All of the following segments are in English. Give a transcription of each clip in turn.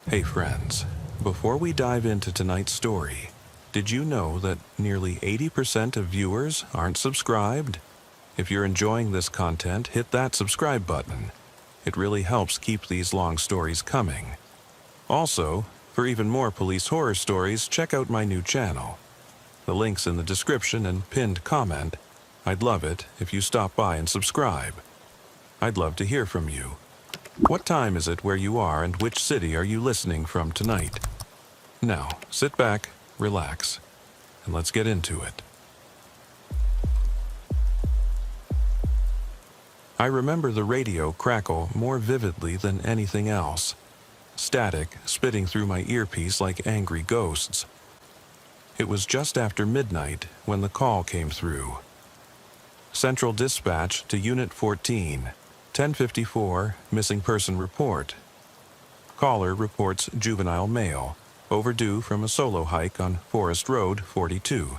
Hey friends, before we dive into tonight's story, did you know that nearly 80% of viewers aren't subscribed? If you're enjoying this content, hit that subscribe button. It really helps keep these long stories coming. Also, for even more police horror stories, check out my new channel. The link's in the description and pinned comment. I'd love it if you stop by and subscribe. I'd love to hear from you. What time is it where you are and which city are you listening from tonight? Now, sit back, relax, and let's get into it. I remember the radio crackle more vividly than anything else. Static spitting through my earpiece like angry ghosts. It was just after midnight when the call came through. Central Dispatch to Unit 14. 1054, missing person report. Caller reports juvenile male, overdue from a solo hike on Forest Road 42.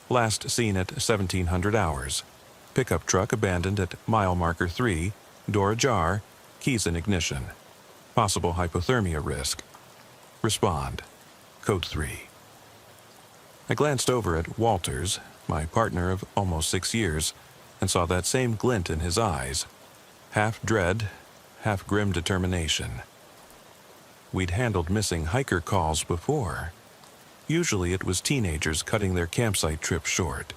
Last seen at 1700 hours. Pickup truck abandoned at mile marker 3, door ajar, keys in ignition. Possible hypothermia risk. Respond. Code 3. I glanced over at Walters, my partner of almost 6 years, and saw that same glint in his eyes. Half dread, half grim determination. We'd handled missing hiker calls before. Usually it was teenagers cutting their campsite trip short,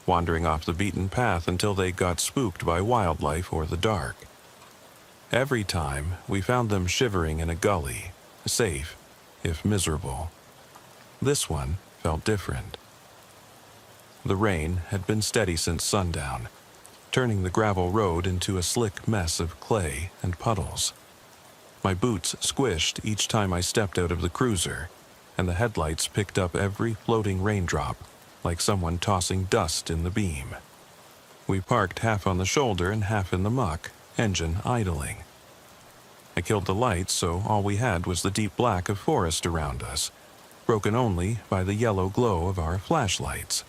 wandering off the beaten path until they got spooked by wildlife or the dark. Every time, we found them shivering in a gully, safe, if miserable. This one felt different. The rain had been steady since sundown, turning the gravel road into a slick mess of clay and puddles. My boots squished each time I stepped out of the cruiser, and the headlights picked up every floating raindrop, like someone tossing dust in the beam. We parked half on the shoulder and half in the muck, engine idling. I killed the lights, so all we had was the deep black of forest around us, broken only by the yellow glow of our flashlights.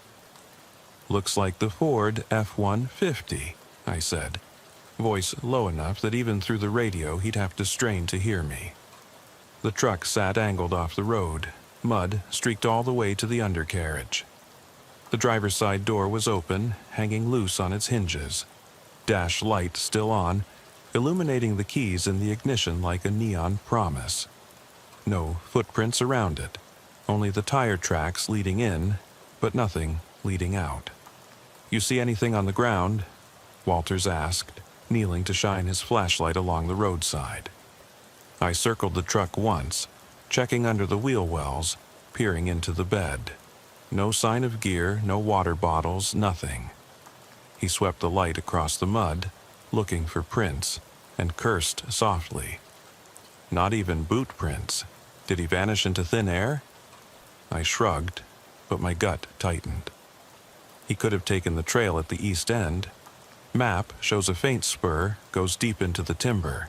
Looks like the Ford F-150, I said, voice low enough that even through the radio he'd have to strain to hear me. The truck sat angled off the road, mud streaked all the way to the undercarriage. The driver's side door was open, hanging loose on its hinges. Dash light still on, illuminating the keys in the ignition like a neon promise. No footprints around it, only the tire tracks leading in, but nothing leading out. "You see anything on the ground?" Walters asked, kneeling to shine his flashlight along the roadside. I circled the truck once, checking under the wheel wells, peering into the bed. No sign of gear, no water bottles, nothing. He swept the light across the mud, looking for prints, and cursed softly. Not even boot prints. Did he vanish into thin air? I shrugged, but my gut tightened. He could have taken the trail at the east end. Map shows a faint spur, goes deep into the timber.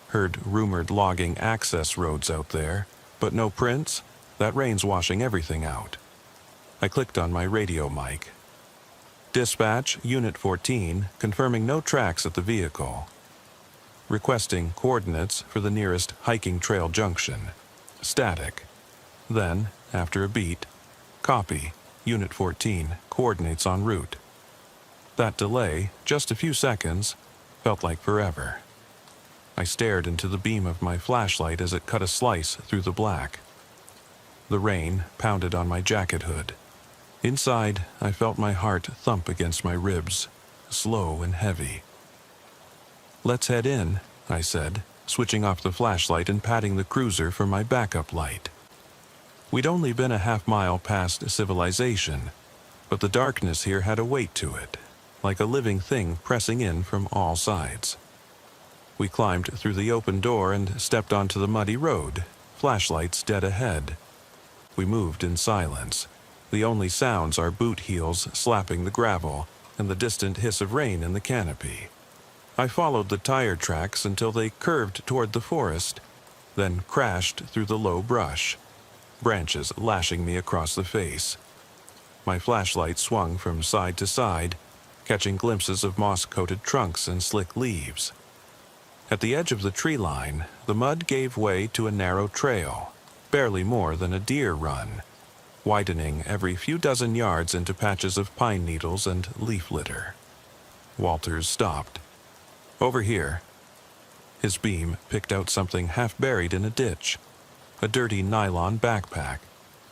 Heard rumored logging access roads out there, but no prints? That rain's washing everything out. I clicked on my radio mic. Dispatch, Unit 14, confirming no tracks at the vehicle. Requesting coordinates for the nearest hiking trail junction. Static. Then, after a beat, copy. Unit 14, coordinates en route. That delay, just a few seconds, felt like forever. I stared into the beam of my flashlight as it cut a slice through the black. The rain pounded on my jacket hood. Inside, I felt my heart thump against my ribs, slow and heavy. "Let's head in," I said, switching off the flashlight and patting the cruiser for my backup light. We'd only been a half-mile past civilization, but the darkness here had a weight to it, like a living thing pressing in from all sides. We climbed through the open door and stepped onto the muddy road, flashlights dead ahead. We moved in silence, the only sounds our boot heels slapping the gravel and the distant hiss of rain in the canopy. I followed the tire tracks until they curved toward the forest, then crashed through the low brush, branches lashing me across the face. My flashlight swung from side to side, catching glimpses of moss-coated trunks and slick leaves. At the edge of the tree line, the mud gave way to a narrow trail, barely more than a deer run, widening every few dozen yards into patches of pine needles and leaf litter. Walters stopped. "Over here." His beam picked out something half buried in a ditch, a dirty nylon backpack,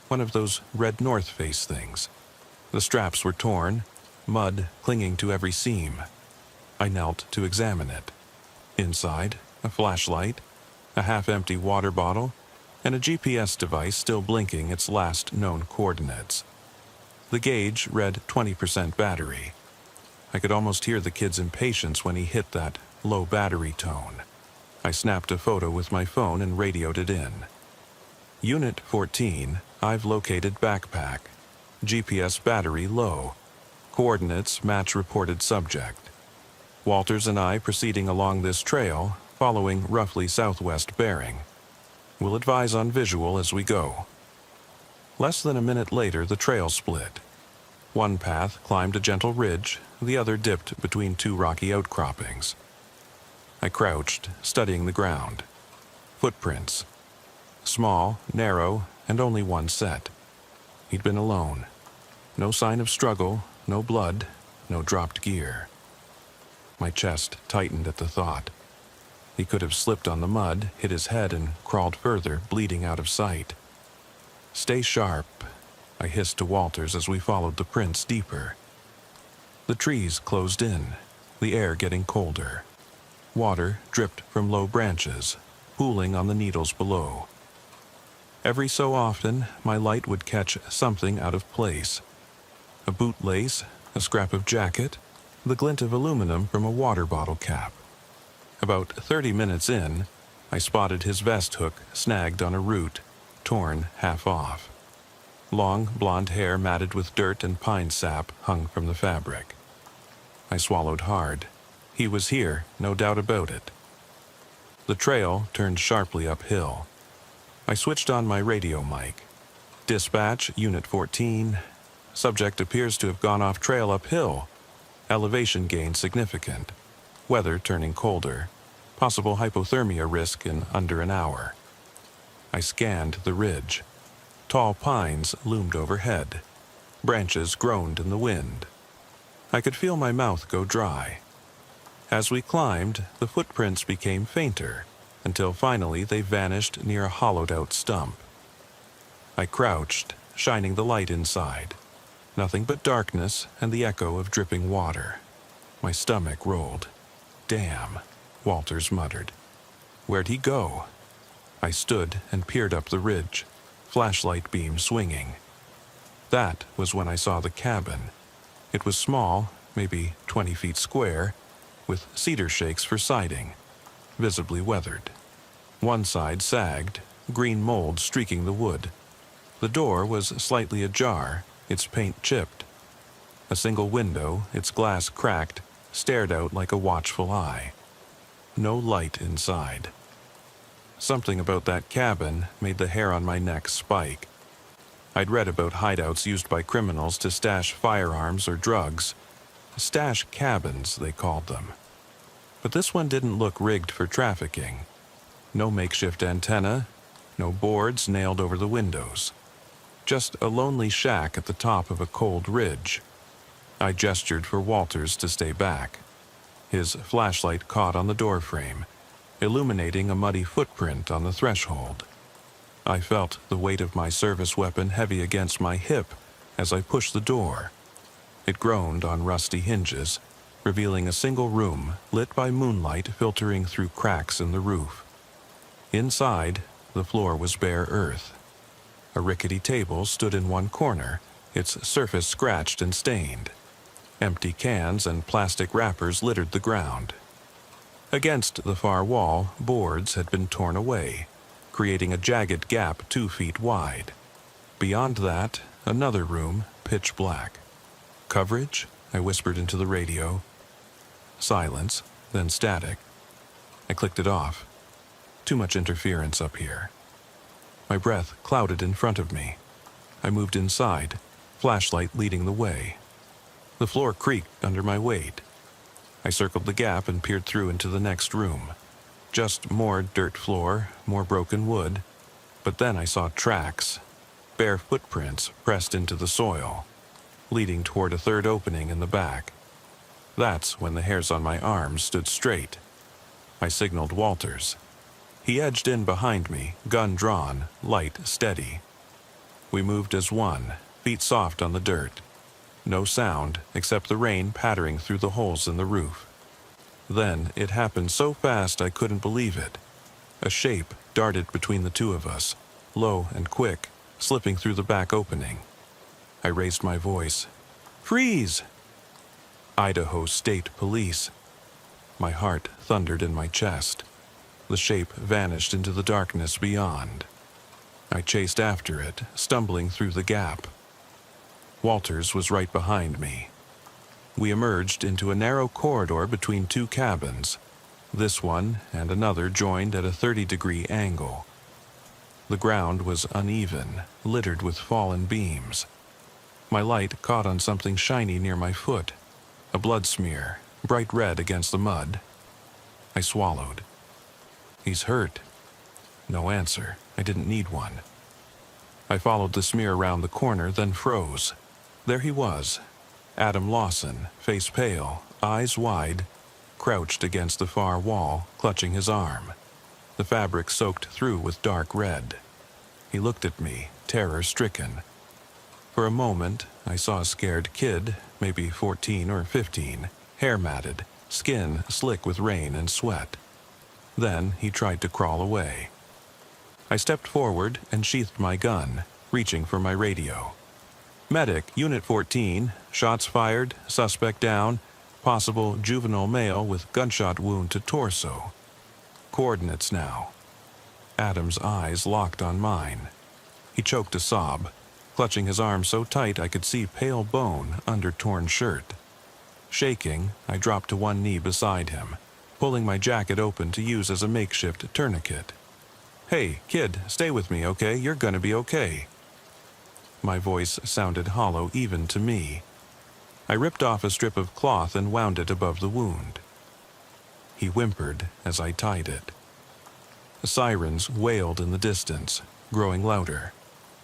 one of those red North Face things. The straps were torn, mud clinging to every seam. I knelt to examine it. Inside, a flashlight, a half-empty water bottle, and a GPS device still blinking its last known coordinates. The gauge read 20% battery. I could almost hear the kid's impatience when he hit that low battery tone. I snapped a photo with my phone and radioed it in. "Unit 14, I've located backpack. GPS battery low. Coordinates match reported subject. Walters and I proceeding along this trail, following roughly southwest bearing. We'll advise on visual as we go." Less than a minute later, the trail split. One path climbed a gentle ridge, the other dipped between two rocky outcroppings. I crouched, studying the ground. Footprints. Small, narrow, and only one set. He'd been alone. No sign of struggle, no blood, no dropped gear. My chest tightened at the thought. He could have slipped on the mud, hit his head, and crawled further, bleeding out of sight. "Stay sharp," I hissed to Walters as we followed the prints deeper. The trees closed in, the air getting colder. Water dripped from low branches, pooling on the needles below. Every so often, my light would catch something out of place. A bootlace, a scrap of jacket, the glint of aluminum from a water bottle cap. About 30 minutes in, I spotted his vest hook snagged on a root, torn half off. Long blonde hair matted with dirt and pine sap hung from the fabric. I swallowed hard. He was here, no doubt about it. The trail turned sharply uphill. I switched on my radio mic. "Dispatch, Unit 14. Subject appears to have gone off trail uphill. Elevation gain significant. Weather turning colder. Possible hypothermia risk in under an hour." I scanned the ridge. Tall pines loomed overhead. Branches groaned in the wind. I could feel my mouth go dry. As we climbed, the footprints became fainter, until finally they vanished near a hollowed-out stump. I crouched, shining the light inside. Nothing but darkness and the echo of dripping water. My stomach rolled. "Damn," Walters muttered. "Where'd he go?" I stood and peered up the ridge, flashlight beam swinging. That was when I saw the cabin. It was small, maybe 20 feet square, with cedar shakes for siding, visibly weathered. One side sagged, green mold streaking the wood. The door was slightly ajar, its paint chipped. A single window, its glass cracked, stared out like a watchful eye. No light inside. Something about that cabin made the hair on my neck spike. I'd read about hideouts used by criminals to stash firearms or drugs. Stash cabins, they called them. But this one didn't look rigged for trafficking. No makeshift antenna, no boards nailed over the windows. Just a lonely shack at the top of a cold ridge. I gestured for Walters to stay back. His flashlight caught on the doorframe, illuminating a muddy footprint on the threshold. I felt the weight of my service weapon heavy against my hip as I pushed the door. It groaned on rusty hinges, revealing a single room lit by moonlight filtering through cracks in the roof. Inside, the floor was bare earth. A rickety table stood in one corner, its surface scratched and stained. Empty cans and plastic wrappers littered the ground. Against the far wall, boards had been torn away, creating a jagged gap 2 feet wide. Beyond that, another room, pitch black. "Coverage?" I whispered into the radio. Silence, then static. I clicked it off. Too much interference up here. My breath clouded in front of me. I moved inside, flashlight leading the way. The floor creaked under my weight. I circled the gap and peered through into the next room. Just more dirt floor, more broken wood. But then I saw tracks, bare footprints pressed into the soil, leading toward a third opening in the back. That's when the hairs on my arms stood straight. I signaled Walters. He edged in behind me, gun drawn, light steady. We moved as one, feet soft on the dirt. No sound except the rain pattering through the holes in the roof. Then it happened so fast I couldn't believe it. A shape darted between the two of us, low and quick, slipping through the back opening. I raised my voice. "Freeze!" Idaho State Police. My heart thundered in my chest. The shape vanished into the darkness beyond. I chased after it, stumbling through the gap. Walters was right behind me. We emerged into a narrow corridor between two cabins. This one and another joined at a 30-degree angle. The ground was uneven, littered with fallen beams. My light caught on something shiny near my foot, a blood smear, bright red against the mud. I swallowed. "He's hurt." No answer. I didn't need one. I followed the smear around the corner, then froze. There he was, Adam Lawson, face pale, eyes wide, crouched against the far wall, clutching his arm, the fabric soaked through with dark red. He looked at me, terror-stricken. For a moment, I saw a scared kid, maybe 14 or 15, hair matted, skin slick with rain and sweat. Then he tried to crawl away. I stepped forward and sheathed my gun, reaching for my radio. "Medic, Unit 14, shots fired, suspect down, possible juvenile male with gunshot wound to torso. Coordinates now." Adam's eyes locked on mine. He choked a sob, clutching his arm so tight I could see pale bone under torn shirt. Shaking, I dropped to one knee beside him, pulling my jacket open to use as a makeshift tourniquet. "Hey, kid, stay with me, okay? You're gonna be okay." My voice sounded hollow even to me. I ripped off a strip of cloth and wound it above the wound. He whimpered as I tied it. Sirens wailed in the distance, growing louder.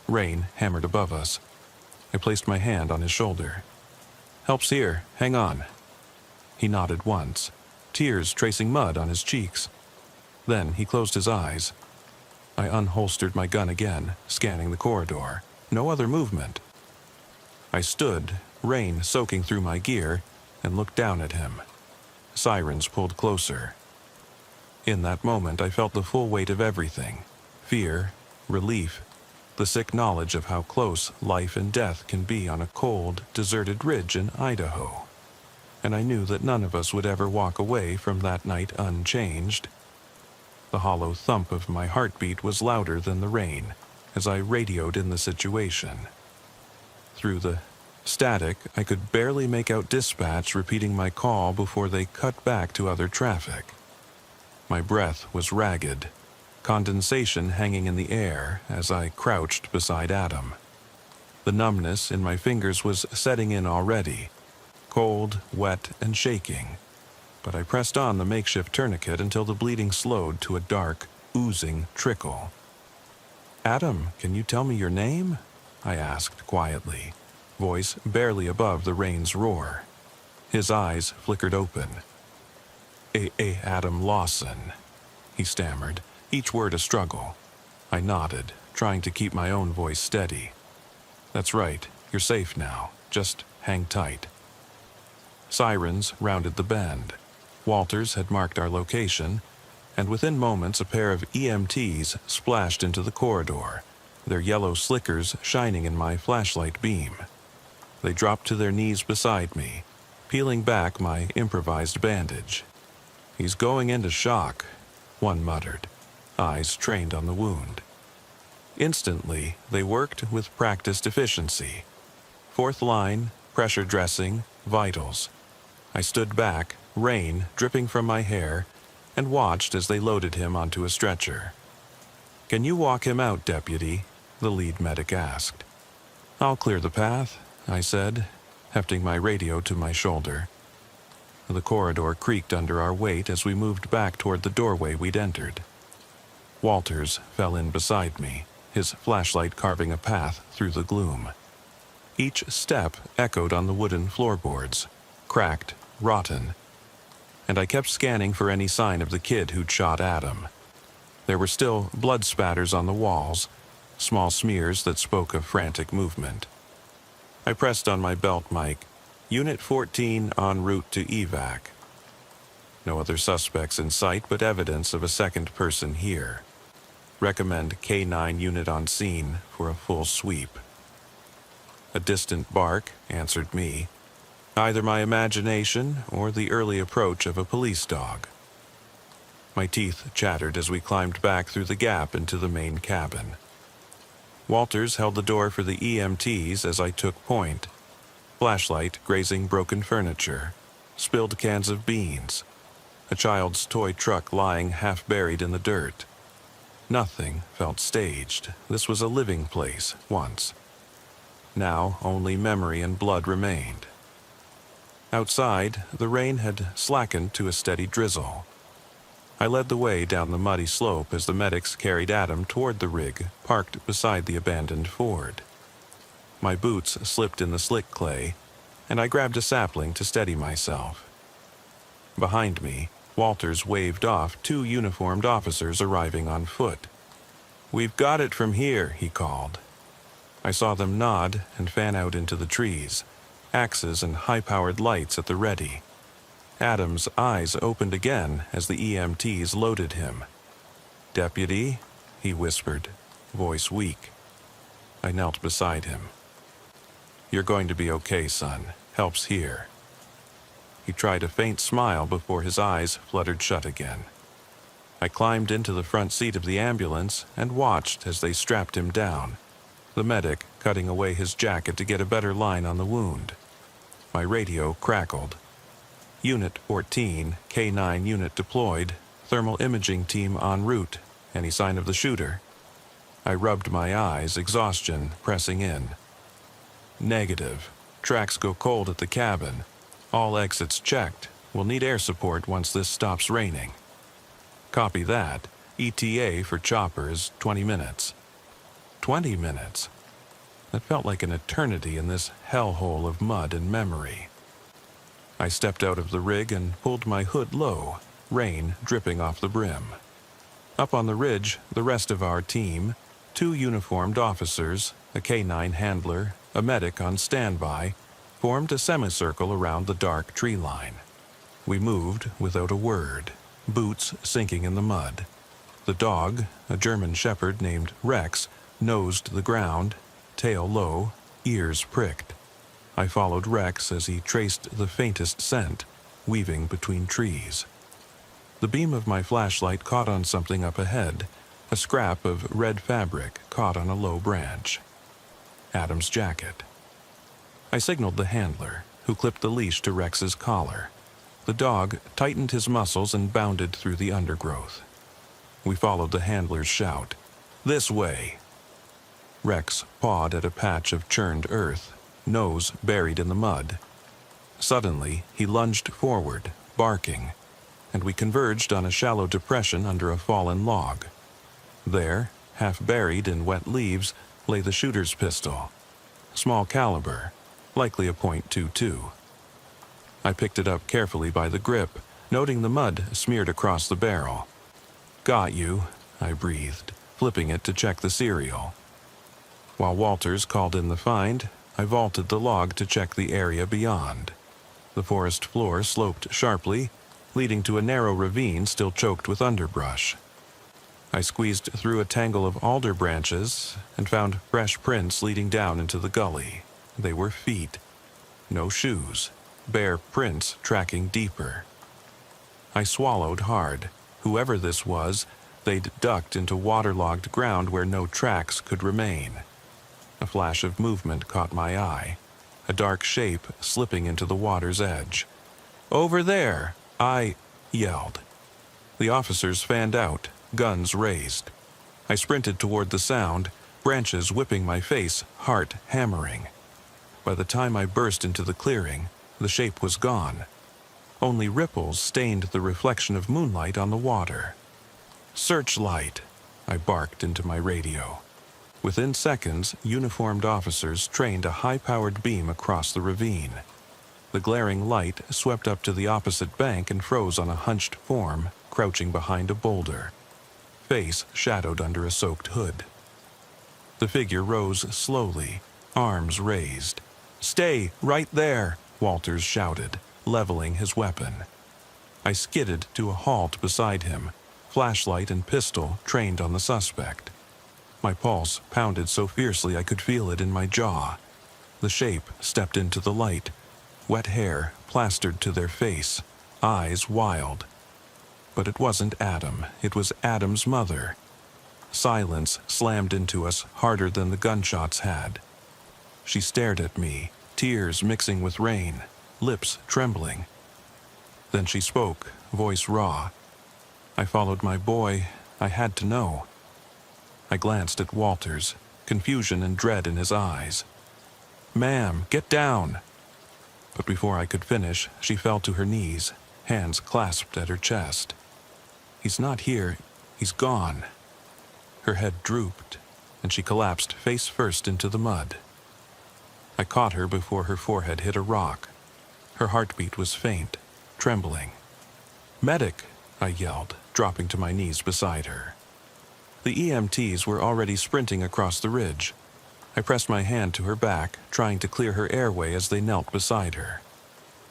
Rain hammered above us. I placed my hand on his shoulder. "Help's here. Hang on." He nodded once, tears tracing mud on his cheeks. Then he closed his eyes. I unholstered my gun again, scanning the corridor. No other movement. I stood, rain soaking through my gear, and looked down at him. Sirens pulled closer. In that moment, I felt the full weight of everything. Fear, relief, the sick knowledge of how close life and death can be on a cold, deserted ridge in Idaho. And I knew that none of us would ever walk away from that night unchanged. The hollow thump of my heartbeat was louder than the rain as I radioed in the situation. Through the static, I could barely make out dispatch repeating my call before they cut back to other traffic. My breath was ragged, condensation hanging in the air as I crouched beside Adam. The numbness in my fingers was setting in already, cold, wet, and shaking. But I pressed on the makeshift tourniquet until the bleeding slowed to a dark, oozing trickle. "Adam, can you tell me your name?" I asked quietly, voice barely above the rain's roar. His eyes flickered open. Adam Lawson," he stammered, each word a struggle. I nodded, trying to keep my own voice steady. "That's right, you're safe now. Just hang tight." Sirens rounded the bend. Walters had marked our location, and within moments a pair of EMTs splashed into the corridor, their yellow slickers shining in my flashlight beam. They dropped to their knees beside me, peeling back my improvised bandage. "He's going into shock," one muttered, eyes trained on the wound. Instantly, they worked with practiced efficiency. Fourth line, pressure dressing, vitals. I stood back, rain dripping from my hair, and watched as they loaded him onto a stretcher. "Can you walk him out, Deputy?" the lead medic asked. "I'll clear the path," I said, hefting my radio to my shoulder. The corridor creaked under our weight as we moved back toward the doorway we'd entered. Walters fell in beside me, his flashlight carving a path through the gloom. Each step echoed on the wooden floorboards, cracked, rotten, and I kept scanning for any sign of the kid who'd shot Adam. There were still blood spatters on the walls, small smears that spoke of frantic movement. I pressed on my belt mic, Unit 14 en route to evac. No other suspects in sight, but evidence of a second person here. Recommend K9 unit on scene for a full sweep. A distant bark answered me, either my imagination or the early approach of a police dog. My teeth chattered as we climbed back through the gap into the main cabin. Walters held the door for the EMTs as I took point. Flashlight grazing broken furniture, spilled cans of beans, a child's toy truck lying half buried in the dirt. Nothing felt staged. This was a living place once. Now only memory and blood remained. Outside, the rain had slackened to a steady drizzle. I led the way down the muddy slope as the medics carried Adam toward the rig parked beside the abandoned Ford. My boots slipped in the slick clay, and I grabbed a sapling to steady myself. Behind me, Walters waved off 2 uniformed officers arriving on foot. "We've got it from here," he called. I saw them nod and fan out into the trees, axes and high-powered lights at the ready. Adam's eyes opened again as the EMTs loaded him. "Deputy," he whispered, voice weak. I knelt beside him. "You're going to be okay, son. Help's here." He tried a faint smile before his eyes fluttered shut again. I climbed into the front seat of the ambulance and watched as they strapped him down, the medic cutting away his jacket to get a better line on the wound. My radio crackled. "Unit 14, K9 unit deployed, thermal imaging team en route. Any sign of the shooter?" I rubbed my eyes, exhaustion pressing in. "Negative. Tracks go cold at the cabin. All exits checked. We'll need air support once this stops raining." "Copy that. ETA for chopper is 20 minutes. 20 minutes? That felt like an eternity in this hellhole of mud and memory. I stepped out of the rig and pulled my hood low, rain dripping off the brim. Up on the ridge, the rest of our team, 2 uniformed officers, a K9 handler, a medic on standby, formed a semicircle around the dark tree line. We moved without a word, boots sinking in the mud. The dog, a German shepherd named Rex, nosed the ground, tail low, ears pricked. I followed Rex as he traced the faintest scent, weaving between trees. The beam of my flashlight caught on something up ahead, a scrap of red fabric caught on a low branch. Adam's jacket. I signaled the handler, who clipped the leash to Rex's collar. The dog tightened his muscles and bounded through the undergrowth. We followed the handler's shout, "This way!" Rex pawed at a patch of churned earth, nose buried in the mud. Suddenly, he lunged forward, barking, and we converged on a shallow depression under a fallen log. There, half buried in wet leaves, lay the shooter's pistol. Small caliber, likely a .22. I picked it up carefully by the grip, noting the mud smeared across the barrel. "Got you," I breathed, flipping it to check the serial. While Walters called in the find, I vaulted the log to check the area beyond. The forest floor sloped sharply, leading to a narrow ravine still choked with underbrush. I squeezed through a tangle of alder branches and found fresh prints leading down into the gully. They were feet. No shoes. Bare prints tracking deeper. I swallowed hard. Whoever this was, they'd ducked into waterlogged ground where no tracks could remain. A flash of movement caught my eye, a dark shape slipping into the water's edge. "Over there!" I yelled. The officers fanned out, guns raised. I sprinted toward the sound, branches whipping my face, heart hammering. By the time I burst into the clearing, the shape was gone. Only ripples stained the reflection of moonlight on the water. "Searchlight!" I barked into my radio. Within seconds, uniformed officers trained a high-powered beam across the ravine. The glaring light swept up to the opposite bank and froze on a hunched form, crouching behind a boulder, face shadowed under a soaked hood. The figure rose slowly, arms raised. "Stay right there!" Walters shouted, leveling his weapon. I skidded to a halt beside him, flashlight and pistol trained on the suspect. My pulse pounded so fiercely I could feel it in my jaw. The shape stepped into the light, wet hair plastered to their face, eyes wild. But it wasn't Adam, it was Adam's mother. Silence slammed into us harder than the gunshots had. She stared at me, tears mixing with rain, lips trembling. Then she spoke, voice raw. I followed my boy. I had to know. I glanced at Walters, confusion and dread in his eyes. "Ma'am, get down!" But before I could finish, she fell to her knees, hands clasped at her chest. "He's not here. He's gone." Her head drooped, and she collapsed face first into the mud. I caught her before her forehead hit a rock. Her heartbeat was faint, trembling. "Medic!" I yelled, dropping to my knees beside her. The EMTs were already sprinting across the ridge. I pressed my hand to her back, trying to clear her airway as they knelt beside her.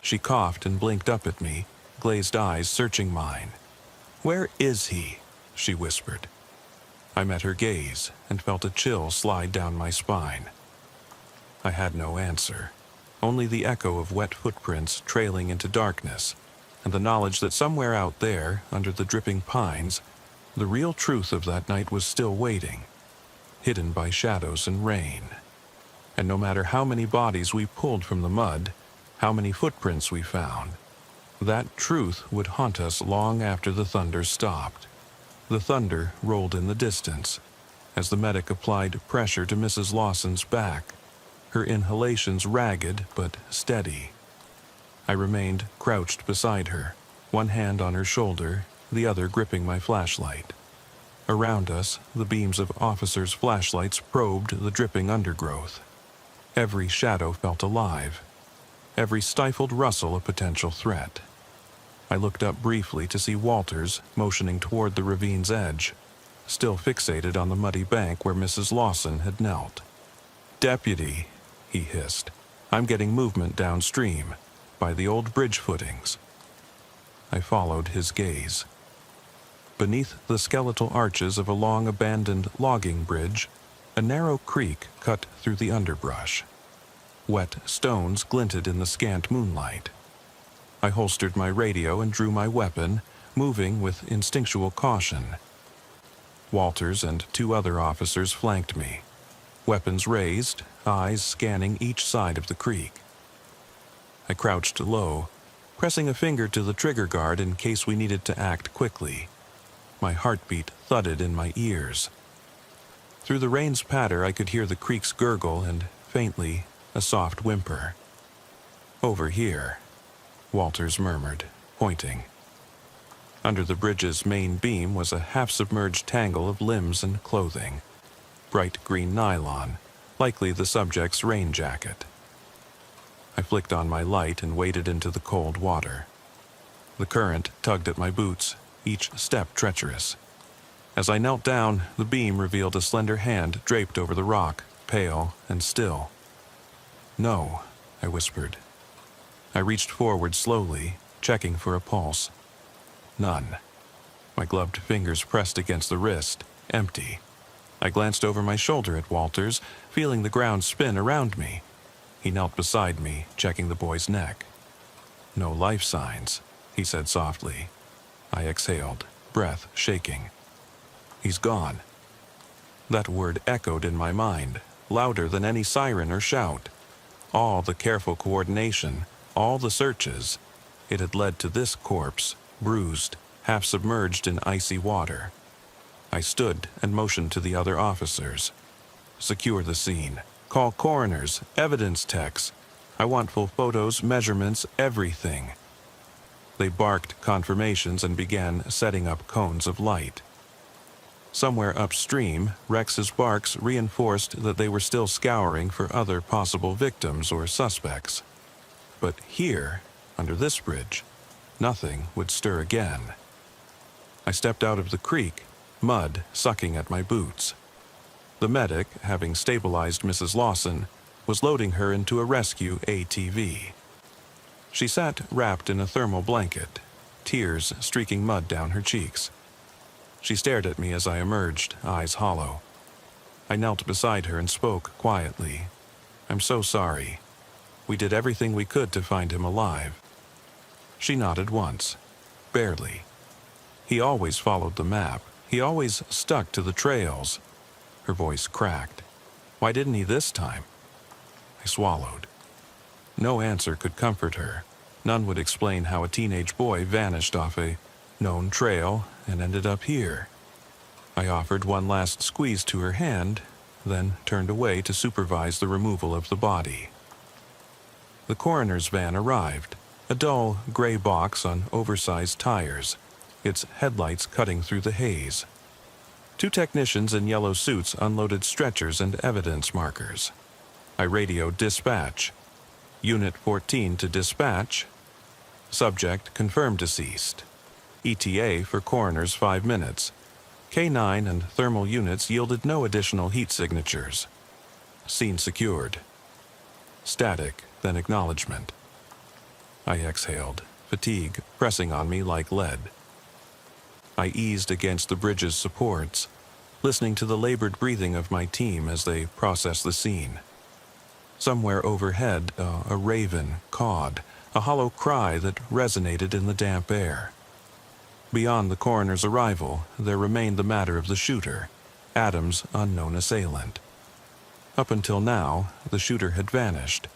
She coughed and blinked up at me, glazed eyes searching mine. "Where is he?" she whispered. I met her gaze and felt a chill slide down my spine. I had no answer, only the echo of wet footprints trailing into darkness, and the knowledge that somewhere out there, under the dripping pines, the real truth of that night was still waiting, hidden by shadows and rain. And no matter how many bodies we pulled from the mud, how many footprints we found, that truth would haunt us long after the thunder stopped. The thunder rolled in the distance, as the medic applied pressure to Mrs. Lawson's back, her inhalations ragged but steady. I remained crouched beside her, one hand on her shoulder, the other gripping my flashlight. Around us, the beams of officers' flashlights probed the dripping undergrowth. Every shadow felt alive, every stifled rustle a potential threat. I looked up briefly to see Walters motioning toward the ravine's edge, still fixated on the muddy bank where Mrs. Lawson had knelt. "Deputy," he hissed, "I'm getting movement downstream, by the old bridge footings." I followed his gaze. Beneath the skeletal arches of a long-abandoned logging bridge, a narrow creek cut through the underbrush. Wet stones glinted in the scant moonlight. I holstered my radio and drew my weapon, moving with instinctual caution. Walters and two other officers flanked me, weapons raised, eyes scanning each side of the creek. I crouched low, pressing a finger to the trigger guard in case we needed to act quickly. My heartbeat thudded in my ears. Through the rain's patter, I could hear the creek's gurgle and, faintly, a soft whimper. "Over here," Walters murmured, pointing. Under the bridge's main beam was a half-submerged tangle of limbs and clothing. Bright green nylon, likely the subject's rain jacket. I flicked on my light and waded into the cold water. The current tugged at my boots, each step treacherous. As I knelt down, the beam revealed a slender hand draped over the rock, pale and still. "No," I whispered. I reached forward slowly, checking for a pulse. None. My gloved fingers pressed against the wrist, empty. I glanced over my shoulder at Walters, feeling the ground spin around me. He knelt beside me, checking the boy's neck. "No life signs," he said softly. I exhaled, breath shaking. "He's gone." That word echoed in my mind, louder than any siren or shout. All the careful coordination, all the searches, it had led to this corpse, bruised, half submerged in icy water. I stood and motioned to the other officers. "Secure the scene. Call coroners, evidence techs. I want full photos, measurements, everything." They barked confirmations and began setting up cones of light. Somewhere upstream, Rex's barks reinforced that they were still scouring for other possible victims or suspects. But here, under this bridge, nothing would stir again. I stepped out of the creek, mud sucking at my boots. The medic, having stabilized Mrs. Lawson, was loading her into a rescue ATV. She sat wrapped in a thermal blanket, tears streaking mud down her cheeks. She stared at me as I emerged, eyes hollow. I knelt beside her and spoke quietly. "I'm so sorry. We did everything we could to find him alive." She nodded once, barely. "He always followed the map. He always stuck to the trails." Her voice cracked. "Why didn't he this time?" I swallowed. No answer could comfort her. None would explain how a teenage boy vanished off a known trail and ended up here. I offered one last squeeze to her hand, then turned away to supervise the removal of the body. The coroner's van arrived, a dull gray box on oversized tires, its headlights cutting through the haze. Two technicians in yellow suits unloaded stretchers and evidence markers. I radioed dispatch. Unit 14 to dispatch. Subject confirmed deceased. ETA for coroner's 5 minutes. K9 and thermal units yielded no additional heat signatures. Scene secured. Static, then acknowledgement. I exhaled, fatigue pressing on me like lead. I eased against the bridge's supports, listening to the labored breathing of my team as they processed the scene. Somewhere overhead, a raven cawed, a hollow cry that resonated in the damp air. Beyond the coroner's arrival, there remained the matter of the shooter, Adam's unknown assailant. Up until now, the shooter had vanished,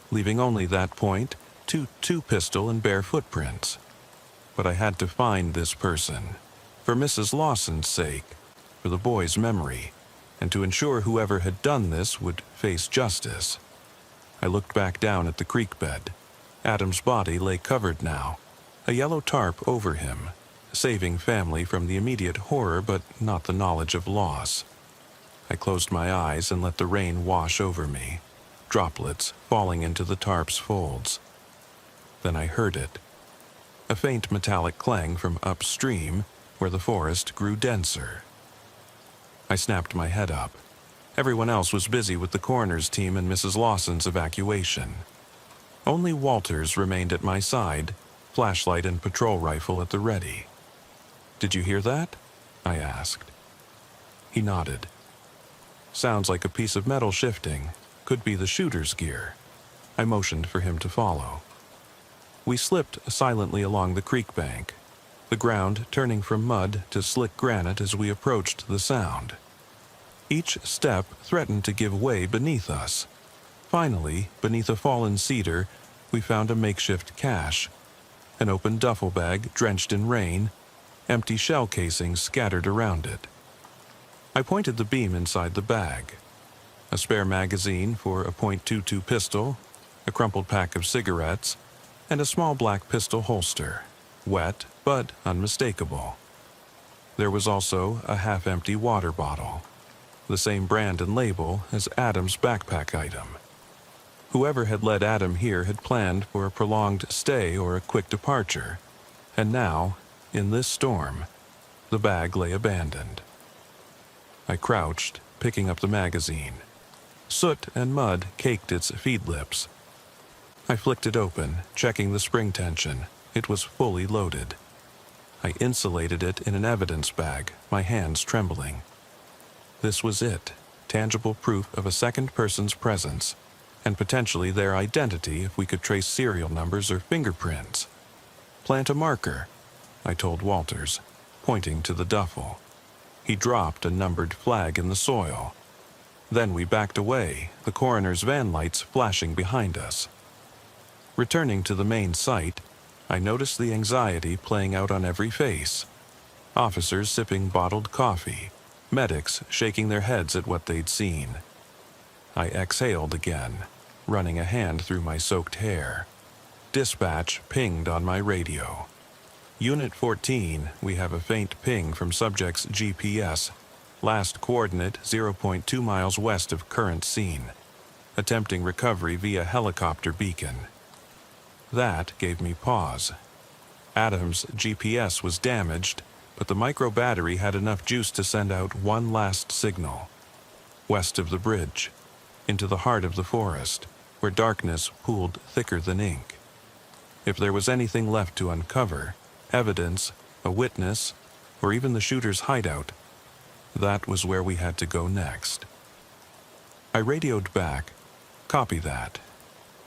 leaving only that point, two-pistol and bare footprints. But I had to find this person, for Mrs. Lawson's sake, for the boy's memory, and to ensure whoever had done this would face justice. I looked back down at the creek bed. Adam's body lay covered now, a yellow tarp over him, saving family from the immediate horror but not the knowledge of loss. I closed my eyes and let the rain wash over me, droplets falling into the tarp's folds. Then I heard it, a faint metallic clang from upstream where the forest grew denser. I snapped my head up. Everyone else was busy with the coroner's team and Mrs. Lawson's evacuation. Only Walters remained at my side, flashlight and patrol rifle at the ready. "Did you hear that?" I asked. He nodded. "Sounds like a piece of metal shifting. Could be the shooter's gear." I motioned for him to follow. We slipped silently along the creek bank, the ground turning from mud to slick granite as we approached the sound. Each step threatened to give way beneath us. Finally, beneath a fallen cedar, we found a makeshift cache, an open duffel bag drenched in rain, empty shell casings scattered around it. I pointed the beam inside the bag. A spare magazine for a .22 pistol, a crumpled pack of cigarettes, and a small black pistol holster, wet but unmistakable. There was also a half-empty water bottle, the same brand and label as Adam's backpack item. Whoever had led Adam here had planned for a prolonged stay or a quick departure, and now, in this storm, the bag lay abandoned. I crouched, picking up the magazine. Soot and mud caked its feed lips. I flicked it open, checking the spring tension. It was fully loaded. I insulated it in an evidence bag, my hands trembling. This was it, tangible proof of a second person's presence, and potentially their identity if we could trace serial numbers or fingerprints. "Plant a marker," I told Walters, pointing to the duffel. He dropped a numbered flag in the soil. Then we backed away, the coroner's van lights flashing behind us. Returning to the main site, I noticed the anxiety playing out on every face. Officers sipping bottled coffee, medics shaking their heads at what they'd seen. I exhaled again, running a hand through my soaked hair. Dispatch pinged on my radio. Unit 14, we have a faint ping from subject's GPS. Last coordinate 0.2 miles west of current scene. Attempting recovery via helicopter beacon. That gave me pause. Adam's GPS was damaged, but the micro battery had enough juice to send out one last signal. West of the bridge, into the heart of the forest, where darkness pooled thicker than ink. If there was anything left to uncover, evidence, a witness, or even the shooter's hideout, that was where we had to go next. I radioed back. Copy that.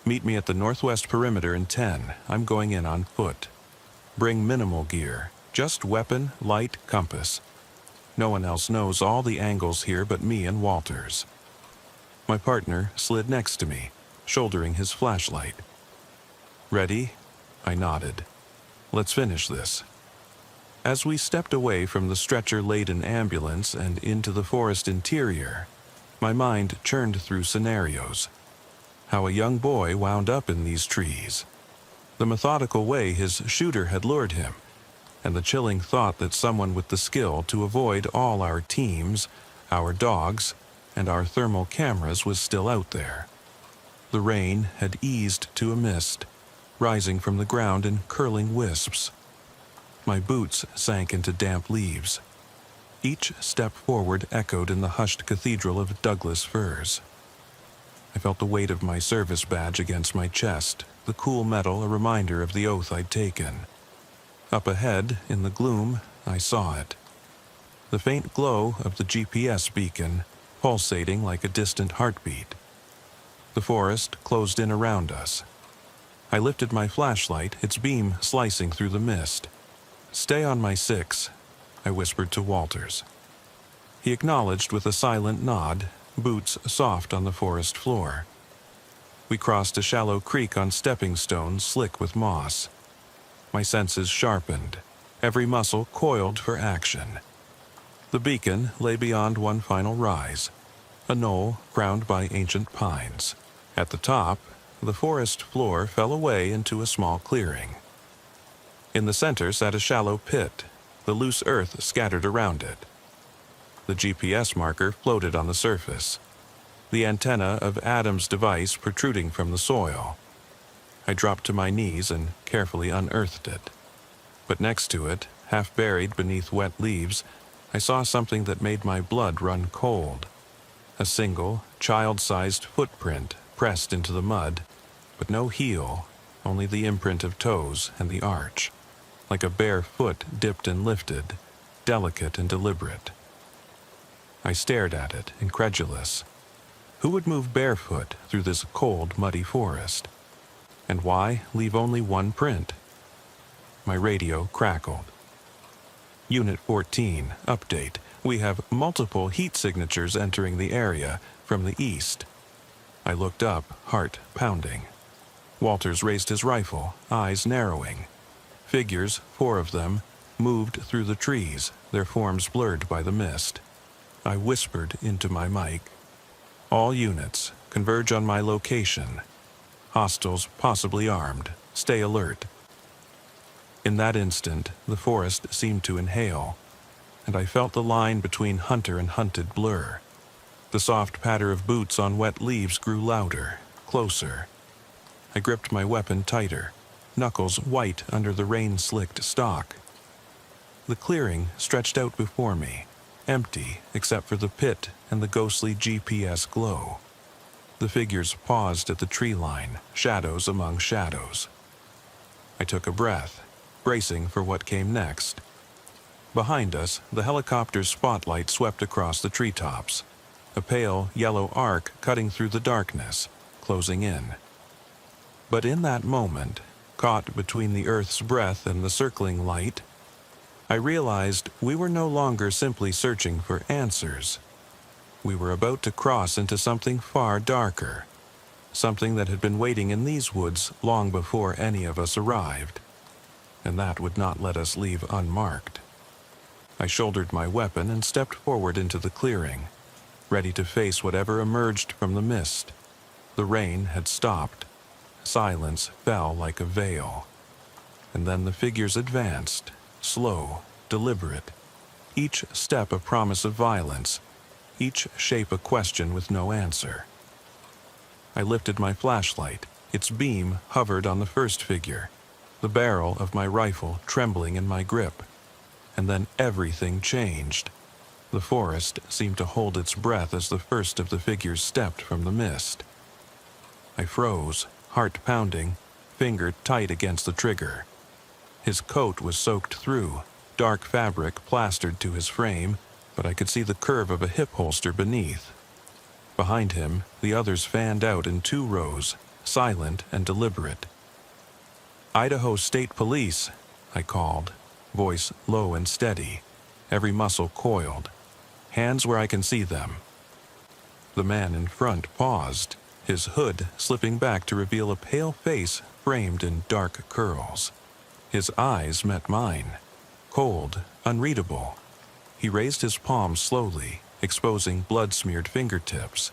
Meet me at the northwest perimeter in 10. I'm going in on foot. Bring minimal gear. Just weapon, light, compass. No one else knows all the angles here but me and Walters. My partner slid next to me, shouldering his flashlight. Ready? I nodded. Let's finish this. As we stepped away from the stretcher-laden ambulance and into the forest interior, my mind churned through scenarios. How a young boy wound up in these trees. The methodical way his shooter had lured him, and the chilling thought that someone with the skill to avoid all our teams, our dogs, and our thermal cameras was still out there. The rain had eased to a mist, rising from the ground in curling wisps. My boots sank into damp leaves. Each step forward echoed in the hushed cathedral of Douglas firs. I felt the weight of my service badge against my chest, the cool metal a reminder of the oath I'd taken. Up ahead, in the gloom, I saw it. The faint glow of the GPS beacon, pulsating like a distant heartbeat. The forest closed in around us. I lifted my flashlight, its beam slicing through the mist. "Stay on my 6, I whispered to Walters. He acknowledged with a silent nod, boots soft on the forest floor. We crossed a shallow creek on stepping stones slick with moss. My senses sharpened, every muscle coiled for action. The beacon lay beyond one final rise, a knoll crowned by ancient pines. At the top, the forest floor fell away into a small clearing. In the center sat a shallow pit, the loose earth scattered around it. The GPS marker floated on the surface, the antenna of Adam's device protruding from the soil. I dropped to my knees and carefully unearthed it. But next to it, half buried beneath wet leaves, I saw something that made my blood run cold. A single, child-sized footprint pressed into the mud, but no heel, only the imprint of toes and the arch. Like a bare foot dipped and lifted, delicate and deliberate. I stared at it, incredulous. Who would move barefoot through this cold, muddy forest? And why leave only one print? My radio crackled. Unit 14, update. We have multiple heat signatures entering the area from the east. I looked up, heart pounding. Walters raised his rifle, eyes narrowing. Figures, 4 of them, moved through the trees, their forms blurred by the mist. I whispered into my mic. All units, converge on my location. Hostiles possibly armed. Stay alert. In that instant, the forest seemed to inhale, and I felt the line between hunter and hunted blur. The soft patter of boots on wet leaves grew louder, closer. I gripped my weapon tighter, knuckles white under the rain-slicked stock. The clearing stretched out before me, empty except for the pit and the ghostly GPS glow. The figures paused at the tree line, shadows among shadows. I took a breath, bracing for what came next. Behind us, the helicopter's spotlight swept across the treetops, a pale yellow arc cutting through the darkness, closing in. But in that moment, caught between the Earth's breath and the circling light, I realized we were no longer simply searching for answers. We were about to cross into something far darker, something that had been waiting in these woods long before any of us arrived, and that would not let us leave unmarked. I shouldered my weapon and stepped forward into the clearing, ready to face whatever emerged from the mist. The rain had stopped. Silence fell like a veil. And then the figures advanced, slow, deliberate, each step a promise of violence, each shape a question with no answer. I lifted my flashlight. Its beam hovered on the first figure, the barrel of my rifle trembling in my grip. And then everything changed. The forest seemed to hold its breath as the first of the figures stepped from the mist. I froze, heart pounding, finger tight against the trigger. His coat was soaked through, dark fabric plastered to his frame, but I could see the curve of a hip holster beneath. Behind him, the others fanned out in 2 rows, silent and deliberate. "Idaho State Police," I called, voice low and steady, every muscle coiled. "Hands where I can see them." The man in front paused, his hood slipping back to reveal a pale face framed in dark curls. His eyes met mine, cold, unreadable. He raised his palms slowly, exposing blood-smeared fingertips.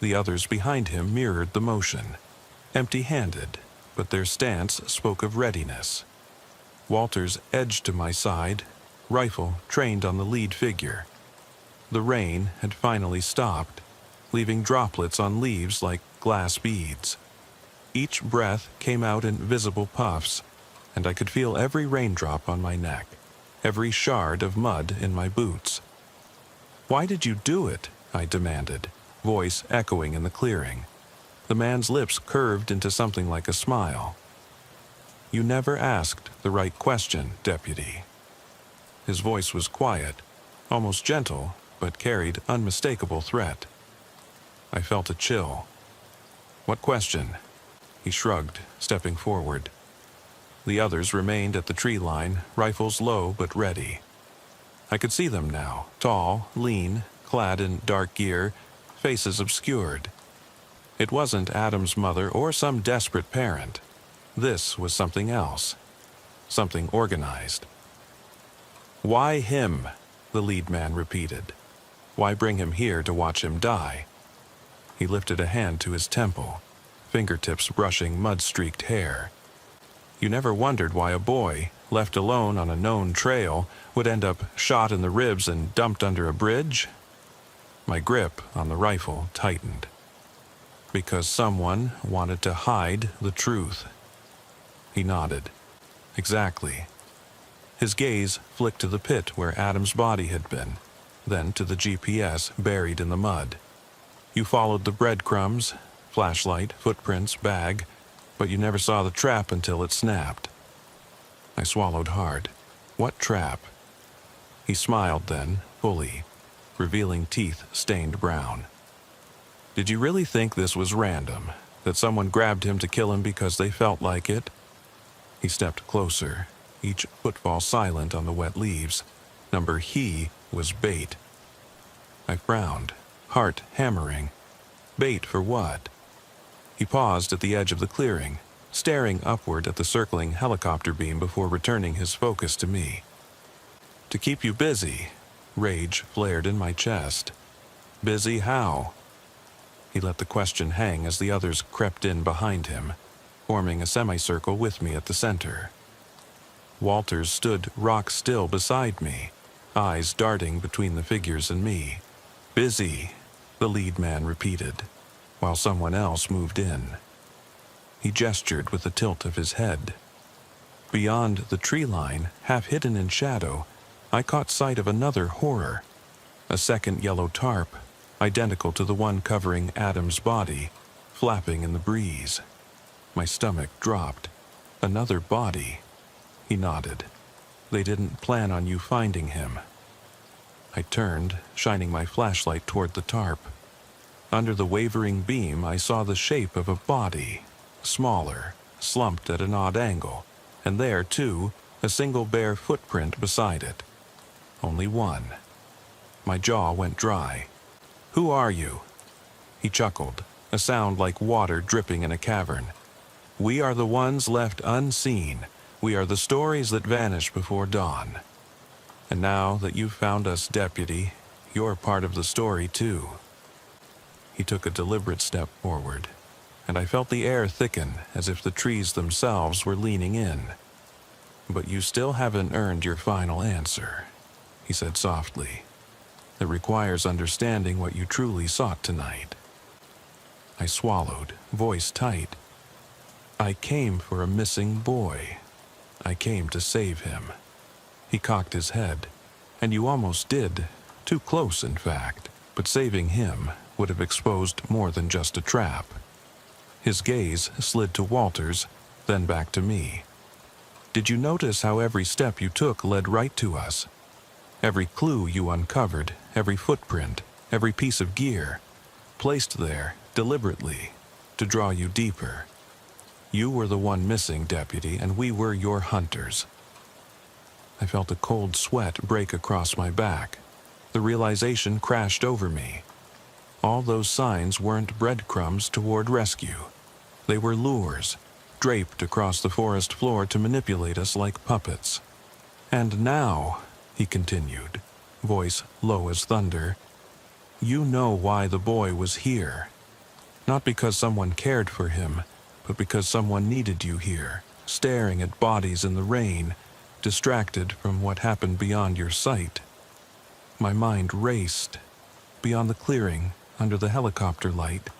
The others behind him mirrored the motion, empty-handed, but their stance spoke of readiness. Walters edged to my side, rifle trained on the lead figure. The rain had finally stopped, leaving droplets on leaves like glass beads. Each breath came out in visible puffs, and I could feel every raindrop on my neck, every shard of mud in my boots. "Why did you do it?" I demanded, voice echoing in the clearing. The man's lips curved into something like a smile. "You never asked the right question, Deputy." His voice was quiet, almost gentle, but carried unmistakable threat. I felt a chill. "What question?" He shrugged, stepping forward. The others remained at the tree line, rifles low but ready. I could see them now, tall, lean, clad in dark gear, faces obscured. It wasn't Adam's mother or some desperate parent. This was something else, something organized. "Why him?" the lead man repeated. "Why bring him here to watch him die?" He lifted a hand to his temple, fingertips brushing mud-streaked hair. "You never wondered why a boy, left alone on a known trail, would end up shot in the ribs and dumped under a bridge?" My grip on the rifle tightened. "Because someone wanted to hide the truth." He nodded. "Exactly." His gaze flicked to the pit where Adam's body had been, then to the GPS buried in the mud. "You followed the breadcrumbs, flashlight, footprints, bag, but you never saw the trap until it snapped." I swallowed hard. "What trap?" He smiled then, fully, revealing teeth stained brown. "Did you really think this was random, that someone grabbed him to kill him because they felt like it?" He stepped closer, each footfall silent on the wet leaves. Number he was bait. I frowned, heart hammering. Bait for what? He paused at the edge of the clearing, staring upward at the circling helicopter beam before returning his focus to me. "To keep you busy," rage flared in my chest. "Busy how?" He let the question hang as the others crept in behind him, forming a semicircle with me at the center. Walters stood rock-still beside me, eyes darting between the figures and me. "Busy," the lead man repeated, while someone else moved in. He gestured with a tilt of his head. Beyond the tree line, half hidden in shadow, I caught sight of another horror. A second yellow tarp, identical to the one covering Adam's body, flapping in the breeze. My stomach dropped. "Another body." He nodded. "They didn't plan on you finding him." I turned, shining my flashlight toward the tarp. Under the wavering beam, I saw the shape of a body, smaller, slumped at an odd angle, and there, too, a single bare footprint beside it. Only one. My jaw went dry. "Who are you?" He chuckled, a sound like water dripping in a cavern. "We are the ones left unseen. We are the stories that vanish before dawn. And now that you've found us, Deputy, you're part of the story, too." He took a deliberate step forward, and I felt the air thicken as if the trees themselves were leaning in. But you still haven't earned your final answer, he said softly. It requires understanding what you truly sought tonight. I swallowed, voice tight. I came for a missing boy. I came to save him. He cocked his head. And you almost did. Too close, in fact. But saving him would have exposed more than just a trap. His gaze slid to Walters, then back to me. Did you notice how every step you took led right to us? Every clue you uncovered, every footprint, every piece of gear, placed there deliberately to draw you deeper. You were the one missing, Deputy, and we were your hunters. I felt a cold sweat break across my back. The realization crashed over me. All those signs weren't breadcrumbs toward rescue. They were lures, draped across the forest floor to manipulate us like puppets. And now, he continued, voice low as thunder, you know why the boy was here. Not because someone cared for him, but because someone needed you here, staring at bodies in the rain, distracted from what happened beyond your sight. My mind raced. Beyond the clearing, under the helicopter light,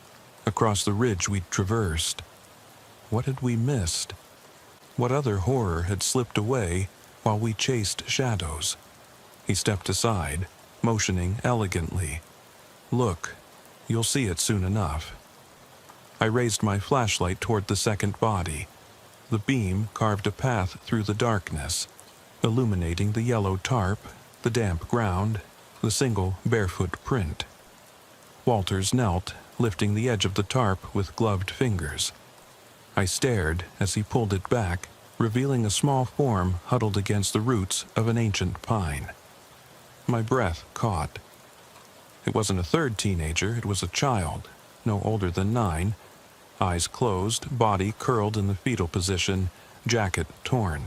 across the ridge we'd traversed. What had we missed? What other horror had slipped away while we chased shadows? He stepped aside, motioning elegantly. Look, you'll see it soon enough. I raised my flashlight toward the second body. The beam carved a path through the darkness, illuminating the yellow tarp, the damp ground, the single barefoot print. Walters knelt, lifting the edge of the tarp with gloved fingers. I stared as he pulled it back, revealing a small form huddled against the roots of an ancient pine. My breath caught. It wasn't a third teenager, it was a child, no older than 9, eyes closed, body curled in the fetal position, jacket torn.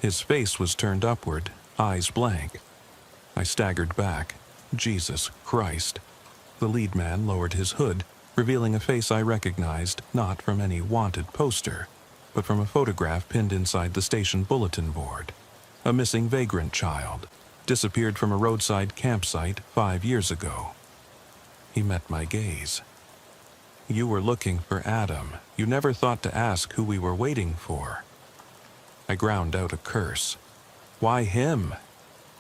His face was turned upward, eyes blank. I staggered back. Jesus Christ. The lead man lowered his hood, revealing a face I recognized not from any wanted poster, but from a photograph pinned inside the station bulletin board. A missing vagrant child, disappeared from a roadside campsite 5 years ago. He met my gaze. You were looking for Adam. You never thought to ask who we were waiting for. I ground out a curse. Why him?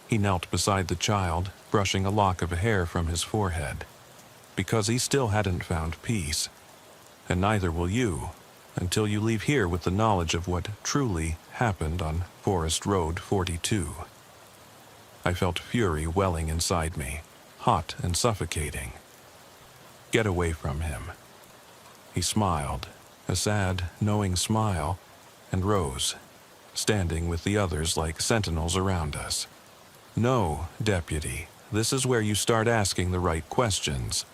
He knelt beside the child, brushing a lock of hair from his forehead. Because he still hadn't found peace. And neither will you, until you leave here with the knowledge of what truly happened on Forest Road 42. I felt fury welling inside me, hot and suffocating. Get away from him. He smiled, a sad, knowing smile, and rose, standing with the others like sentinels around us. No, Deputy, this is where you start asking the right questions.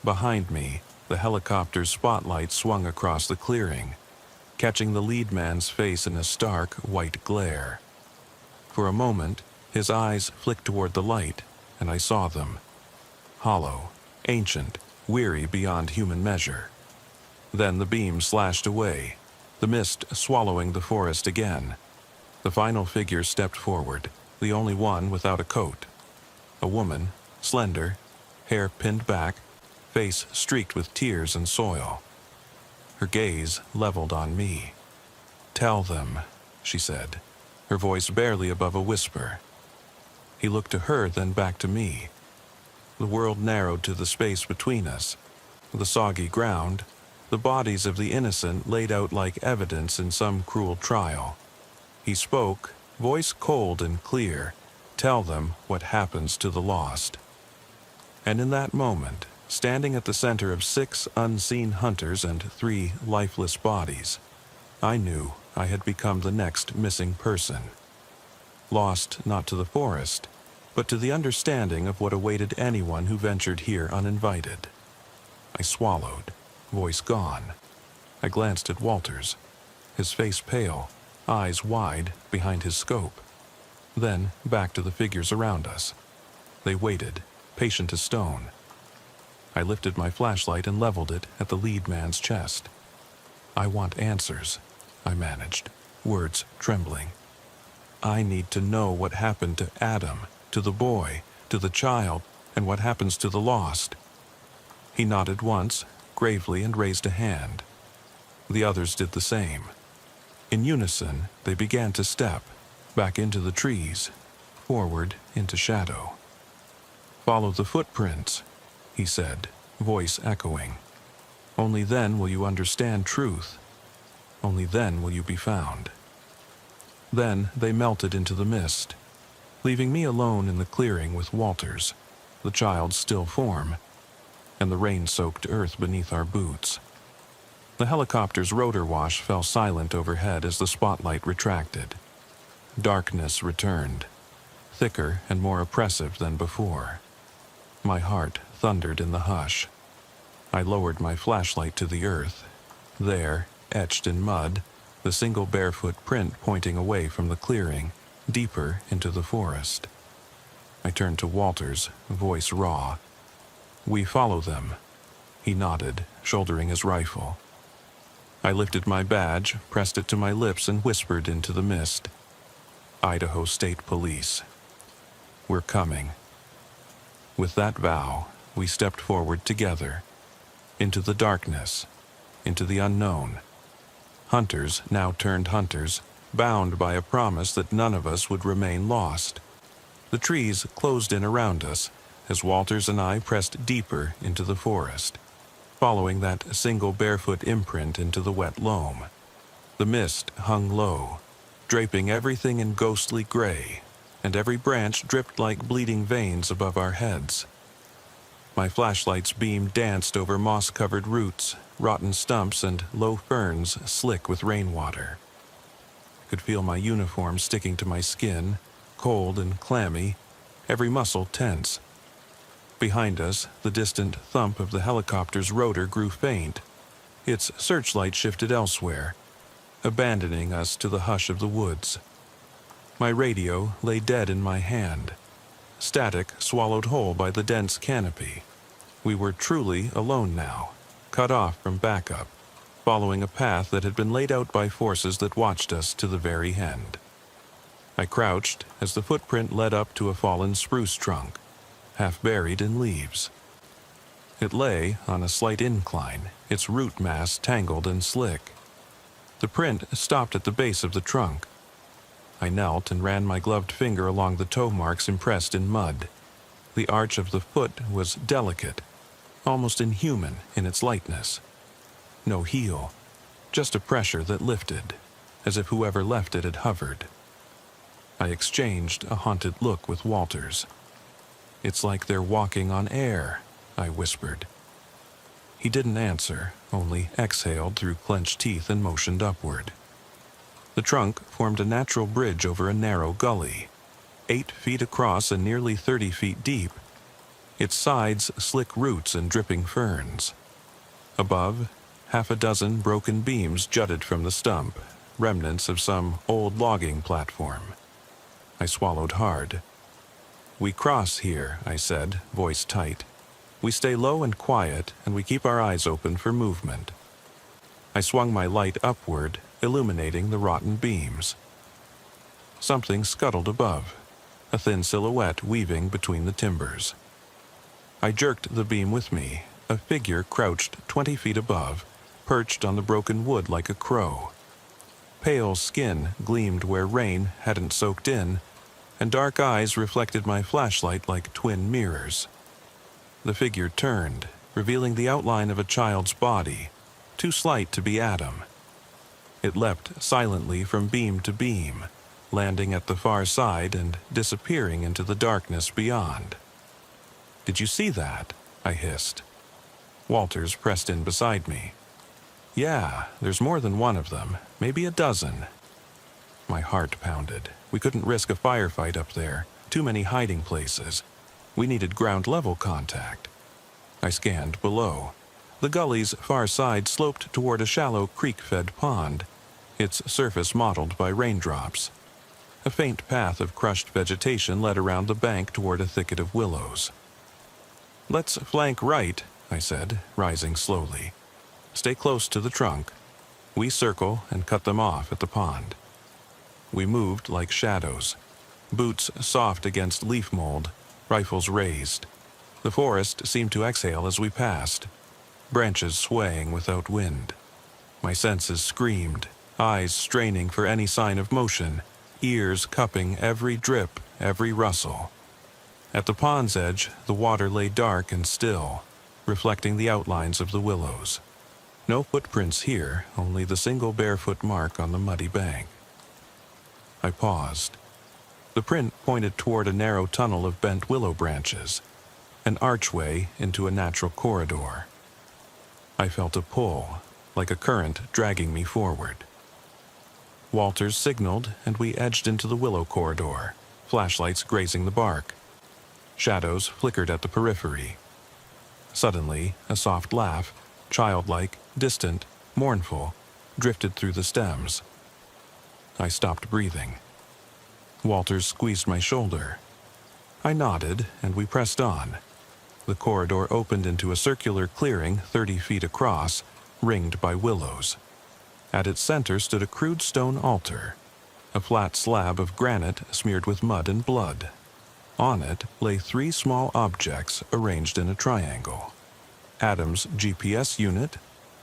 Behind me, the helicopter's spotlight swung across the clearing, catching the lead man's face in a stark, white glare. For a moment, his eyes flicked toward the light, and I saw them. Hollow, ancient, weary beyond human measure. Then the beam slashed away, the mist swallowing the forest again. The final figure stepped forward, the only one without a coat. A woman, slender, hair pinned back, face streaked with tears and soil. Her gaze leveled on me. Tell them, she said, her voice barely above a whisper. He looked to her, then back to me. The world narrowed to the space between us. The soggy ground, the bodies of the innocent laid out like evidence in some cruel trial. He spoke, voice cold and clear, tell them what happens to the lost. And in that moment, standing at the center of 6 unseen hunters and 3 lifeless bodies, I knew I had become the next missing person. Lost not to the forest, but to the understanding of what awaited anyone who ventured here uninvited. I swallowed, voice gone. I glanced at Walters, his face pale, eyes wide behind his scope. Then back to the figures around us. They waited, patient as stone. I lifted my flashlight and leveled it at the lead man's chest. I want answers, I managed, words trembling. I need to know what happened to Adam, to the boy, to the child, and what happens to the lost. He nodded once, gravely, and raised a hand. The others did the same. In unison, they began to step, back into the trees, forward into shadow. "Follow the footprints," he said, voice echoing. "Only then will you understand truth. Only then will you be found." Then they melted into the mist, leaving me alone in the clearing with Walters, the child's still form, and the rain-soaked earth beneath our boots. The helicopter's rotor wash fell silent overhead as the spotlight retracted. Darkness returned, thicker and more oppressive than before. My heart thundered in the hush. I lowered my flashlight to the earth. There, etched in mud, the single barefoot print pointing away from the clearing, deeper into the forest. I turned to Walters, voice raw. "We follow them." He nodded, shouldering his rifle. I lifted my badge, pressed it to my lips, and whispered into the mist. "Idaho State Police. We're coming." With that vow, we stepped forward together, into the darkness, into the unknown. Hunters now turned hunters, bound by a promise that none of us would remain lost. The trees closed in around us as Walters and I pressed deeper into the forest, following that single barefoot imprint into the wet loam. The mist hung low, draping everything in ghostly gray, and every branch dripped like bleeding veins above our heads. My flashlight's beam danced over moss-covered roots, rotten stumps, and low ferns slick with rainwater. I could feel my uniform sticking to my skin, cold and clammy, every muscle tense. Behind us, the distant thump of the helicopter's rotor grew faint. Its searchlight shifted elsewhere, abandoning us to the hush of the woods. My radio lay dead in my hand, static swallowed whole by the dense canopy. We were truly alone now, cut off from backup, following a path that had been laid out by forces that watched us to the very end. I crouched as the footprint led up to a fallen spruce trunk, half buried in leaves. It lay on a slight incline, its root mass tangled and slick. The print stopped at the base of the trunk. I knelt and ran my gloved finger along the toe marks impressed in mud. The arch of the foot was delicate, almost inhuman in its lightness. No heel, just a pressure that lifted, as if whoever left it had hovered. I exchanged a haunted look with Walters. "It's like they're walking on air," I whispered. He didn't answer, only exhaled through clenched teeth and motioned upward. The trunk formed a natural bridge over a narrow gully, 8 feet across and nearly 30 feet deep, its sides slick roots and dripping ferns. Above, half a dozen broken beams jutted from the stump, remnants of some old logging platform. I swallowed hard. "We cross here," I said, voice tight. "We stay low and quiet, and we keep our eyes open for movement." I swung my light upward, illuminating the rotten beams. Something scuttled above, a thin silhouette weaving between the timbers. I jerked the beam with me, a figure crouched 20 feet above, perched on the broken wood like a crow. Pale skin gleamed where rain hadn't soaked in, and dark eyes reflected my flashlight like twin mirrors. The figure turned, revealing the outline of a child's body, too slight to be Adam. It leapt silently from beam to beam, landing at the far side and disappearing into the darkness beyond. "Did you see that?" I hissed. Walters pressed in beside me. "Yeah, there's more than one of them, maybe a dozen." My heart pounded. We couldn't risk a firefight up there, too many hiding places. We needed ground-level contact. I scanned below. The gully's far side sloped toward a shallow creek-fed pond, its surface mottled by raindrops. A faint path of crushed vegetation led around the bank toward a thicket of willows. "Let's flank right," I said, rising slowly. "Stay close to the trunk. We circle and cut them off at the pond." We moved like shadows, boots soft against leaf mold, rifles raised. The forest seemed to exhale as we passed, branches swaying without wind. My senses screamed, eyes straining for any sign of motion, ears cupping every drip, every rustle. At the pond's edge, the water lay dark and still, reflecting the outlines of the willows. No footprints here, only the single barefoot mark on the muddy bank. I paused. The print pointed toward a narrow tunnel of bent willow branches, an archway into a natural corridor. I felt a pull, like a current dragging me forward. Walters signaled, and we edged into the willow corridor, flashlights grazing the bark. Shadows flickered at the periphery. Suddenly, a soft laugh, childlike, distant, mournful, drifted through the stems. I stopped breathing. Walters squeezed my shoulder. I nodded, and we pressed on. The corridor opened into a circular clearing 30 feet across, ringed by willows. At its center stood a crude stone altar, a flat slab of granite smeared with mud and blood. On it lay 3 small objects arranged in a triangle. Adam's GPS unit,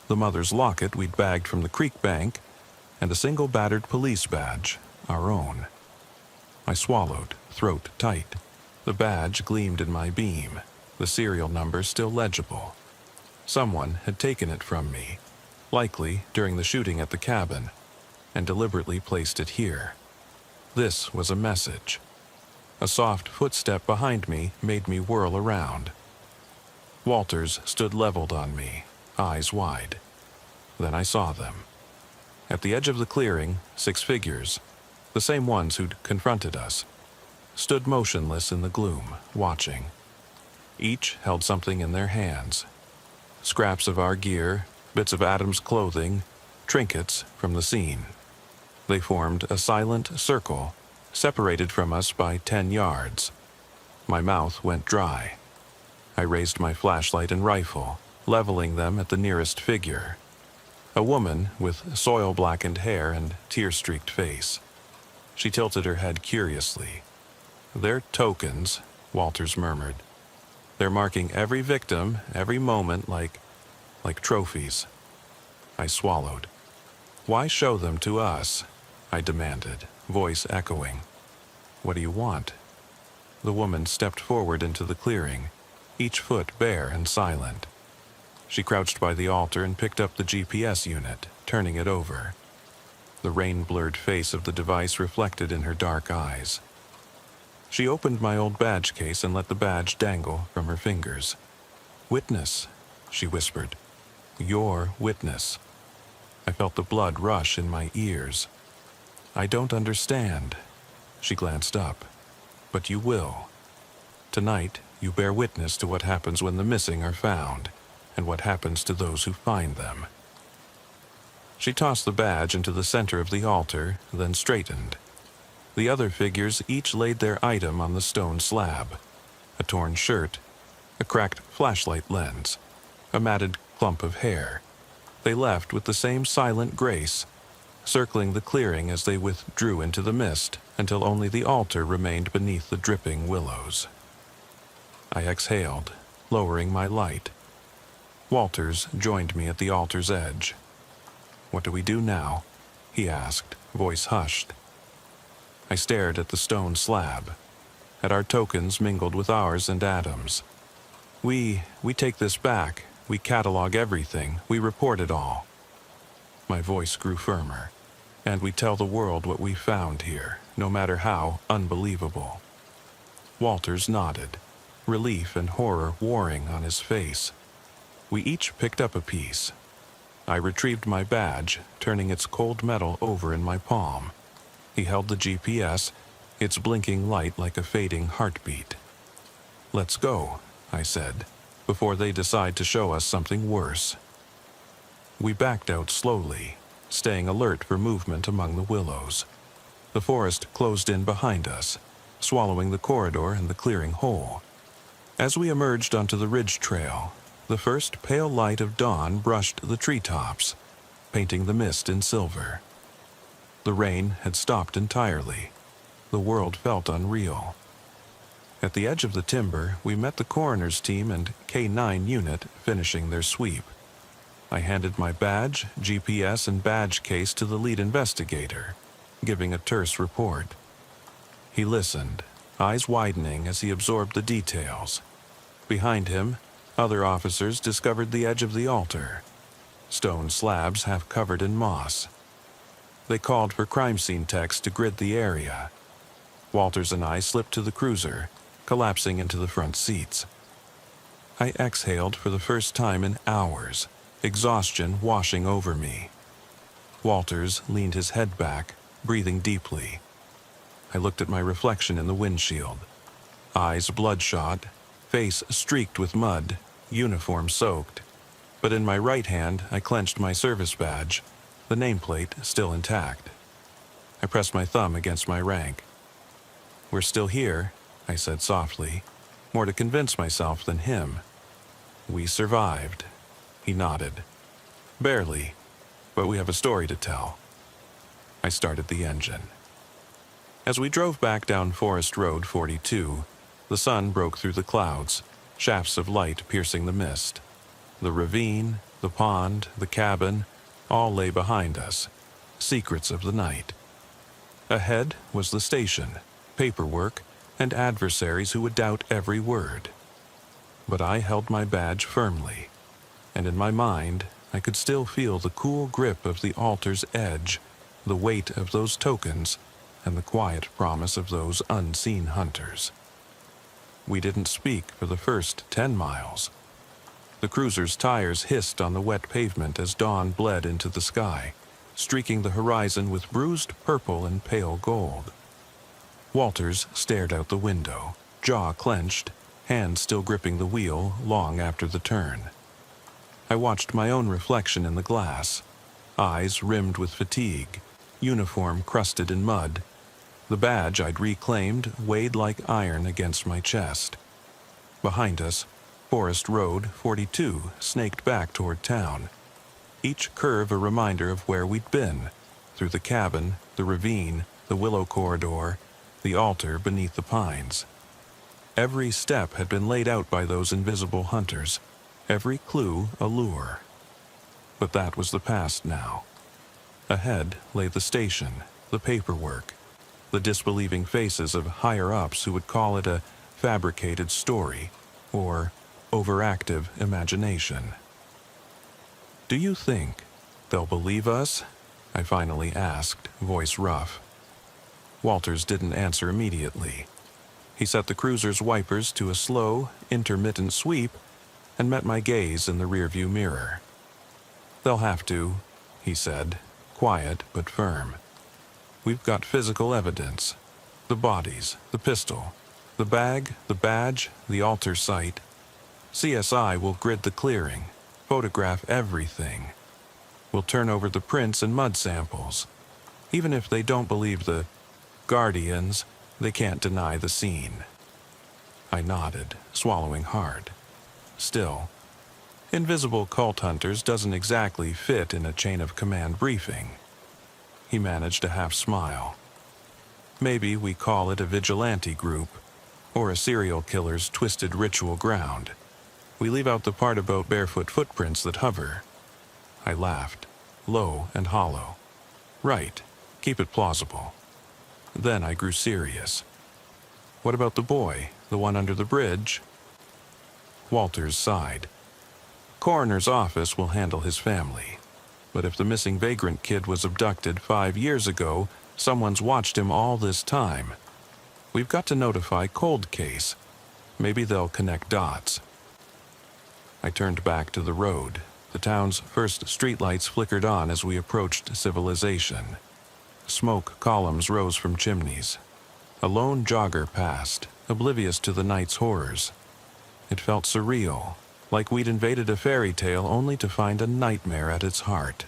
the mother's locket we'd bagged from the creek bank, and a single battered police badge, our own. I swallowed, throat tight. The badge gleamed in my beam, the serial number still legible. Someone had taken it from me, likely during the shooting at the cabin, and deliberately placed it here. This was a message. A soft footstep behind me made me whirl around. Walters stood leveled on me, eyes wide. Then I saw them. At the edge of the clearing, 6 figures, the same ones who'd confronted us, stood motionless in the gloom, watching. Each held something in their hands. Scraps of our gear, bits of Adam's clothing, trinkets from the scene. They formed a silent circle, separated from us by 10 yards. My mouth went dry. I raised my flashlight and rifle, leveling them at the nearest figure. A woman with soil-blackened hair and tear-streaked face. She tilted her head curiously. "They're tokens," Walters murmured. "They're marking every victim, every moment like trophies." I swallowed. "Why show them to us?" I demanded, voice echoing. "What do you want?" The woman stepped forward into the clearing, each foot bare and silent. She crouched by the altar and picked up the GPS unit, turning it over. The rain-blurred face of the device reflected in her dark eyes. She opened my old badge case and let the badge dangle from her fingers. "Witness," she whispered. "Your witness." I felt the blood rush in my ears. "I don't understand." She glanced up. "But you will. Tonight, you bear witness to what happens when the missing are found, and what happens to those who find them." She tossed the badge into the center of the altar, then straightened. The other figures each laid their item on the stone slab. A torn shirt, a cracked flashlight lens, a matted clump of hair. They left with the same silent grace, circling the clearing as they withdrew into the mist until only the altar remained beneath the dripping willows. I exhaled, lowering my light. Walters joined me at the altar's edge. "What do we do now?" he asked, voice hushed. I stared at the stone slab, at our tokens mingled with ours and Adam's. We take this back. We catalog everything. We report it all." My voice grew firmer. "And we tell the world what we found here, no matter how unbelievable." Walters nodded, relief and horror warring on his face. We each picked up a piece. I retrieved my badge, turning its cold metal over in my palm. He held the GPS, its blinking light like a fading heartbeat. "Let's go," I said, "before they decide to show us something worse." We backed out slowly, staying alert for movement among the willows. The forest closed in behind us, swallowing the corridor and the clearing whole. As we emerged onto the ridge trail, the first pale light of dawn brushed the treetops, painting the mist in silver. The rain had stopped entirely. The world felt unreal. At the edge of the timber, we met the coroner's team and K-9 unit finishing their sweep. I handed my badge, GPS, and badge case to the lead investigator, giving a terse report. He listened, eyes widening as he absorbed the details. Behind him, other officers discovered the edge of the altar, stone slabs half covered in moss. They called for crime scene techs to grid the area. Walters and I slipped to the cruiser, collapsing into the front seats. I exhaled for the first time in hours, exhaustion washing over me. Walters leaned his head back, breathing deeply. I looked at my reflection in the windshield. Eyes bloodshot, face streaked with mud, uniform soaked. But in my right hand, I clenched my service badge, the nameplate still intact. I pressed my thumb against my rank. "We're still here," I said softly, more to convince myself than him. "We survived." He nodded. "Barely, but we have a story to tell." I started the engine. As we drove back down Forest Road 42, the sun broke through the clouds, shafts of light piercing the mist. The ravine, the pond, the cabin, all lay behind us, secrets of the night. Ahead was the station, paperwork, and adversaries who would doubt every word. But I held my badge firmly, and in my mind I could still feel the cool grip of the altar's edge, the weight of those tokens, and the quiet promise of those unseen hunters. We didn't speak for the first 10 miles. The cruiser's tires hissed on the wet pavement as dawn bled into the sky, streaking the horizon with bruised purple and pale gold. Walters stared out the window, jaw clenched, hands still gripping the wheel long after the turn. I watched my own reflection in the glass, eyes rimmed with fatigue, uniform crusted in mud. The badge I'd reclaimed weighed like iron against my chest. Behind us, Forest Road 42 snaked back toward town, each curve a reminder of where we'd been, through the cabin, the ravine, the willow corridor, the altar beneath the pines. Every step had been laid out by those invisible hunters, every clue a lure. But that was the past now. Ahead lay the station, the paperwork, the disbelieving faces of higher-ups who would call it a fabricated story or overactive imagination. "Do you think they'll believe us?" I finally asked, voice rough. Walters didn't answer immediately. He set the cruiser's wipers to a slow, intermittent sweep and met my gaze in the rearview mirror. "They'll have to," he said, quiet but firm. "We've got physical evidence. The bodies, the pistol, the bag, the badge, the altar site. CSI will grid the clearing, photograph everything. We'll turn over the prints and mud samples. Even if they don't believe the Guardians, they can't deny the scene." I nodded, swallowing hard. Still, invisible cult hunters doesn't exactly fit in a chain of command briefing. He managed a half smile. "Maybe we call it a vigilante group, or a serial killer's twisted ritual ground. We leave out the part about barefoot footprints that hover." I laughed, low and hollow. "Right, keep it plausible." Then I grew serious. "What about the boy, the one under the bridge?" Walters sighed. "Coroner's office will handle his family. But if the missing vagrant kid was abducted 5 years ago, someone's watched him all this time. We've got to notify Cold Case. Maybe they'll connect dots." I turned back to the road. The town's first streetlights flickered on as we approached civilization. Smoke columns rose from chimneys. A lone jogger passed, oblivious to the night's horrors. It felt surreal, like we'd invaded a fairy tale only to find a nightmare at its heart.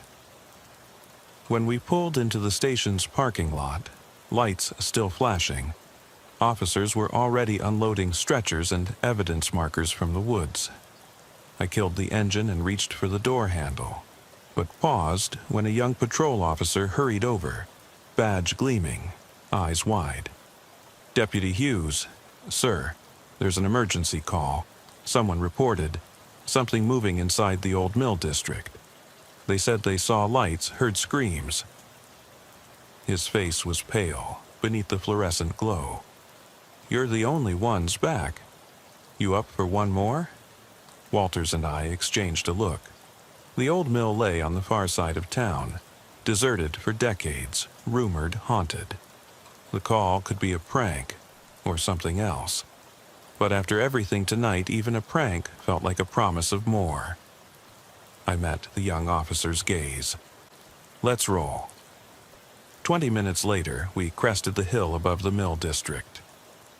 When we pulled into the station's parking lot, lights still flashing, officers were already unloading stretchers and evidence markers from the woods. I killed the engine and reached for the door handle, but paused when a young patrol officer hurried over. badge gleaming, eyes wide. "Deputy Hughes, sir, there's an emergency call. Someone reported something moving inside the old mill district. They said they saw lights, heard screams." His face was pale beneath the fluorescent glow. "You're the only ones back. You up for one more?" Walters and I exchanged a look. The old mill lay on the far side of town, deserted for decades, rumored haunted. The call could be a prank or something else. But after everything tonight, even a prank felt like a promise of more. I met the young officer's gaze. "Let's roll." 20 minutes later, we crested the hill above the mill district.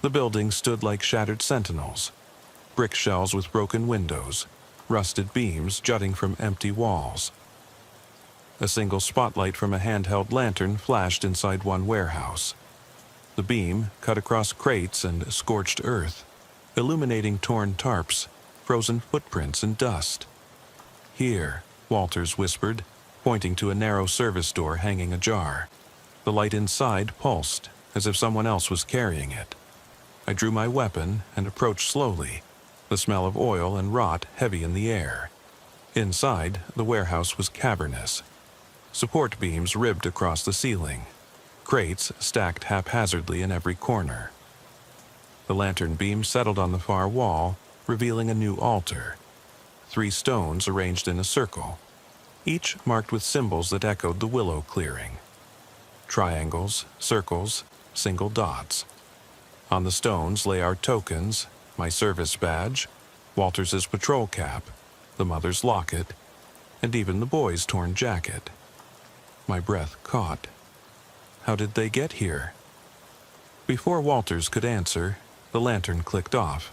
The buildings stood like shattered sentinels, brick shells with broken windows, rusted beams jutting from empty walls. A single spotlight from a handheld lantern flashed inside one warehouse. The beam cut across crates and scorched earth, illuminating torn tarps, frozen footprints, and dust. "Here," Walters whispered, pointing to a narrow service door hanging ajar. The light inside pulsed, as if someone else was carrying it. I drew my weapon and approached slowly, the smell of oil and rot heavy in the air. Inside, the warehouse was cavernous. Support beams ribbed across the ceiling, crates stacked haphazardly in every corner. The lantern beam settled on the far wall, revealing a new altar. 3 stones arranged in a circle, each marked with symbols that echoed the willow clearing. Triangles, circles, single dots. On the stones lay our tokens, my service badge, Walters's patrol cap, the mother's locket, and even the boy's torn jacket. My breath caught. How did they get here? Before Walters could answer, the lantern clicked off.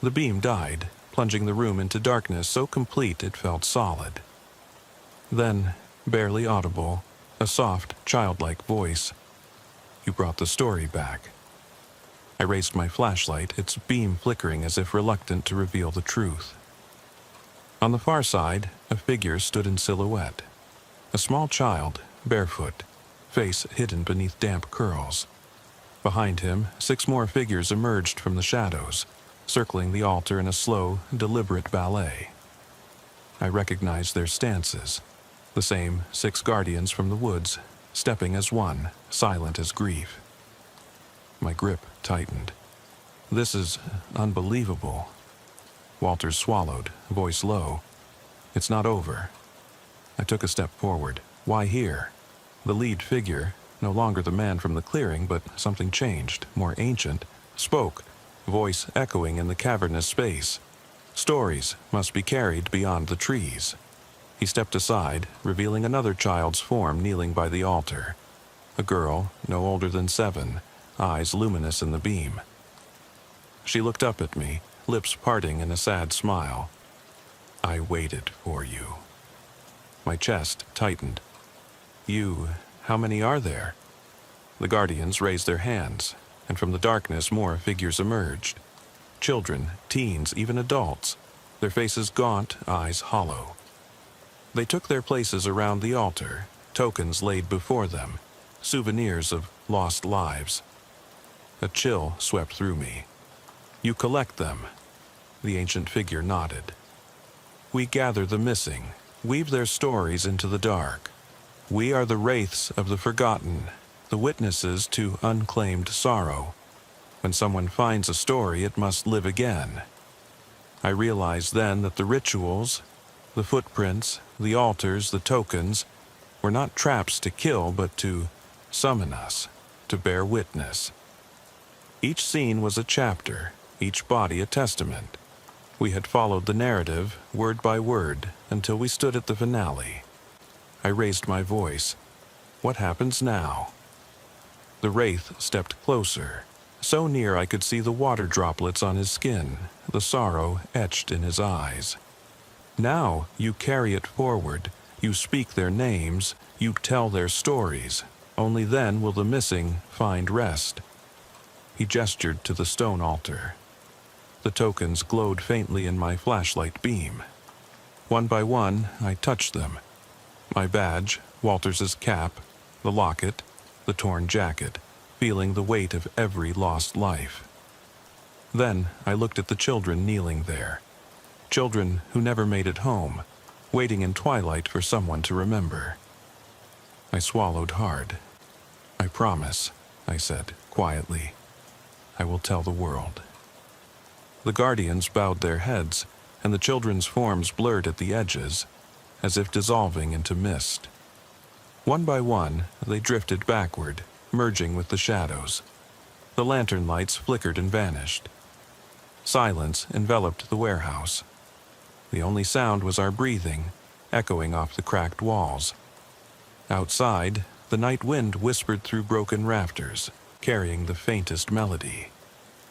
The beam died, plunging the room into darkness so complete it felt solid. Then, barely audible, a soft, childlike voice. "You brought the story back." I raised my flashlight, its beam flickering as if reluctant to reveal the truth. On the far side, a figure stood in silhouette. A small child, barefoot, face hidden beneath damp curls. Behind him, 6 more figures emerged from the shadows, circling the altar in a slow, deliberate ballet. I recognized their stances, the same 6 guardians from the woods, stepping as one, silent as grief. My grip tightened. "This is unbelievable." Walters swallowed, voice low. "It's not over." I took a step forward. "Why here?" The lead figure, no longer the man from the clearing, but something changed, more ancient, spoke, voice echoing in the cavernous space. Stories must be carried beyond the trees. He stepped aside, revealing another child's form kneeling by the altar. A girl, no older than 7, eyes luminous in the beam. She looked up at me, lips parting in a sad smile. "I waited for you." My chest tightened. "You, how many are there?" The guardians raised their hands, and from the darkness more figures emerged. Children, teens, even adults, their faces gaunt, eyes hollow. They took their places around the altar, tokens laid before them, souvenirs of lost lives. A chill swept through me. "You collect them." The ancient figure nodded. "We gather the missing, weave their stories into the dark. We are the wraiths of the forgotten, the witnesses to unclaimed sorrow. When someone finds a story, it must live again." I realized then that the rituals, the footprints, the altars, the tokens, were not traps to kill, but to summon us, to bear witness. Each scene was a chapter, each body a testament. We had followed the narrative, word by word, until we stood at the finale. I raised my voice. "What happens now?" The wraith stepped closer, so near I could see the water droplets on his skin, the sorrow etched in his eyes. "Now you carry it forward, you speak their names, you tell their stories. Only then will the missing find rest." He gestured to the stone altar. The tokens glowed faintly in my flashlight beam. One by one, I touched them. My badge, Walters's cap, the locket, the torn jacket, feeling the weight of every lost life. Then I looked at the children kneeling there, children who never made it home, waiting in twilight for someone to remember. I swallowed hard. "I promise," I said quietly. "I will tell the world." The guardians bowed their heads, and the children's forms blurred at the edges, as if dissolving into mist. One by one, they drifted backward, merging with the shadows. The lantern lights flickered and vanished. Silence enveloped the warehouse. The only sound was our breathing, echoing off the cracked walls. Outside, the night wind whispered through broken rafters, carrying the faintest melody.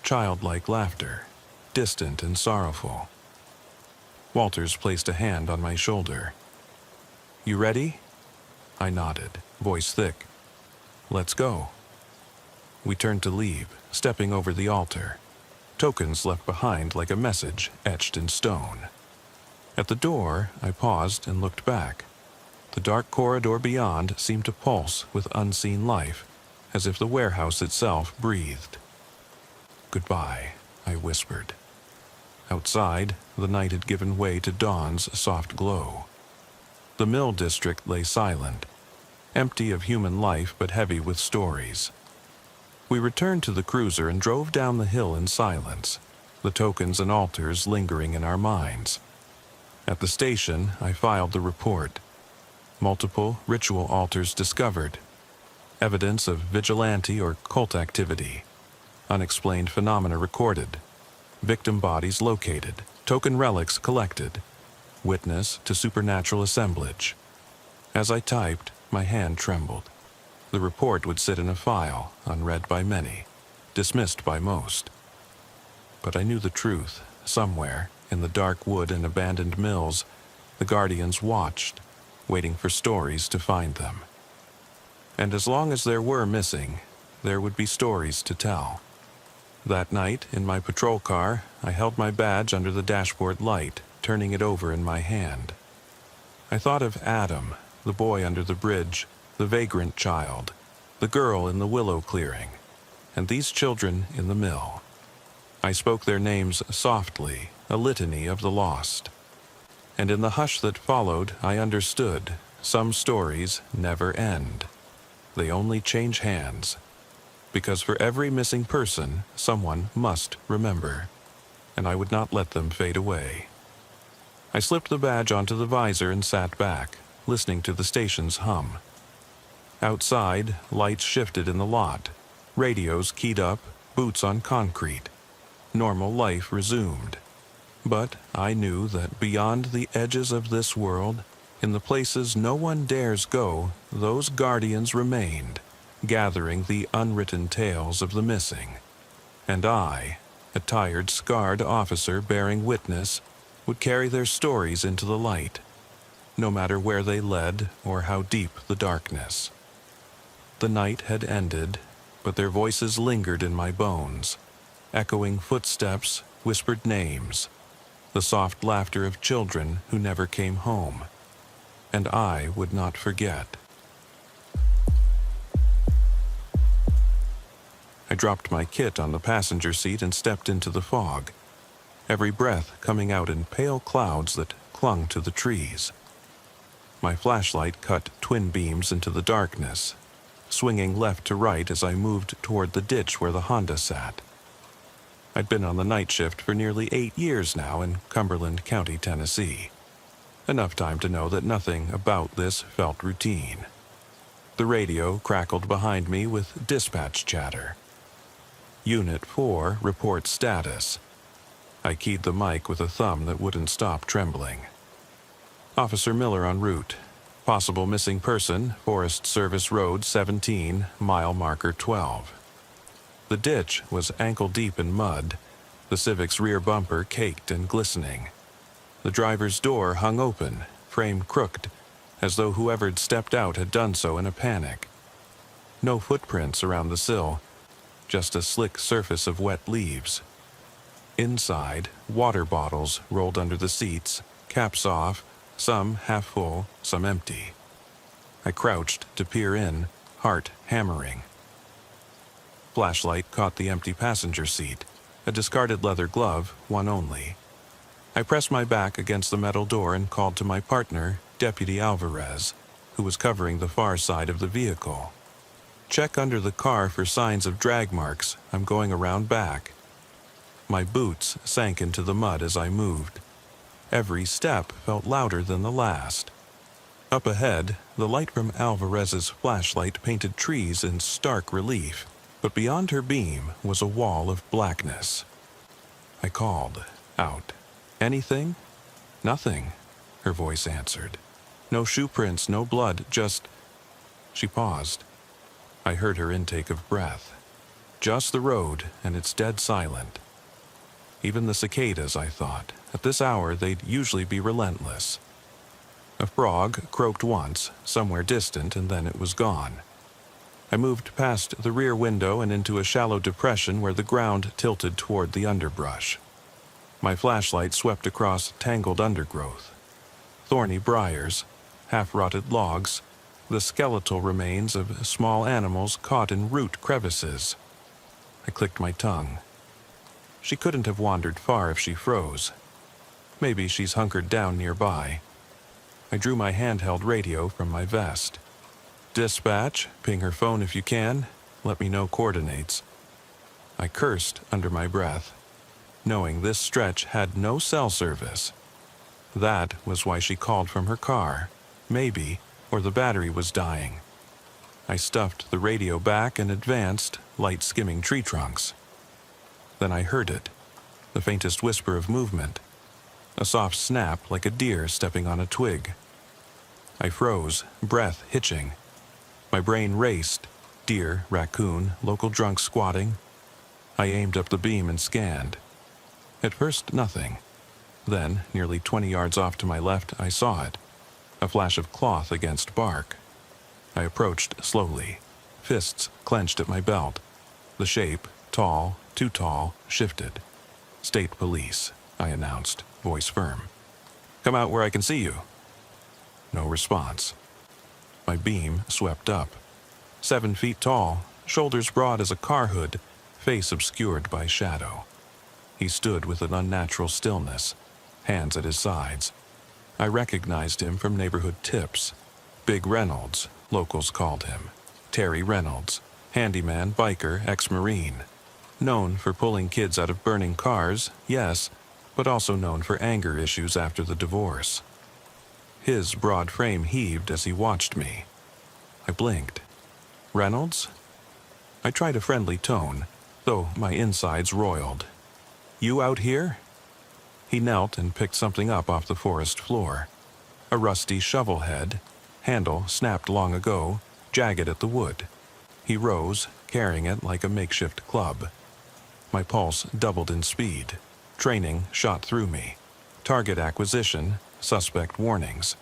Childlike laughter, distant and sorrowful. Walters placed a hand on my shoulder. "You ready?" I nodded, voice thick. "Let's go." We turned to leave, stepping over the altar. Tokens left behind like a message etched in stone. At the door, I paused and looked back. The dark corridor beyond seemed to pulse with unseen life, as if the warehouse itself breathed. "Goodbye," I whispered. Outside, the night had given way to dawn's soft glow. The mill district lay silent, empty of human life but heavy with stories. We returned to the cruiser and drove down the hill in silence, the tokens and altars lingering in our minds. At the station, I filed the report. Multiple ritual altars discovered. Evidence of vigilante or cult activity. Unexplained phenomena recorded. Victim bodies located. Token relics collected. Witness to supernatural assemblage. As I typed, my hand trembled. The report would sit in a file, unread by many, dismissed by most. But I knew the truth. Somewhere, in the dark wood and abandoned mills, the guardians watched, waiting for stories to find them. And as long as there were missing, there would be stories to tell. That night, in my patrol car, I held my badge under the dashboard light, turning it over in my hand. I thought of Adam, the boy under the bridge, the vagrant child, the girl in the willow clearing, and these children in the mill. I spoke their names softly, a litany of the lost. And in the hush that followed, I understood some stories never end. They only change hands. Because for every missing person, someone must remember. And I would not let them fade away. I slipped the badge onto the visor and sat back, listening to the station's hum. Outside, lights shifted in the lot. Radios keyed up, boots on concrete. Normal life resumed. But I knew that beyond the edges of this world, in the places no one dares go, those guardians remained, gathering the unwritten tales of the missing. And I, a tired, scarred officer bearing witness, would carry their stories into the light, no matter where they led or how deep the darkness. The night had ended, but their voices lingered in my bones, echoing footsteps, whispered names, the soft laughter of children who never came home. And I would not forget. I dropped my kit on the passenger seat and stepped into the fog, every breath coming out in pale clouds that clung to the trees. My flashlight cut twin beams into the darkness, swinging left to right as I moved toward the ditch where the Honda sat. I'd been on the night shift for nearly 8 years now in Cumberland County, Tennessee. Enough time to know that nothing about this felt routine. The radio crackled behind me with dispatch chatter. Unit 4 reports status. I keyed the mic with a thumb that wouldn't stop trembling. Officer Miller en route. Possible missing person, Forest Service Road 17, mile marker 12. The ditch was ankle-deep in mud, the Civic's rear bumper caked and glistening. The driver's door hung open, frame crooked, as though whoever'd stepped out had done so in a panic. No footprints around the sill, just a slick surface of wet leaves. Inside, water bottles rolled under the seats, caps off, some half full, some empty. I crouched to peer in, heart hammering. Flashlight caught the empty passenger seat, a discarded leather glove, one only. I pressed my back against the metal door and called to my partner, Deputy Alvarez, who was covering the far side of the vehicle. "Check under the car for signs of drag marks. I'm going around back." My boots sank into the mud as I moved. Every step felt louder than the last. Up ahead, the light from Alvarez's flashlight painted trees in stark relief, but beyond her beam was a wall of blackness. I called out. "Anything?" "Nothing," her voice answered. "No shoe prints, no blood, just—" She paused. I heard her intake of breath. Just the road, and it's dead silent. Even the cicadas, I thought. At this hour, they'd usually be relentless. A frog croaked once, somewhere distant, and then it was gone. I moved past the rear window and into a shallow depression where the ground tilted toward the underbrush. My flashlight swept across tangled undergrowth. Thorny briars, half-rotted logs, the skeletal remains of small animals caught in root crevices. I clicked my tongue. She couldn't have wandered far if she froze. Maybe she's hunkered down nearby. I drew my handheld radio from my vest. "Dispatch, ping her phone if you can. Let me know coordinates." I cursed under my breath, knowing this stretch had no cell service. That was why she called from her car. Maybe, or the battery was dying. I stuffed the radio back and advanced, light skimming tree trunks. Then I heard it, the faintest whisper of movement, a soft snap like a deer stepping on a twig. I froze, breath hitching. My brain raced, deer, raccoon, local drunk squatting. I aimed up the beam and scanned. At first, nothing. Then, nearly 20 yards off to my left, I saw it, a flash of cloth against bark. I approached slowly, fists clenched at my belt. The shape, tall, too tall, shifted. "State Police," I announced, voice firm. "Come out where I can see you." No response. My beam swept up. 7 feet tall, shoulders broad as a car hood, face obscured by shadow. He stood with an unnatural stillness, hands at his sides. I recognized him from neighborhood tips. Big Reynolds, locals called him. Terry Reynolds, handyman, biker, ex-Marine. Known for pulling kids out of burning cars, yes, but also known for anger issues after the divorce. His broad frame heaved as he watched me. I blinked. "Reynolds?" I tried a friendly tone, though my insides roiled. "You out here?" He knelt and picked something up off the forest floor. A rusty shovel head, handle snapped long ago, jagged at the wood. He rose, carrying it like a makeshift club. My pulse doubled in speed. Training shot through me. Target acquisition, suspect warnings.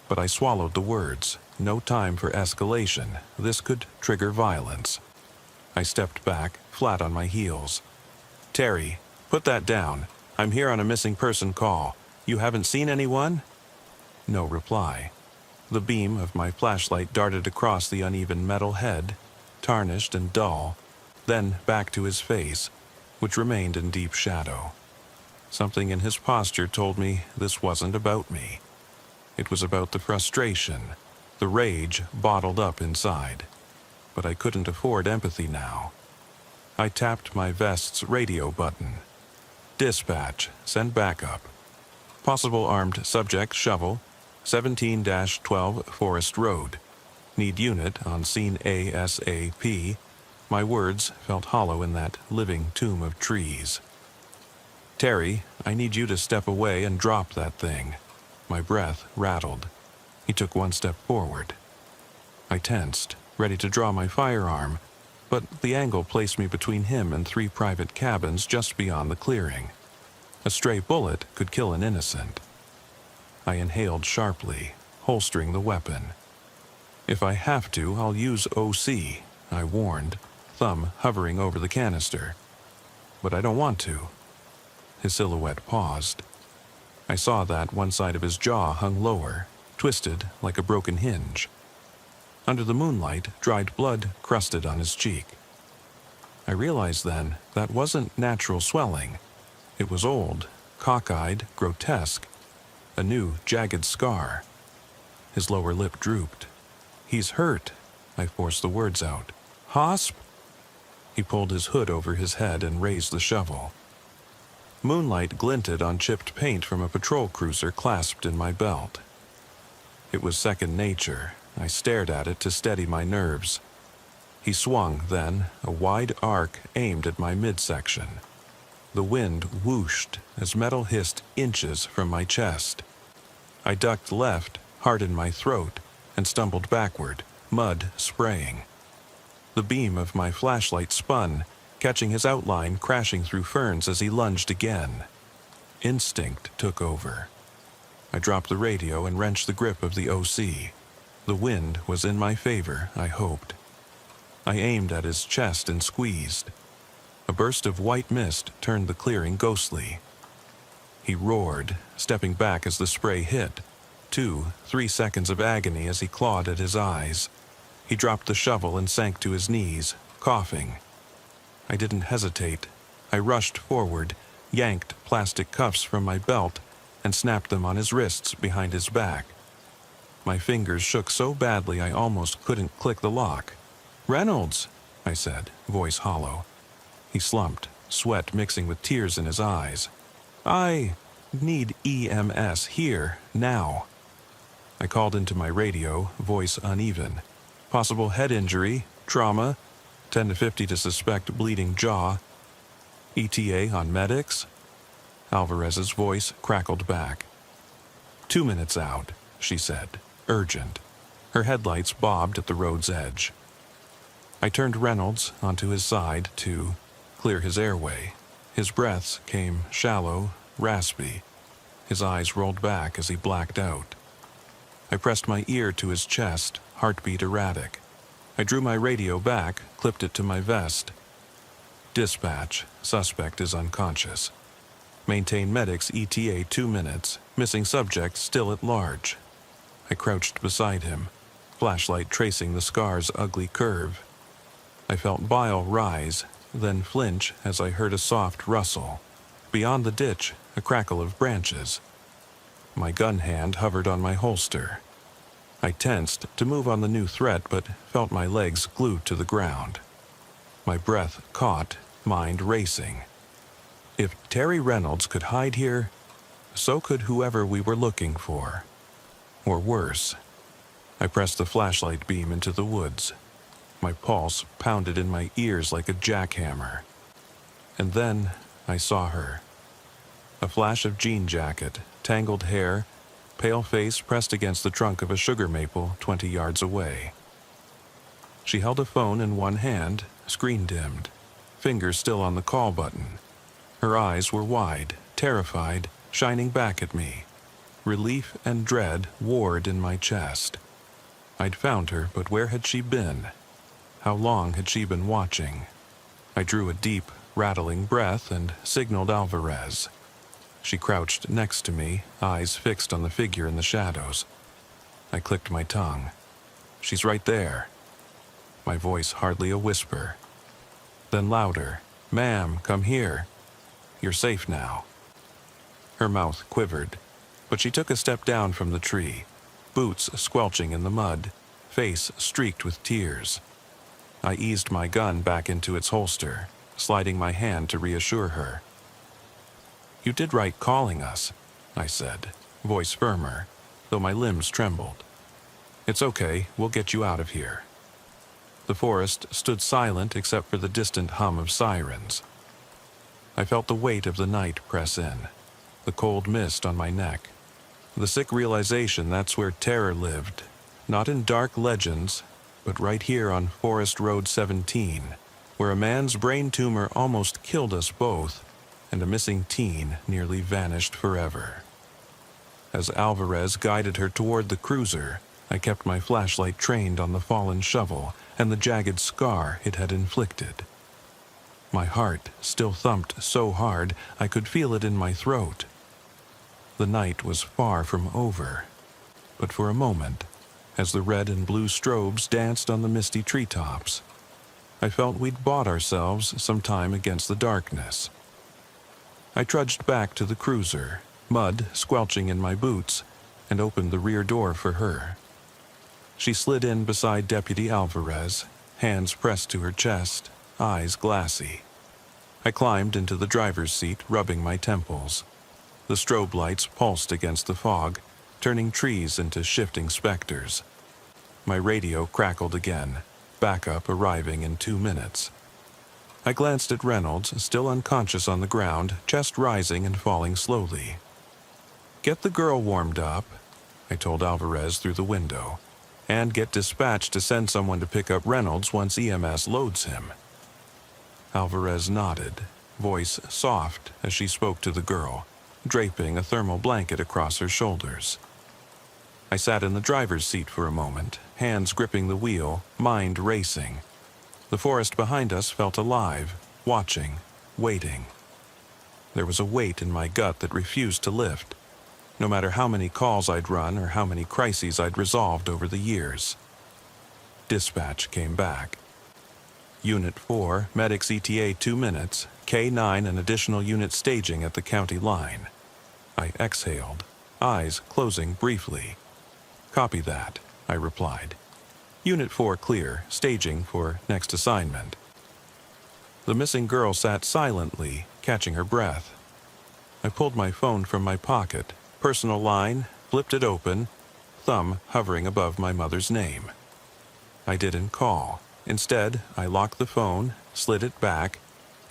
But I swallowed the words. No time for escalation. This could trigger violence. I stepped back, flat on my heels. "Terry, put that down. I'm here on a missing person call. You haven't seen anyone?" No reply. The beam of my flashlight darted across the uneven metal head, tarnished and dull, then back to his face, which remained in deep shadow. Something in his posture told me this wasn't about me. It was about the frustration, the rage bottled up inside. But I couldn't afford empathy now. I tapped my vest's radio button. "Dispatch, send backup. Possible armed subject shovel, 17-12 Forest Road. Need unit on scene ASAP." My words felt hollow in that living tomb of trees. "Terry, I need you to step away and drop that thing." My breath rattled. He took one step forward. I tensed, ready to draw my firearm, but the angle placed me between him and 3 private cabins just beyond the clearing. A stray bullet could kill an innocent. I inhaled sharply, holstering the weapon. "If I have to, I'll use OC," I warned, thumb hovering over the canister. "But I don't want to." His silhouette paused. I saw that one side of his jaw hung lower, twisted like a broken hinge. Under the moonlight, dried blood crusted on his cheek. I realized then that wasn't natural swelling. It was old, cockeyed, grotesque, a new, jagged scar. His lower lip drooped. "He's hurt," I forced the words out. "Hosp?" He pulled his hood over his head and raised the shovel. Moonlight glinted on chipped paint from a patrol cruiser clasped in my belt. It was second nature. I stared at it to steady my nerves. He swung, then, a wide arc aimed at my midsection. The wind whooshed as metal hissed inches from my chest. I ducked left, heart in my throat, and stumbled backward, mud spraying. The beam of my flashlight spun, catching his outline crashing through ferns as he lunged again. Instinct took over. I dropped the radio and wrenched the grip of the OC. The wind was in my favor, I hoped. I aimed at his chest and squeezed. A burst of white mist turned the clearing ghostly. He roared, stepping back as the spray hit. 2-3 seconds of agony as he clawed at his eyes. He dropped the shovel and sank to his knees, coughing. I didn't hesitate. I rushed forward, yanked plastic cuffs from my belt, and snapped them on his wrists behind his back. My fingers shook so badly I almost couldn't click the lock. "Reynolds," I said, voice hollow. He slumped, sweat mixing with tears in his eyes. "I need EMS here, now." I called into my radio, voice uneven. "Possible head injury, trauma, 10 to 50 to suspect bleeding jaw. ETA on medics?" Alvarez's voice crackled back. 2 minutes out, she said, urgent. Her headlights bobbed at the road's edge. I turned Reynolds onto his side to clear his airway. His breaths came shallow, raspy. His eyes rolled back as he blacked out. I pressed my ear to his chest, heartbeat erratic. I drew my radio back, clipped it to my vest. "Dispatch, suspect is unconscious. Maintain medics ETA 2 minutes, missing subject still at large." I crouched beside him, flashlight tracing the scar's ugly curve. I felt bile rise, then flinch as I heard a soft rustle. Beyond the ditch, a crackle of branches. My gun hand hovered on my holster. I tensed to move on the new threat, but felt my legs glued to the ground. My breath caught, mind racing. If Terry Reynolds could hide here, so could whoever we were looking for. Or worse. I pressed the flashlight beam into the woods. My pulse pounded in my ears like a jackhammer. And then I saw her. A flash of jean jacket, tangled hair, pale face pressed against the trunk of a sugar maple 20 yards away. She held a phone in one hand, screen dimmed, fingers still on the call button. Her eyes were wide, terrified, shining back at me. Relief and dread warred in my chest. I'd found her, but where had she been? How long had she been watching? I drew a deep, rattling breath and signaled Alvarez. She crouched next to me, eyes fixed on the figure in the shadows. I clicked my tongue. "She's right there." My voice hardly a whisper. Then louder, "Ma'am, come here. You're safe now." Her mouth quivered, but she took a step down from the tree, boots squelching in the mud, face streaked with tears. I eased my gun back into its holster, sliding my hand to reassure her. "You did right calling us," I said, voice firmer, though my limbs trembled. "It's okay, we'll get you out of here." The forest stood silent except for the distant hum of sirens. I felt the weight of the night press in, the cold mist on my neck, the sick realization that's where terror lived, not in dark legends, but right here on Forest Road 17, where a man's brain tumor almost killed us both, and a missing teen nearly vanished forever. As Alvarez guided her toward the cruiser, I kept my flashlight trained on the fallen shovel and the jagged scar it had inflicted. My heart still thumped so hard I could feel it in my throat. The night was far from over, but for a moment, as the red and blue strobes danced on the misty treetops. I felt we'd bought ourselves some time against the darkness. I trudged back to the cruiser, mud squelching in my boots, and opened the rear door for her. She slid in beside Deputy Alvarez, hands pressed to her chest, eyes glassy. I climbed into the driver's seat, rubbing my temples. The strobe lights pulsed against the fog, turning trees into shifting specters. My radio crackled again, backup arriving in 2 minutes. I glanced at Reynolds, still unconscious on the ground, chest rising and falling slowly. "Get the girl warmed up," I told Alvarez through the window, "and get dispatched to send someone to pick up Reynolds once EMS loads him." Alvarez nodded, voice soft as she spoke to the girl, draping a thermal blanket across her shoulders. I sat in the driver's seat for a moment, hands gripping the wheel, mind racing. The forest behind us felt alive, watching, waiting. There was a weight in my gut that refused to lift, no matter how many calls I'd run or how many crises I'd resolved over the years. Dispatch came back. Unit 4, medics ETA 2 minutes, K9 an additional unit staging at the county line. I exhaled, eyes closing briefly. "Copy that," I replied. "Unit 4 clear, staging for next assignment." The missing girl sat silently, catching her breath. I pulled my phone from my pocket, personal line, flipped it open, thumb hovering above my mother's name. I didn't call. Instead, I locked the phone, slid it back,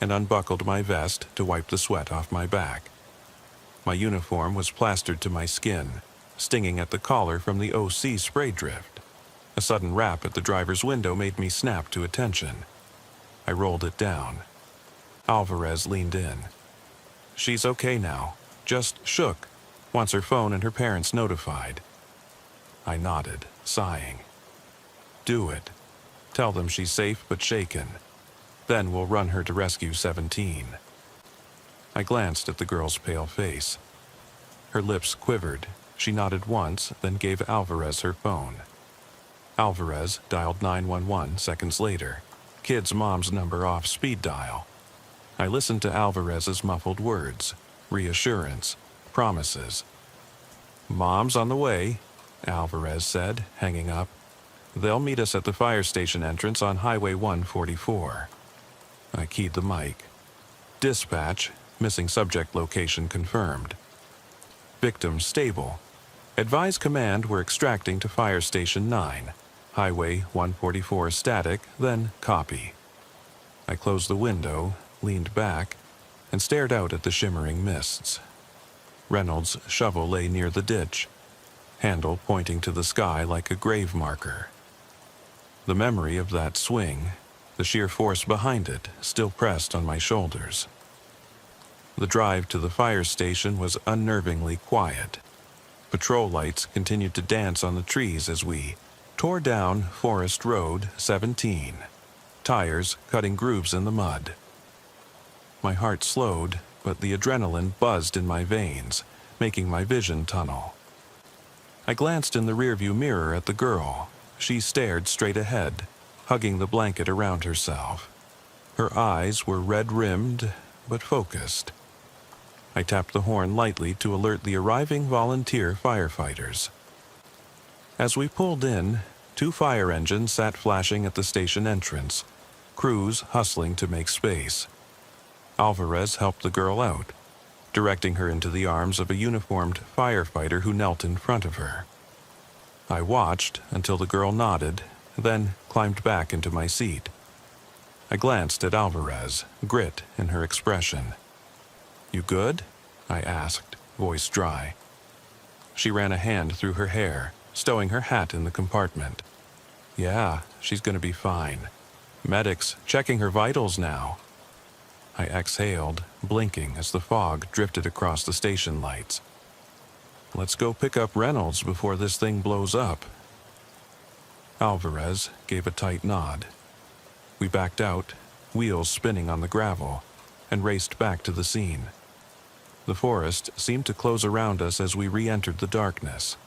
and unbuckled my vest to wipe the sweat off my back. My uniform was plastered to my skin, stinging at the collar from the OC spray drift. A sudden rap at the driver's window made me snap to attention. I rolled it down. Alvarez leaned in. "She's okay now. Just shook. Wants her phone and her parents notified." I nodded, sighing. "Do it. Tell them she's safe but shaken. Then we'll run her to Rescue 17. I glanced at the girl's pale face. Her lips quivered. She nodded once, then gave Alvarez her phone. Alvarez dialed 911 seconds later, kid's mom's number off speed dial. I listened to Alvarez's muffled words, reassurance, promises. "Mom's on the way," Alvarez said, hanging up. "They'll meet us at the fire station entrance on Highway 144. I keyed the mic. "Dispatch, missing subject location confirmed. Victim stable. Advise command we're extracting to Fire Station 9. Highway 144 static, then copy." I closed the window, leaned back, and stared out at the shimmering mists. Reynolds' shovel lay near the ditch, handle pointing to the sky like a grave marker. The memory of that swing, the sheer force behind it, still pressed on my shoulders. The drive to the fire station was unnervingly quiet. Patrol lights continued to dance on the trees as we tore down Forest Road 17, tires cutting grooves in the mud. My heart slowed, but the adrenaline buzzed in my veins, making my vision tunnel. I glanced in the rearview mirror at the girl. She stared straight ahead, hugging the blanket around herself. Her eyes were red-rimmed, but focused. I tapped the horn lightly to alert the arriving volunteer firefighters. As we pulled in, 2 fire engines sat flashing at the station entrance, crews hustling to make space. Alvarez helped the girl out, directing her into the arms of a uniformed firefighter who knelt in front of her. I watched until the girl nodded, then climbed back into my seat. I glanced at Alvarez, grit in her expression. "You good?" I asked, voice dry. She ran a hand through her hair, stowing her hat in the compartment. "Yeah, she's gonna be fine. Medics checking her vitals now." I exhaled, blinking as the fog drifted across the station lights. "Let's go pick up Reynolds before this thing blows up." Alvarez gave a tight nod. We backed out, wheels spinning on the gravel, and raced back to the scene. The forest seemed to close around us as we re-entered the darkness.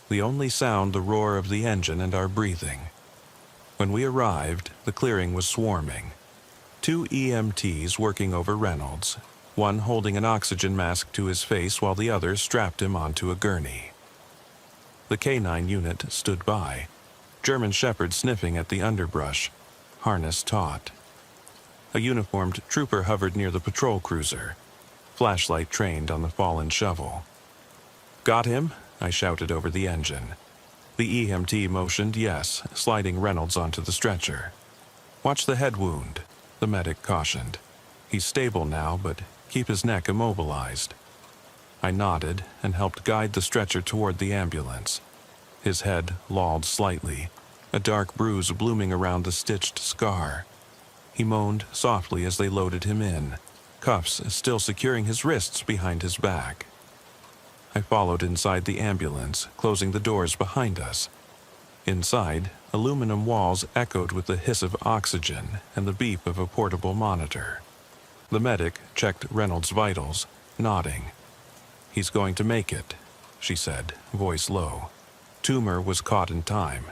The only sound the roar of the engine and our breathing. When we arrived, the clearing was swarming. 2 EMTs working over Reynolds, one holding an oxygen mask to his face while the other strapped him onto a gurney. The K9 unit stood by, German Shepherd sniffing at the underbrush, harness taut. A uniformed trooper hovered near the patrol cruiser, flashlight trained on the fallen shovel. "Got him?" I shouted over the engine. The EMT motioned yes, sliding Reynolds onto the stretcher. "Watch the head wound," the medic cautioned. "He's stable now, but keep his neck immobilized." I nodded and helped guide the stretcher toward the ambulance. His head lolled slightly, a dark bruise blooming around the stitched scar. He moaned softly as they loaded him in, cuffs still securing his wrists behind his back. I followed inside the ambulance, closing the doors behind us. Inside, aluminum walls echoed with the hiss of oxygen and the beep of a portable monitor. The medic checked Reynolds' vitals, nodding. "He's going to make it," she said, voice low. "Tumor was caught in time.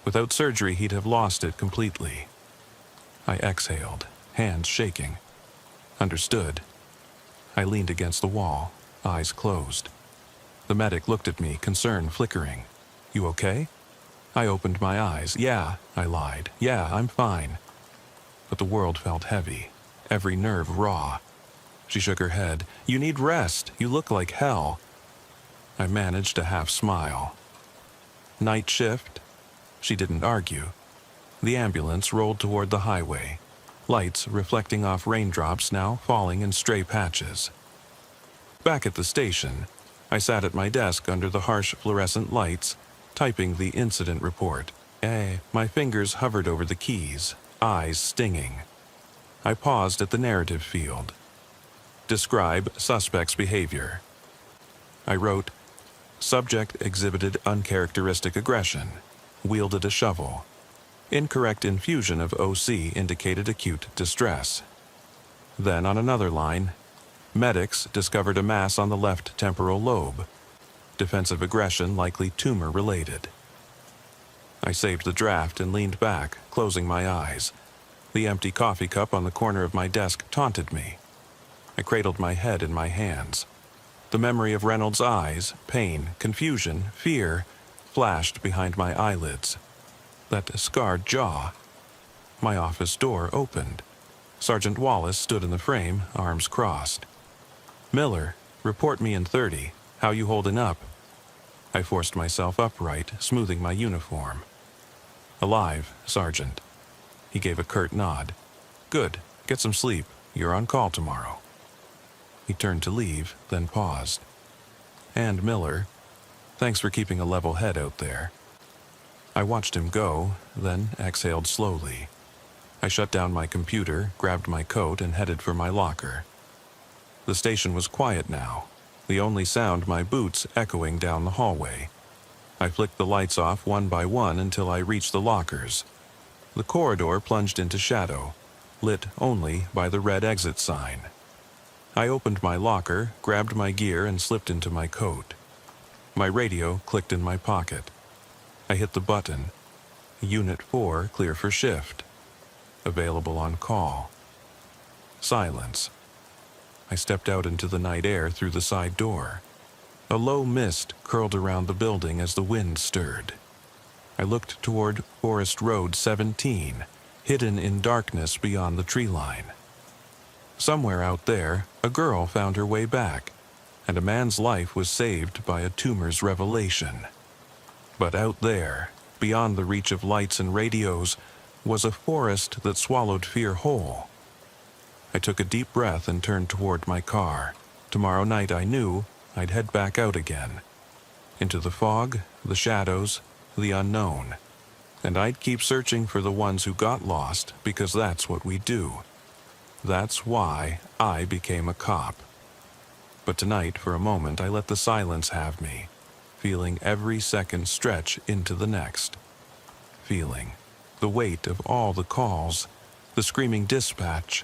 Without surgery, he'd have lost it completely." I exhaled, hands shaking. "Understood." I leaned against the wall, eyes closed. The medic looked at me, concern flickering. "You okay?" I opened my eyes. "Yeah," I lied. "Yeah, I'm fine." But the world felt heavy, every nerve raw. She shook her head. "You need rest. You look like hell." I managed a half smile. "Night shift?" She didn't argue. The ambulance rolled toward the highway, lights reflecting off raindrops now falling in stray patches. Back at the station, I sat at my desk under the harsh fluorescent lights, typing the incident report. My fingers hovered over the keys, eyes stinging. I paused at the narrative field. Describe suspect's behavior. I wrote, subject exhibited uncharacteristic aggression, wielded a shovel. Incorrect infusion of OC indicated acute distress. Then on another line, medics discovered a mass on the left temporal lobe. Defensive aggression likely tumor-related. I saved the draft and leaned back, closing my eyes. The empty coffee cup on the corner of my desk taunted me. I cradled my head in my hands. The memory of Reynolds' eyes, pain, confusion, fear, flashed behind my eyelids. That scarred jaw. My office door opened. Sergeant Wallace stood in the frame, arms crossed. "Miller, report me in 30. How you holding up?" I forced myself upright, smoothing my uniform. "Alive, Sergeant." He gave a curt nod. "Good. Get some sleep. You're on call tomorrow." He turned to leave, then paused. "And Miller, thanks for keeping a level head out there." I watched him go, then exhaled slowly. I shut down my computer, grabbed my coat, and headed for my locker. The station was quiet now, the only sound my boots echoing down the hallway. I flicked the lights off one by one until I reached the lockers. The corridor plunged into shadow, lit only by the red exit sign. I opened my locker, grabbed my gear, and slipped into my coat. My radio clicked in my pocket. I hit the button. Unit 4 clear for shift. Available on call. Silence. I stepped out into the night air through the side door. A low mist curled around the building as the wind stirred. I looked toward Forest Road 17, hidden in darkness beyond the tree line. Somewhere out there, a girl found her way back, and a man's life was saved by a tumor's revelation. But out there, beyond the reach of lights and radios, was a forest that swallowed fear whole. I took a deep breath and turned toward my car. Tomorrow night I knew I'd head back out again. Into the fog, the shadows, the unknown. And I'd keep searching for the ones who got lost, because that's what we do. That's why I became a cop. But tonight, for a moment, I let the silence have me, feeling every second stretch into the next. Feeling the weight of all the calls, the screaming dispatch,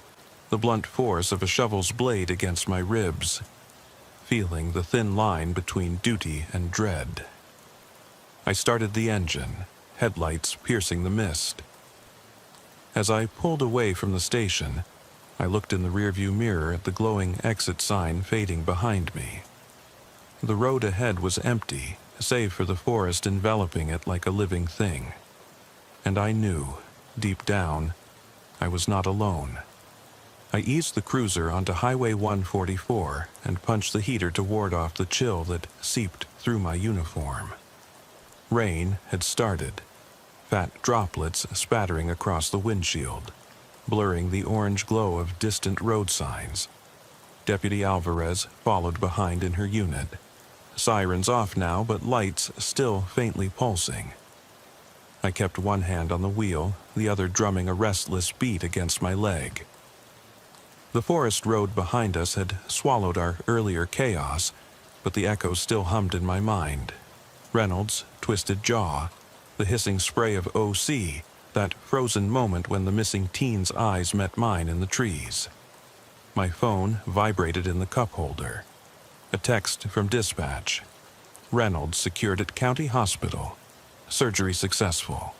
the blunt force of a shovel's blade against my ribs. Feeling the thin line between duty and dread. I started the engine, headlights piercing the mist. As I pulled away from the station, I looked in the rearview mirror at the glowing exit sign fading behind me. The road ahead was empty, save for the forest enveloping it like a living thing. And I knew, deep down, I was not alone. I eased the cruiser onto Highway 144 and punched the heater to ward off the chill that seeped through my uniform. Rain had started, fat droplets spattering across the windshield, blurring the orange glow of distant road signs. Deputy Alvarez followed behind in her unit. Sirens off now, but lights still faintly pulsing. I kept one hand on the wheel, the other drumming a restless beat against my leg. The forest road behind us had swallowed our earlier chaos, but the echoes still hummed in my mind. Reynolds' twisted jaw, the hissing spray of OC, that frozen moment when the missing teen's eyes met mine in the trees. My phone vibrated in the cup holder. A text from dispatch. Reynolds secured at County Hospital. Surgery successful.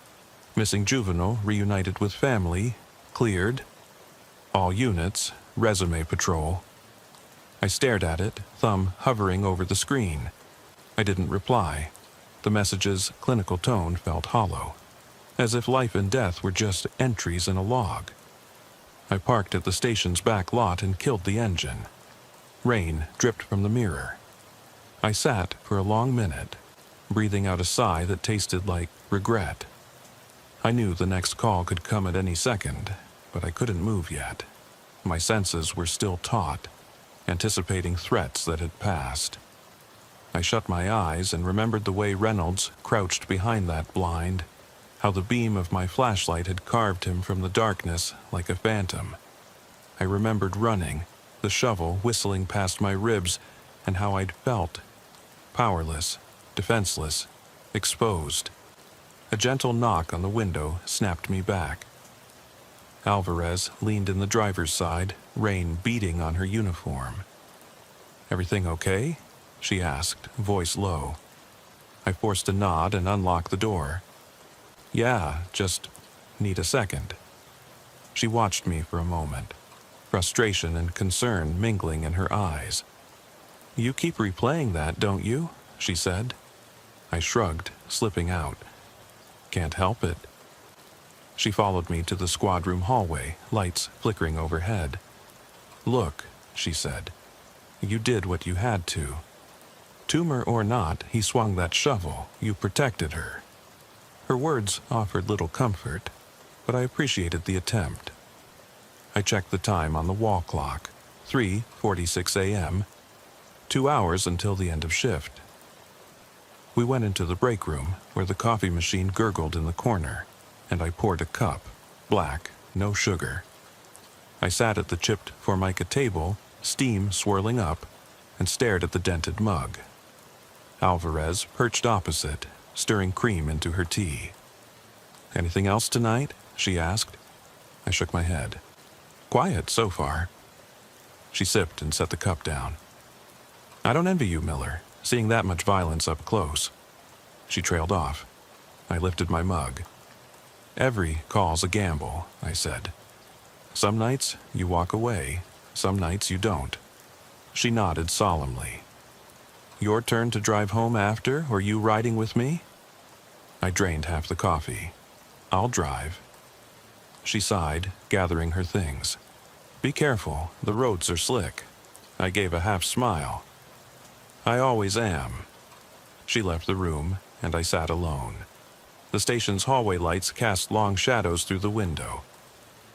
Missing juvenile reunited with family. Cleared. All units, resume patrol. I stared at it, thumb hovering over the screen. I didn't reply. The message's clinical tone felt hollow, as if life and death were just entries in a log. I parked at the station's back lot and killed the engine. Rain dripped from the mirror. I sat for a long minute, breathing out a sigh that tasted like regret. I knew the next call could come at any second, but I couldn't move yet. My senses were still taut, anticipating threats that had passed. I shut my eyes and remembered the way Reynolds crouched behind that blind, how the beam of my flashlight had carved him from the darkness like a phantom. I remembered running, the shovel whistling past my ribs, and how I'd felt. Powerless, defenseless, exposed. A gentle knock on the window snapped me back. Alvarez leaned in the driver's side, rain beating on her uniform. "Everything okay?" she asked, voice low. I forced a nod and unlocked the door. "Yeah, just need a second." She watched me for a moment, frustration and concern mingling in her eyes. "You keep replaying that, don't you?" she said. I shrugged, slipping out. "Can't help it." She followed me to the squad room hallway, lights flickering overhead. "Look," she said. "You did what you had to. Tumor or not, he swung that shovel. You protected her." Her words offered little comfort, but I appreciated the attempt. I checked the time on the wall clock. 3:46 a.m. 2 hours until the end of shift. We went into the break room, where the coffee machine gurgled in the corner, and I poured a cup, black, no sugar. I sat at the chipped formica table, steam swirling up, and stared at the dented mug. Alvarez perched opposite, stirring cream into her tea. "Anything else tonight?" she asked. I shook my head. "Quiet so far." She sipped and set the cup down. "I don't envy you, Miller, seeing that much violence up close." She trailed off. I lifted my mug. "Every call's a gamble," I said. "Some nights you walk away, some nights you don't." She nodded solemnly. "Your turn to drive home after, or you riding with me?" I drained half the coffee. "I'll drive." She sighed, gathering her things. "Be careful, the roads are slick." I gave a half smile. "I always am." She left the room, and I sat alone. The station's hallway lights cast long shadows through the window.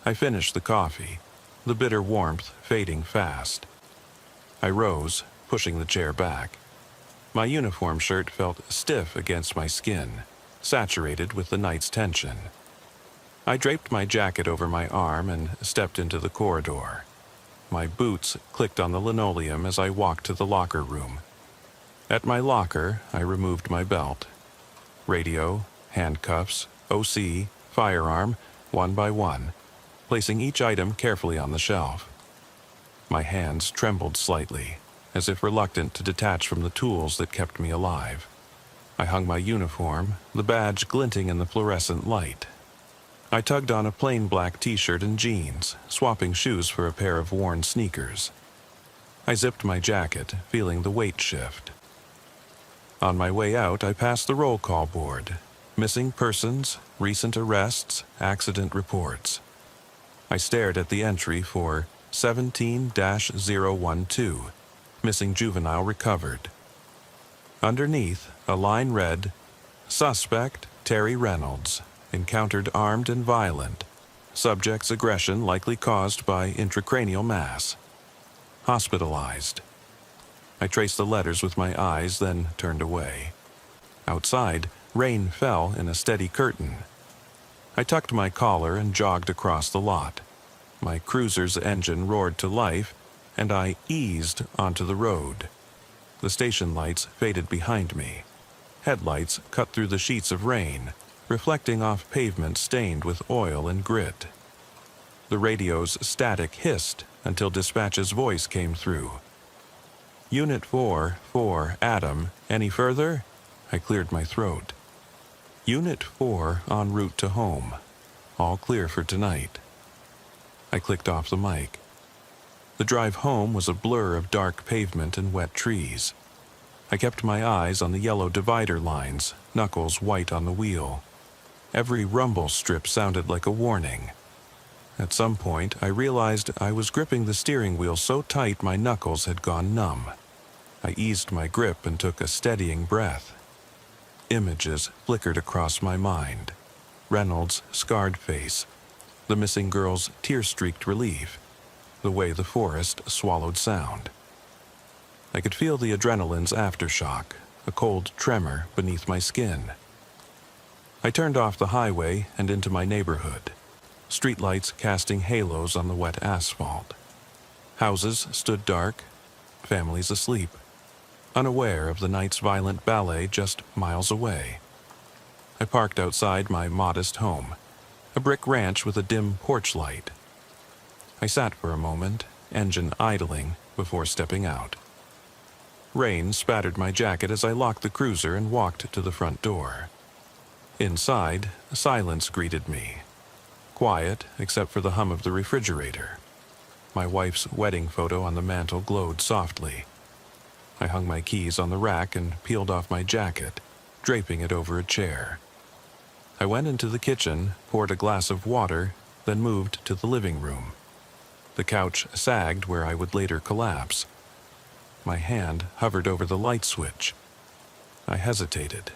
I finished the coffee, the bitter warmth fading fast. I rose, pushing the chair back. My uniform shirt felt stiff against my skin, saturated with the night's tension. I draped my jacket over my arm and stepped into the corridor. My boots clicked on the linoleum as I walked to the locker room. At my locker, I removed my belt. Radio, handcuffs, OC, firearm, one by one, placing each item carefully on the shelf. My hands trembled slightly, as if reluctant to detach from the tools that kept me alive. I hung my uniform, the badge glinting in the fluorescent light. I tugged on a plain black t-shirt and jeans, swapping shoes for a pair of worn sneakers. I zipped my jacket, feeling the weight shift. On my way out, I passed the roll call board. Missing persons, recent arrests, accident reports. I stared at the entry for 17-012, missing juvenile recovered. Underneath, a line read, Suspect Terry Reynolds, encountered armed and violent. Subject's aggression likely caused by intracranial mass. Hospitalized. I traced the letters with my eyes, then turned away. Outside, rain fell in a steady curtain. I tucked my collar and jogged across the lot. My cruiser's engine roared to life, and I eased onto the road. The station lights faded behind me. Headlights cut through the sheets of rain, reflecting off pavement stained with oil and grit. The radio's static hissed until dispatch's voice came through. Unit 4, Adam, any further? I cleared my throat. Unit 4 en route to home. All clear for tonight. I clicked off the mic. The drive home was a blur of dark pavement and wet trees. I kept my eyes on the yellow divider lines, knuckles white on the wheel. Every rumble strip sounded like a warning. At some point, I realized I was gripping the steering wheel so tight my knuckles had gone numb. I eased my grip and took a steadying breath. Images flickered across my mind. Reynolds' scarred face, the missing girl's tear-streaked relief, the way the forest swallowed sound. I could feel the adrenaline's aftershock, a cold tremor beneath my skin. I turned off the highway and into my neighborhood, streetlights casting halos on the wet asphalt. Houses stood dark, families asleep, unaware of the night's violent ballet just miles away. I parked outside my modest home, a brick ranch with a dim porch light. I sat for a moment, engine idling, before stepping out. Rain spattered my jacket as I locked the cruiser and walked to the front door. Inside, silence greeted me. Quiet, except for the hum of the refrigerator. My wife's wedding photo on the mantel glowed softly. I hung my keys on the rack and peeled off my jacket, draping it over a chair. I went into the kitchen, poured a glass of water, then moved to the living room. The couch sagged where I would later collapse. My hand hovered over the light switch. I hesitated.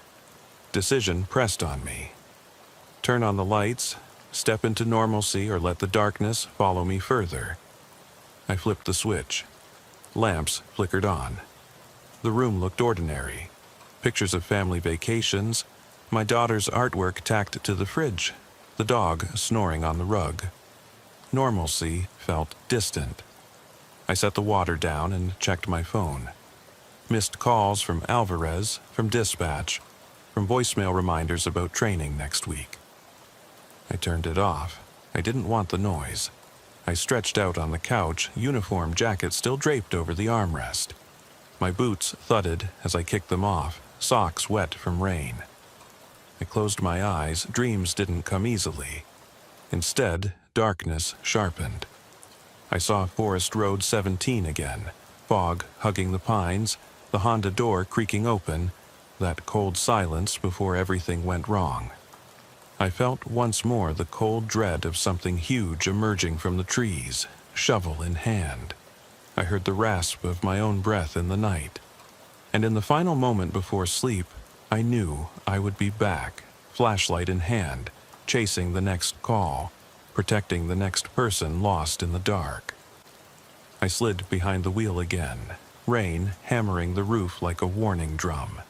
Decision pressed on me. Turn on the lights, step into normalcy, or let the darkness follow me further. I flipped the switch. Lamps flickered on. The room looked ordinary. Pictures of family vacations, my daughter's artwork tacked to the fridge, the dog snoring on the rug. Normalcy felt distant. I set the water down and checked my phone. Missed calls from Alvarez, from dispatch, from voicemail reminders about training next week. I turned it off. I didn't want the noise. I stretched out on the couch, uniform jacket still draped over the armrest. My boots thudded as I kicked them off, socks wet from rain. I closed my eyes. Dreams didn't come easily. Instead, darkness sharpened. I saw Forest Road 17 again, fog hugging the pines, the Honda door creaking open, that cold silence before everything went wrong. I felt once more the cold dread of something huge emerging from the trees, shovel in hand. I heard the rasp of my own breath in the night. And in the final moment before sleep, I knew I would be back, flashlight in hand, chasing the next call, protecting the next person lost in the dark. I slid behind the wheel again, rain hammering the roof like a warning drum.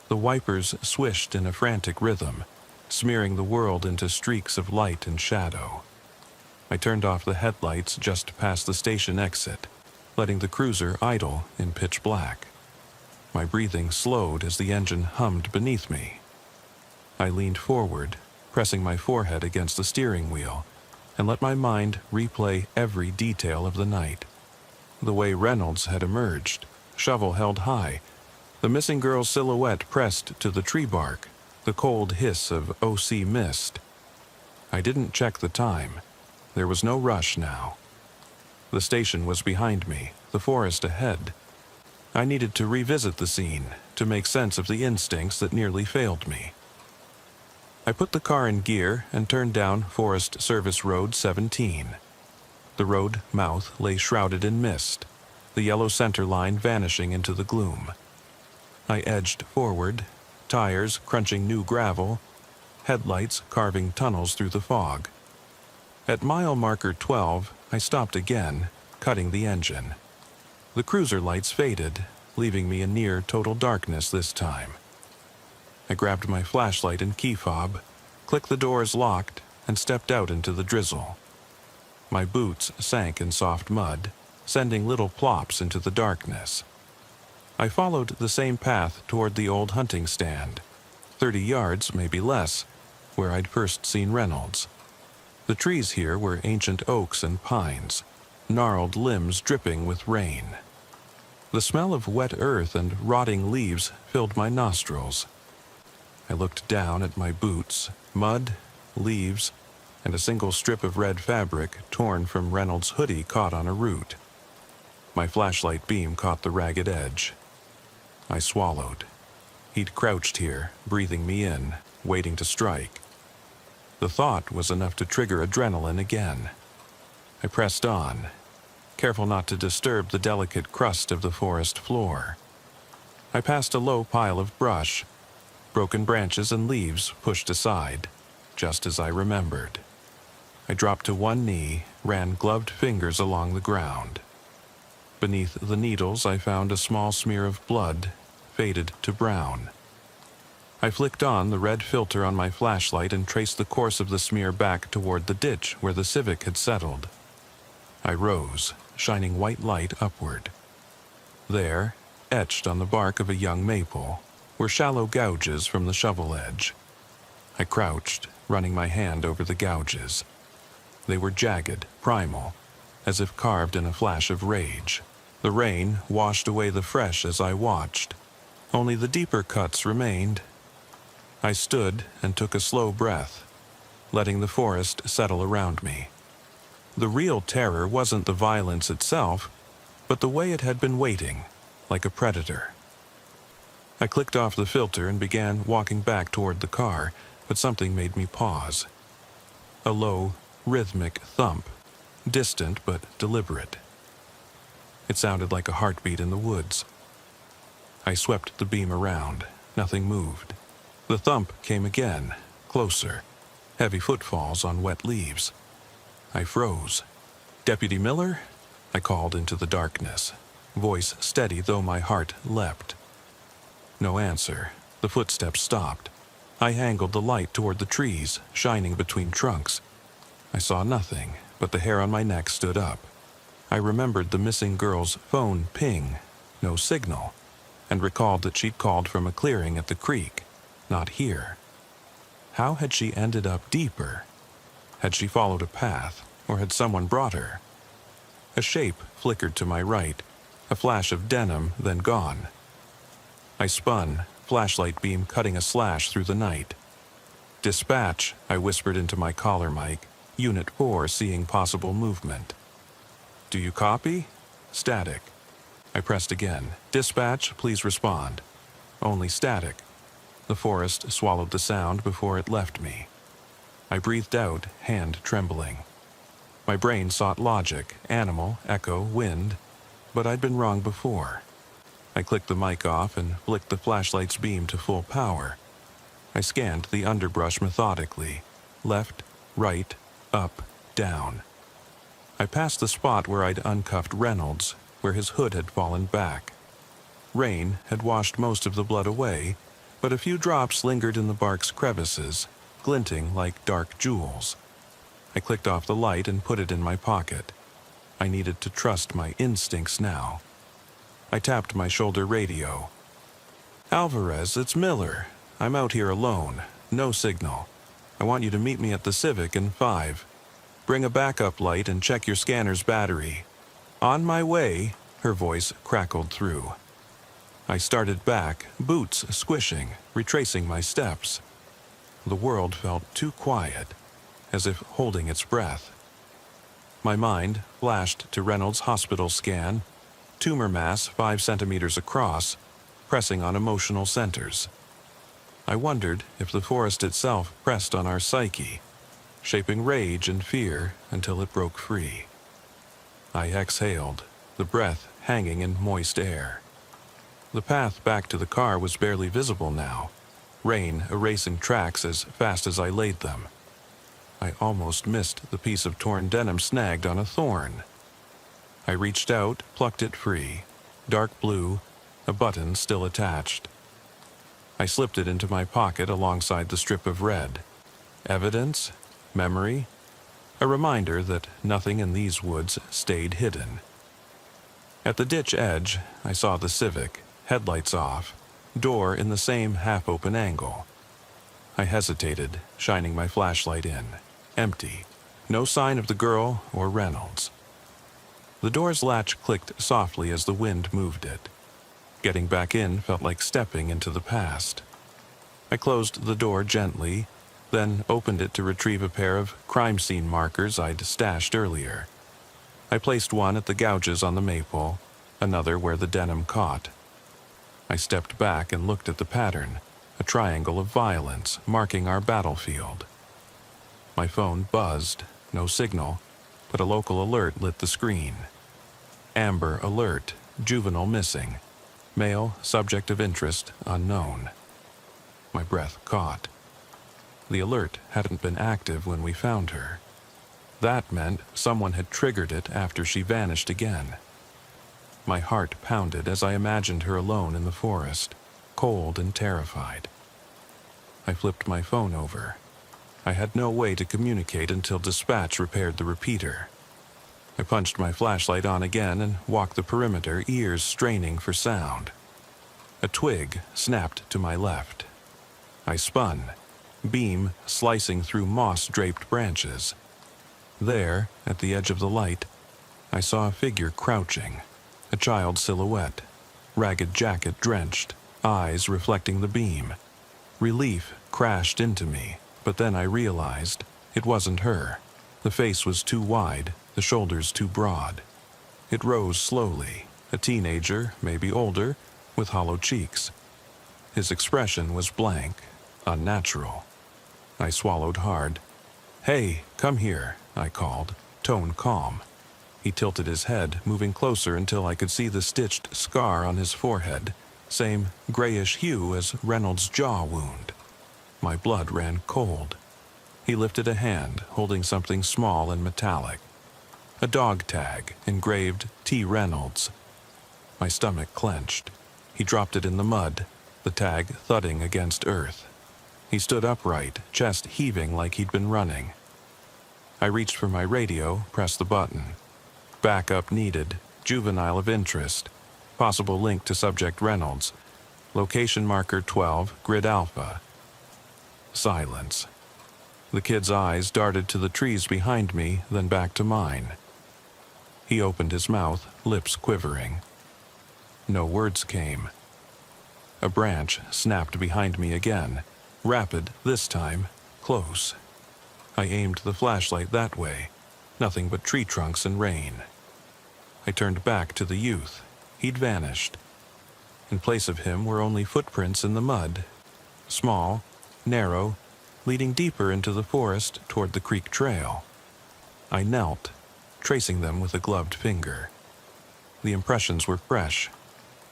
The wipers swished in a frantic rhythm, smearing the world into streaks of light and shadow. I turned off the headlights just past the station exit, letting the cruiser idle in pitch black. My breathing slowed as the engine hummed beneath me. I leaned forward, pressing my forehead against the steering wheel, and let my mind replay every detail of the night. The way Reynolds had emerged, shovel held high, The missing girl's silhouette pressed to the tree bark, the cold hiss of OC mist. I didn't check the time. There was no rush now. The station was behind me, the forest ahead. I needed to revisit the scene, to make sense of the instincts that nearly failed me. I put the car in gear and turned down Forest Service Road 17. The road mouth lay shrouded in mist, the yellow center line vanishing into the gloom. I edged forward, tires crunching new gravel, headlights carving tunnels through the fog. At mile marker 12, I stopped again, cutting the engine. The cruiser lights faded, leaving me in near total darkness this time. I grabbed my flashlight and key fob, clicked the doors locked, and stepped out into the drizzle. My boots sank in soft mud, sending little plops into the darkness. I followed the same path toward the old hunting stand, 30 yards, maybe less, where I'd first seen Reynolds. The trees here were ancient oaks and pines, gnarled limbs dripping with rain. The smell of wet earth and rotting leaves filled my nostrils. I looked down at my boots, mud, leaves, and a single strip of red fabric torn from Reynolds' hoodie caught on a root. My flashlight beam caught the ragged edge. I swallowed. He'd crouched here, breathing me in, waiting to strike. The thought was enough to trigger adrenaline again. I pressed on, careful not to disturb the delicate crust of the forest floor. I passed a low pile of brush, broken branches and leaves pushed aside, just as I remembered. I dropped to one knee, ran gloved fingers along the ground. Beneath the needles, I found a small smear of blood, faded to brown. I flicked on the red filter on my flashlight and traced the course of the smear back toward the ditch where the Civic had settled. I rose, shining white light upward. There, etched on the bark of a young maple, were shallow gouges from the shovel edge. I crouched, running my hand over the gouges. They were jagged, primal, as if carved in a flash of rage. The rain washed away the fresh as I watched. Only the deeper cuts remained. I stood and took a slow breath, letting the forest settle around me. The real terror wasn't the violence itself, but the way it had been waiting, like a predator. I clicked off the filter and began walking back toward the car, but something made me pause. A low, rhythmic thump, distant but deliberate. It sounded like a heartbeat in the woods. I swept the beam around. Nothing moved. The thump came again, closer, heavy footfalls on wet leaves. I froze. "Deputy Miller?" I called into the darkness, voice steady though my heart leapt. No answer. The footsteps stopped. I angled the light toward the trees, shining between trunks. I saw nothing, but the hair on my neck stood up. I remembered the missing girl's phone ping, no signal, and recalled that she'd called from a clearing at the creek, not here. How had she ended up deeper? Had she followed a path, or had someone brought her? A shape flickered to my right, a flash of denim, then gone. I spun, flashlight beam cutting a slash through the night. "Dispatch," I whispered into my collar mic, Unit 4 seeing possible movement. "Do you copy?" Static. I pressed again. "Dispatch, please respond." Only static. The forest swallowed the sound before it left me. I breathed out, hand trembling. My brain sought logic, animal, echo, wind, but I'd been wrong before. I clicked the mic off and flicked the flashlight's beam to full power. I scanned the underbrush methodically, left, right, up, down. I passed the spot where I'd uncuffed Reynolds, where his hood had fallen back. Rain had washed most of the blood away, but a few drops lingered in the bark's crevices, glinting like dark jewels. I clicked off the light and put it in my pocket. I needed to trust my instincts now. I tapped my shoulder radio. "Alvarez, it's Miller. I'm out here alone. No signal. I want you to meet me at the Civic in 5. Bring a backup light and check your scanner's battery." "On my way," her voice crackled through. I started back, boots squishing, retracing my steps. The world felt too quiet, as if holding its breath. My mind flashed to Reynolds' hospital scan, tumor mass 5 centimeters across, pressing on emotional centers. I wondered if the forest itself pressed on our psyche, shaping rage and fear until it broke free. I exhaled, the breath hanging in moist air. The path back to the car was barely visible now, rain erasing tracks as fast as I laid them. I almost missed the piece of torn denim snagged on a thorn. I reached out, plucked it free, dark blue, a button still attached. I slipped it into my pocket alongside the strip of red. Evidence? Memory? A reminder that nothing in these woods stayed hidden. At the ditch edge, I saw the Civic, headlights off, door in the same half-open angle. I hesitated, shining my flashlight in. Empty. No sign of the girl or Reynolds. The door's latch clicked softly as the wind moved it. Getting back in felt like stepping into the past. I closed the door gently, then opened it to retrieve a pair of crime scene markers I'd stashed earlier. I placed one at the gouges on the maple, another where the denim caught. I stepped back and looked at the pattern, a triangle of violence marking our battlefield. My phone buzzed, no signal, but a local alert lit the screen. Amber alert, juvenile missing. Male, subject of interest, unknown. My breath caught. The alert hadn't been active when we found her. That meant someone had triggered it after she vanished again. My heart pounded as I imagined her alone in the forest, cold and terrified. I flipped my phone over. I had no way to communicate until dispatch repaired the repeater. I punched my flashlight on again and walked the perimeter, ears straining for sound. A twig snapped to my left. I spun, beam slicing through moss-draped branches. There, at the edge of the light, I saw a figure crouching, a child's silhouette, ragged jacket drenched, eyes reflecting the beam. Relief crashed into me, but then I realized it wasn't her. The face was too wide, the shoulders too broad. It rose slowly, a teenager, maybe older, with hollow cheeks. His expression was blank, unnatural. I swallowed hard. "Hey, come here," I called, tone calm. He tilted his head, moving closer until I could see the stitched scar on his forehead, same grayish hue as Reynolds' jaw wound. My blood ran cold. He lifted a hand, holding something small and metallic. A dog tag, engraved T. Reynolds. My stomach clenched. He dropped it in the mud, the tag thudding against earth. He stood upright, chest heaving like he'd been running. I reached for my radio, pressed the button. Backup needed, juvenile of interest, possible link to subject Reynolds, location marker 12, grid alpha. Silence. The kid's eyes darted to the trees behind me, then back to mine. He opened his mouth, lips quivering. No words came. A branch snapped behind me again, rapid this time, close. I aimed the flashlight that way, nothing but tree trunks and rain. I turned back to the youth. He'd vanished. In place of him were only footprints in the mud, small, narrow, leading deeper into the forest toward the creek trail. I knelt, tracing them with a gloved finger. The impressions were fresh,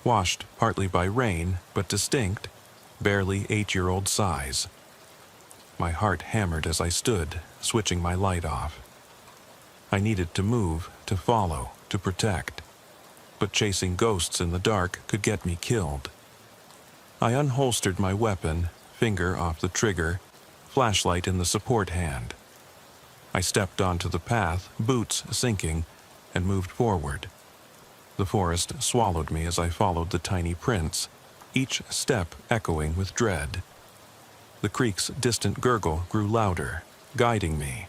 washed partly by rain, but distinct, barely 8-year-old size. My heart hammered as I stood, switching my light off. I needed to move, to follow, to protect. But chasing ghosts in the dark could get me killed. I unholstered my weapon, finger off the trigger, flashlight in the support hand. I stepped onto the path, boots sinking, and moved forward. The forest swallowed me as I followed the tiny prints, each step echoing with dread. The creek's distant gurgle grew louder, guiding me.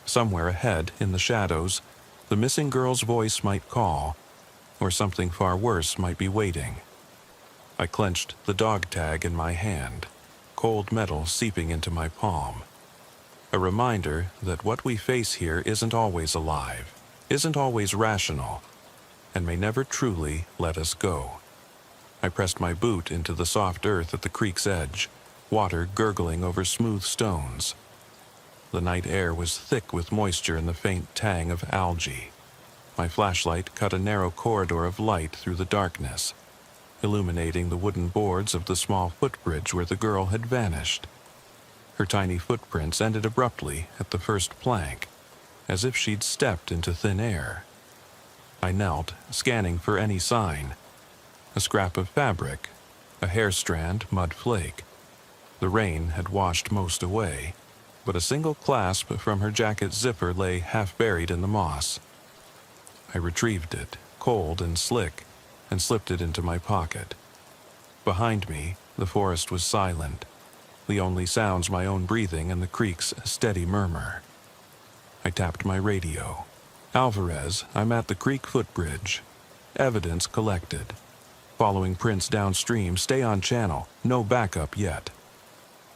Somewhere ahead, in the shadows, the missing girl's voice might call, or something far worse might be waiting. I clenched the dog tag in my hand, cold metal seeping into my palm. A reminder that what we face here isn't always alive, isn't always rational, and may never truly let us go. I pressed my boot into the soft earth at the creek's edge, water gurgling over smooth stones. The night air was thick with moisture and the faint tang of algae. My flashlight cut a narrow corridor of light through the darkness, illuminating the wooden boards of the small footbridge where the girl had vanished. Her tiny footprints ended abruptly at the first plank, as if she'd stepped into thin air. I knelt, scanning for any sign. A scrap of fabric, a hair strand, mud flake. The rain had washed most away, but a single clasp from her jacket zipper lay half buried in the moss. I retrieved it, cold and slick, and slipped it into my pocket. Behind me, the forest was silent, the only sounds my own breathing and the creek's steady murmur. I tapped my radio. Alvarez, I'm at the creek footbridge. Evidence collected. Following prints downstream, stay on channel, no backup yet.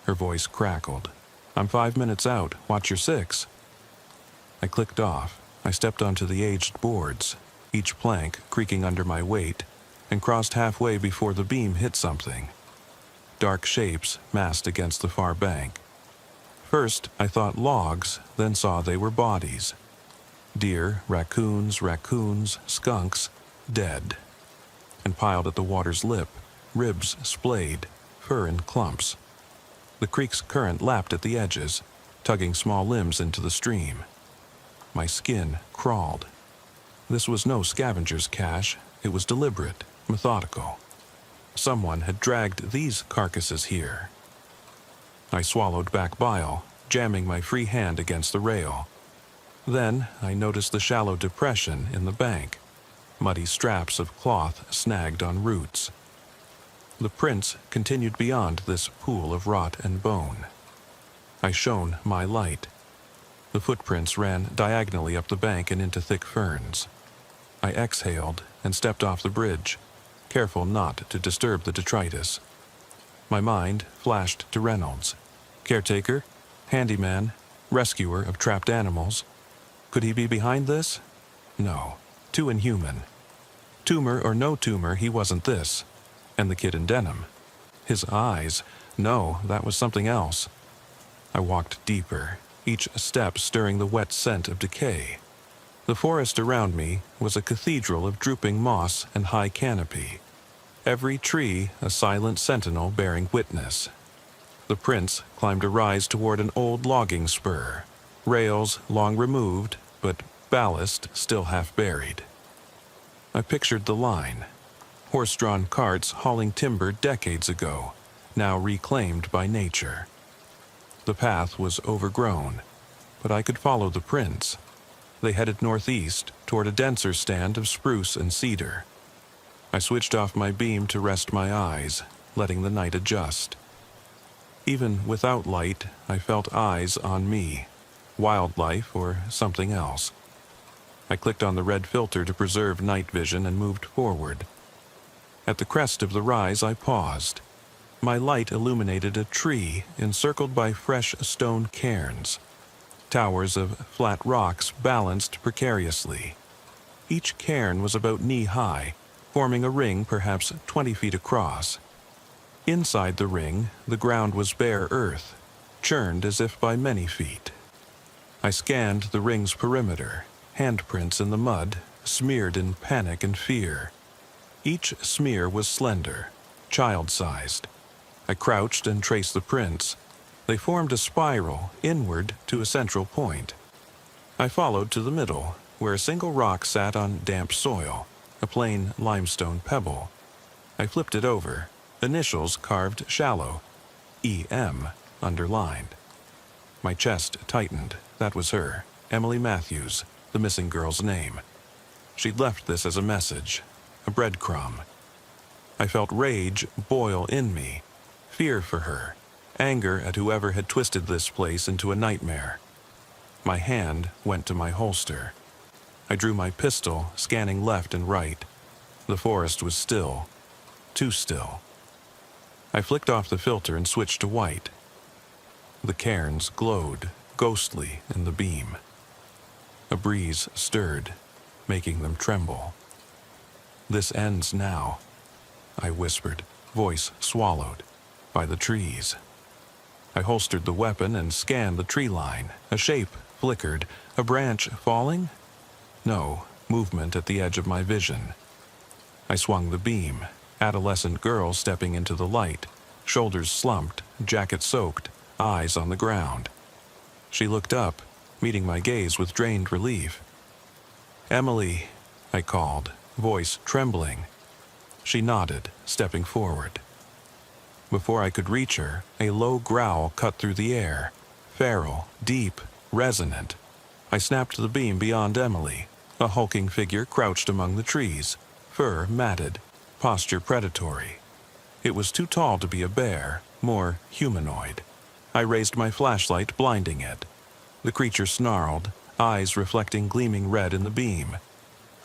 Her voice crackled. I'm 5 minutes out, watch your 6. I clicked off. I stepped onto the aged boards, each plank creaking under my weight, and crossed halfway before the beam hit something. Dark shapes massed against the far bank. First, I thought logs, then saw they were bodies. Deer, raccoons, skunks, dead. And piled at the water's lip, ribs splayed, fur in clumps. The creek's current lapped at the edges, tugging small limbs into the stream. My skin crawled. This was no scavenger's cache. It was deliberate, methodical. Someone had dragged these carcasses here. I swallowed back bile, jamming my free hand against the rail. Then I noticed the shallow depression in the bank, muddy straps of cloth snagged on roots. The prints continued beyond this pool of rot and bone. I shone my light. The footprints ran diagonally up the bank and into thick ferns. I exhaled and stepped off the bridge, careful not to disturb the detritus. My mind flashed to Reynolds. Caretaker, handyman, rescuer of trapped animals. Could he be behind this? No, too inhuman. Tumor or no tumor, he wasn't this. And the kid in denim. His eyes, no, that was something else. I walked deeper, each step stirring the wet scent of decay. The forest around me was a cathedral of drooping moss and high canopy. Every tree a silent sentinel bearing witness. The prince climbed a rise toward an old logging spur, rails long removed, but ballast still half buried. I pictured the line. Horse-drawn carts hauling timber decades ago, now reclaimed by nature. The path was overgrown, but I could follow the prints. They headed northeast toward a denser stand of spruce and cedar. I switched off my beam to rest my eyes, letting the night adjust. Even without light, I felt eyes on me, wildlife or something else. I clicked on the red filter to preserve night vision and moved forward. At the crest of the rise, I paused. My light illuminated a tree encircled by fresh stone cairns. Towers of flat rocks balanced precariously. Each cairn was about knee-high, forming a ring perhaps 20 feet across. Inside the ring, the ground was bare earth, churned as if by many feet. I scanned the ring's perimeter, handprints in the mud, smeared in panic and fear. Each smear was slender, child-sized. I crouched and traced the prints. They formed a spiral inward to a central point. I followed to the middle, where a single rock sat on damp soil, a plain limestone pebble. I flipped it over, initials carved shallow, E.M. underlined. My chest tightened. That was her, Emily Matthews, the missing girl's name. She'd left this as a message, a breadcrumb. I felt rage boil in me, fear for her, anger at whoever had twisted this place into a nightmare. My hand went to my holster. I drew my pistol, scanning left and right. The forest was still, too still. I flicked off the filter and switched to white. The cairns glowed, ghostly in the beam. A breeze stirred, making them tremble. "This ends now," I whispered, voice swallowed by the trees. I holstered the weapon and scanned the tree line. A shape flickered. A branch falling? No, movement at the edge of my vision. I swung the beam. Adolescent girl stepping into the light, shoulders slumped, jacket soaked, eyes on the ground. She looked up, meeting my gaze with drained relief. "Emily," I called, voice trembling. She nodded, stepping forward. Before I could reach her, a low growl cut through the air, feral, deep, resonant. I snapped the beam beyond Emily. A hulking figure crouched among the trees, fur matted, posture predatory. It was too tall to be a bear, more humanoid. I raised my flashlight, blinding it. The creature snarled, eyes reflecting gleaming red in the beam.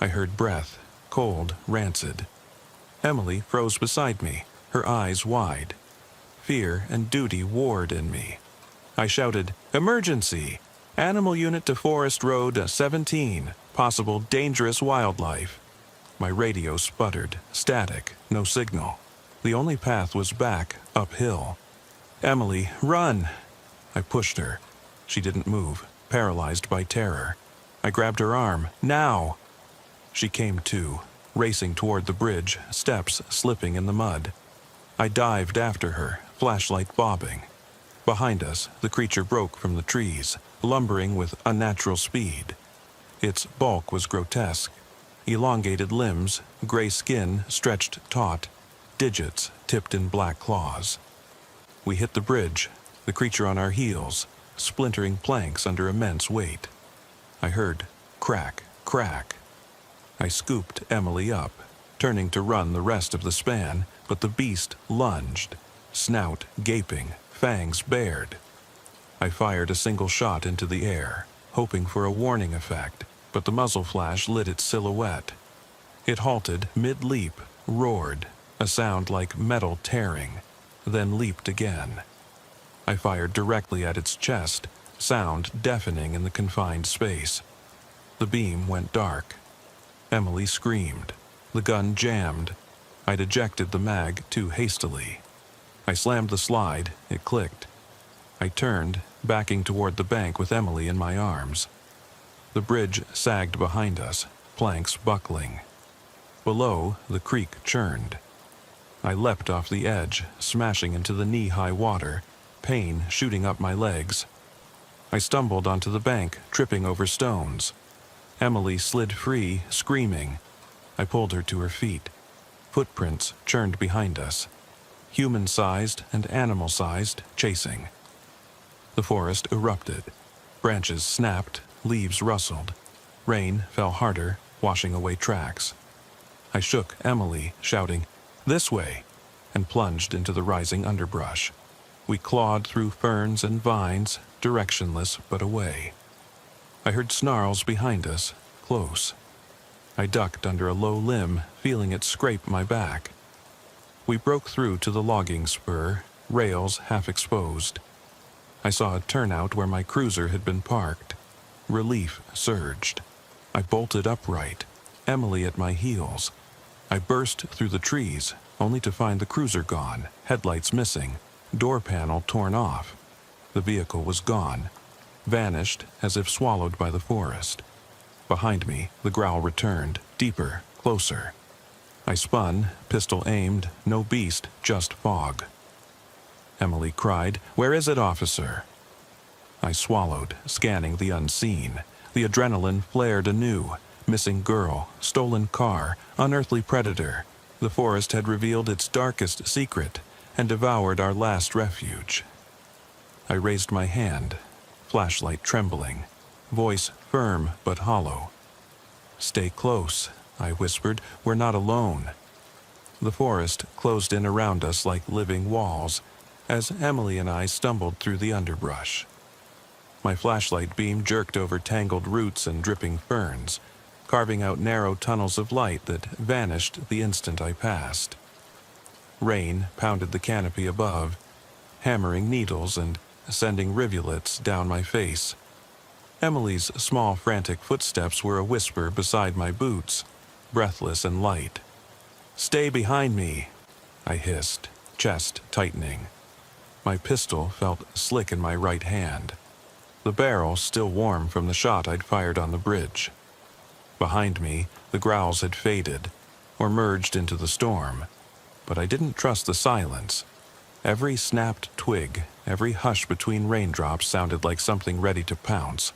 I heard breath, cold, rancid. Emily froze beside me, her eyes wide. Fear and duty warred in me. I shouted, "Emergency! Animal unit to Forest Road 17, possible dangerous wildlife." My radio sputtered, static, no signal. The only path was back, uphill. "Emily, run!" I pushed her. She didn't move, paralyzed by terror. I grabbed her arm. "Now!" She came to, racing toward the bridge, steps slipping in the mud. I dived after her, flashlight bobbing. Behind us, the creature broke from the trees, lumbering with unnatural speed. Its bulk was grotesque. Elongated limbs, gray skin stretched taut, digits tipped in black claws. We hit the bridge, the creature on our heels, splintering planks under immense weight. I heard crack, crack. I scooped Emily up, turning to run the rest of the span, but the beast lunged, snout gaping, fangs bared. I fired a single shot into the air, hoping for a warning effect, but the muzzle flash lit its silhouette. It halted mid-leap, roared, a sound like metal tearing, then leaped again. I fired directly at its chest, sound deafening in the confined space. The beam went dark. Emily screamed. The gun jammed. I'd ejected the mag too hastily. I slammed the slide, it clicked. I turned, backing toward the bank with Emily in my arms. The bridge sagged behind us, planks buckling. Below, the creek churned. I leapt off the edge, smashing into the knee-high water, pain shooting up my legs. I stumbled onto the bank, tripping over stones. Emily slid free, screaming. I pulled her to her feet. Footprints churned behind us, human-sized and animal-sized, chasing. The forest erupted. Branches snapped, leaves rustled. Rain fell harder, washing away tracks. I shook Emily, shouting, "This way," and plunged into the rising underbrush. We clawed through ferns and vines, directionless but away. I heard snarls behind us, close. I ducked under a low limb, feeling it scrape my back. We broke through to the logging spur, rails half exposed. I saw a turnout where my cruiser had been parked. Relief surged. I bolted upright, Emily at my heels. I burst through the trees, only to find the cruiser gone, headlights missing, door panel torn off. The vehicle was gone, vanished as if swallowed by the forest. Behind me, the growl returned, deeper, closer. I spun, pistol aimed, no beast, just fog. Emily cried, "Where is it, officer?" I swallowed, scanning the unseen. The adrenaline flared anew. Missing girl, stolen car, unearthly predator. The forest had revealed its darkest secret and devoured our last refuge. I raised my hand, flashlight trembling, voice firm but hollow. "Stay close," I whispered. "We're not alone." The forest closed in around us like living walls as Emily and I stumbled through the underbrush. My flashlight beam jerked over tangled roots and dripping ferns, carving out narrow tunnels of light that vanished the instant I passed. Rain pounded the canopy above, hammering needles and sending rivulets down my face. Emily's small, frantic footsteps were a whisper beside my boots, breathless and light. "Stay behind me," I hissed, chest tightening. My pistol felt slick in my right hand, the barrel still warm from the shot I'd fired on the bridge. Behind me, the growls had faded, or merged into the storm, but I didn't trust the silence. Every snapped twig, every hush between raindrops sounded like something ready to pounce.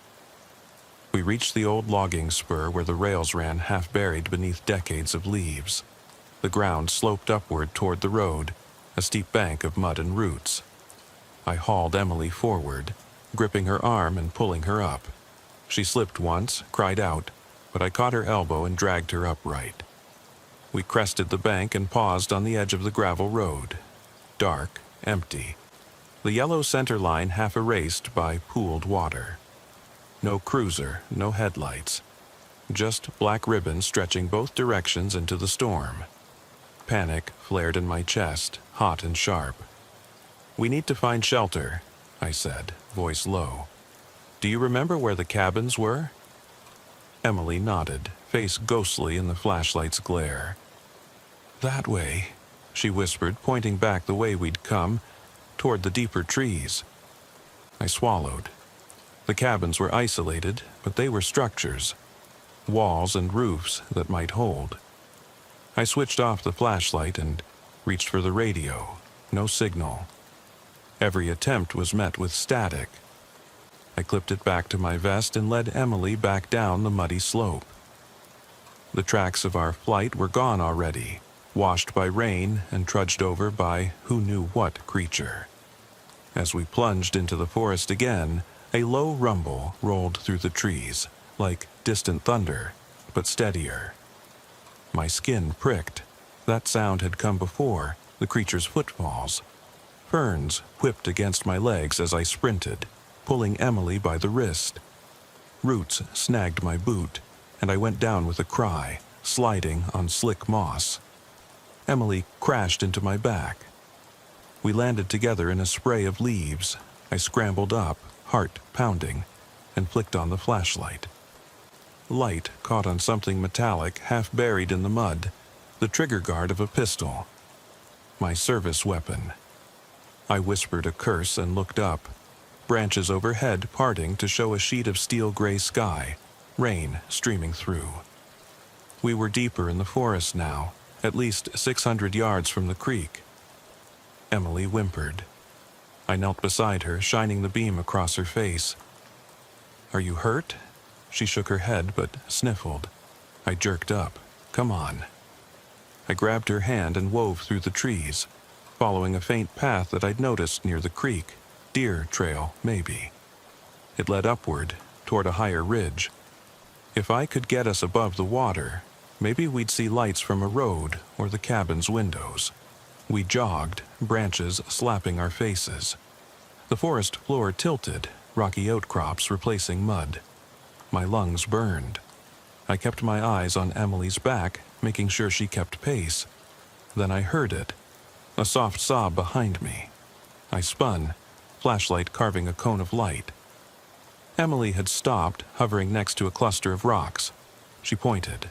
We reached the old logging spur where the rails ran half buried beneath decades of leaves. The ground sloped upward toward the road, a steep bank of mud and roots. I hauled Emily forward, gripping her arm and pulling her up. She slipped once, cried out, but I caught her elbow and dragged her upright. We crested the bank and paused on the edge of the gravel road. Dark, empty. The yellow center line half erased by pooled water. No cruiser, no headlights. Just black ribbons stretching both directions into the storm. Panic flared in my chest, hot and sharp. "We need to find shelter," I said, voice low. "Do you remember where the cabins were?" Emily nodded, face ghostly in the flashlight's glare. "That way," she whispered, pointing back the way we'd come, toward the deeper trees. I swallowed. The cabins were isolated, but they were structures. Walls and roofs that might hold. I switched off the flashlight and reached for the radio. No signal. Every attempt was met with static. I clipped it back to my vest and led Emily back down the muddy slope. The tracks of our flight were gone already, washed by rain and trudged over by who knew what creature. As we plunged into the forest again, a low rumble rolled through the trees, like distant thunder, but steadier. My skin pricked. That sound had come before, the creature's footfalls. Ferns whipped against my legs as I sprinted, pulling Emily by the wrist. Roots snagged my boot, and I went down with a cry, sliding on slick moss. Emily crashed into my back. We landed together in a spray of leaves. I scrambled up, heart pounding, and flicked on the flashlight. Light caught on something metallic half buried in the mud, the trigger guard of a pistol. My service weapon. I whispered a curse and looked up, branches overhead parting to show a sheet of steel-gray sky, rain streaming through. We were deeper in the forest now, at least 600 yards from the creek. Emily whimpered. I knelt beside her, shining the beam across her face. "Are you hurt?" She shook her head, but sniffled. I jerked up. "Come on." I grabbed her hand and wove through the trees, following a faint path that I'd noticed near the creek. Deer trail, maybe. It led upward, toward a higher ridge. If I could get us above the water, maybe we'd see lights from a road or the cabin's windows. We jogged, branches slapping our faces. The forest floor tilted, rocky outcrops replacing mud. My lungs burned. I kept my eyes on Emily's back, making sure she kept pace. Then I heard it, a soft sob behind me. I spun, flashlight carving a cone of light. Emily had stopped, hovering next to a cluster of rocks. She pointed.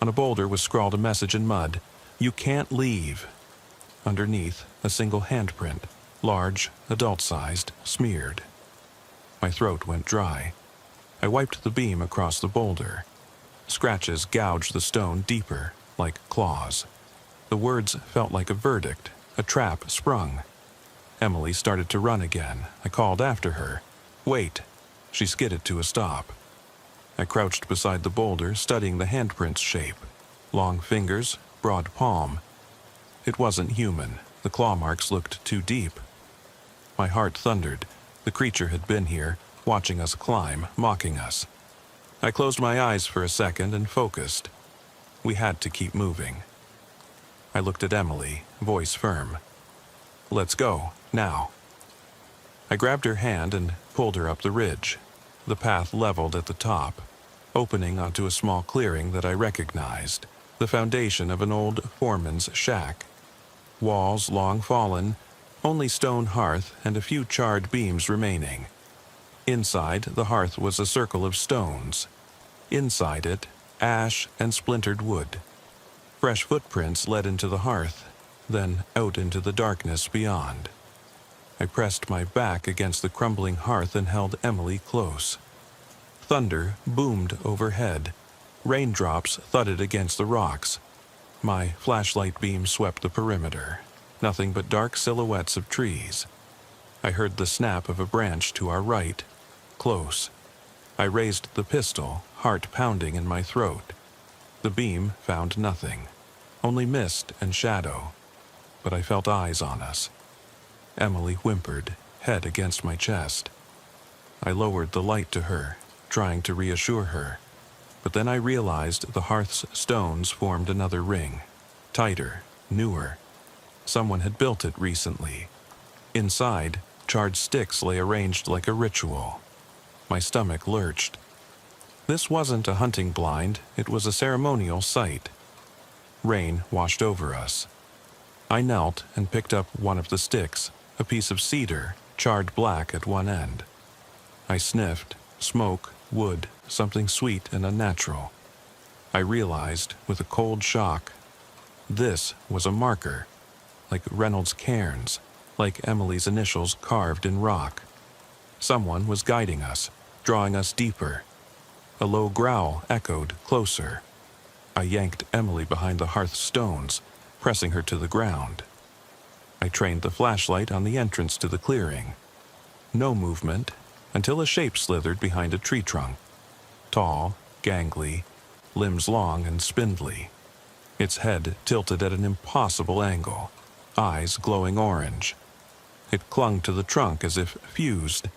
On a boulder was scrawled a message in mud. "You can't leave." Underneath, a single handprint, large, adult-sized, smeared. My throat went dry. I wiped the beam across the boulder. Scratches gouged the stone deeper, like claws. The words felt like a verdict, a trap sprung. Emily started to run again. I called after her. "Wait." She skidded to a stop. I crouched beside the boulder, studying the handprint's shape. Long fingers, broad palm. It wasn't human. The claw marks looked too deep. My heart thundered. The creature had been here, watching us climb, mocking us. I closed my eyes for a second and focused. We had to keep moving. I looked at Emily, voice firm. "Let's go, now." I grabbed her hand and pulled her up the ridge. The path leveled at the top, opening onto a small clearing that I recognized, the foundation of an old foreman's shack. walls long fallen, only stone hearth and a few charred beams remaining. Inside, the hearth was a circle of stones. Inside it, ash and splintered wood. Fresh footprints led into the hearth, then out into the darkness beyond. I pressed my back against the crumbling hearth and held Emily close. Thunder boomed overhead. Raindrops thudded against the rocks. My flashlight beam swept the perimeter. Nothing but dark silhouettes of trees. I heard the snap of a branch to our right. Close. I raised the pistol, heart pounding in my throat. The beam found nothing. Only mist and shadow. But I felt eyes on us. Emily whimpered, head against my chest. I lowered the light to her, trying to reassure her. But then I realized the hearth's stones formed another ring. Tighter, newer. Someone had built it recently. Inside, charred sticks lay arranged like a ritual. My stomach lurched. This wasn't a hunting blind, it was a ceremonial site. Rain washed over us. I knelt and picked up one of the sticks, a piece of cedar, charred black at one end. I sniffed, smoke, wood, something sweet and unnatural. I realized, with a cold shock, this was a marker, like Reynolds' cairns, like Emily's initials carved in rock. Someone was guiding us, drawing us deeper. A low growl echoed closer. I yanked Emily behind the hearth stones, pressing her to the ground. I trained the flashlight on the entrance to the clearing. No movement, until a shape slithered behind a tree trunk. Tall, gangly, limbs long and spindly. Its head tilted at an impossible angle, eyes glowing orange. It clung to the trunk as if fused.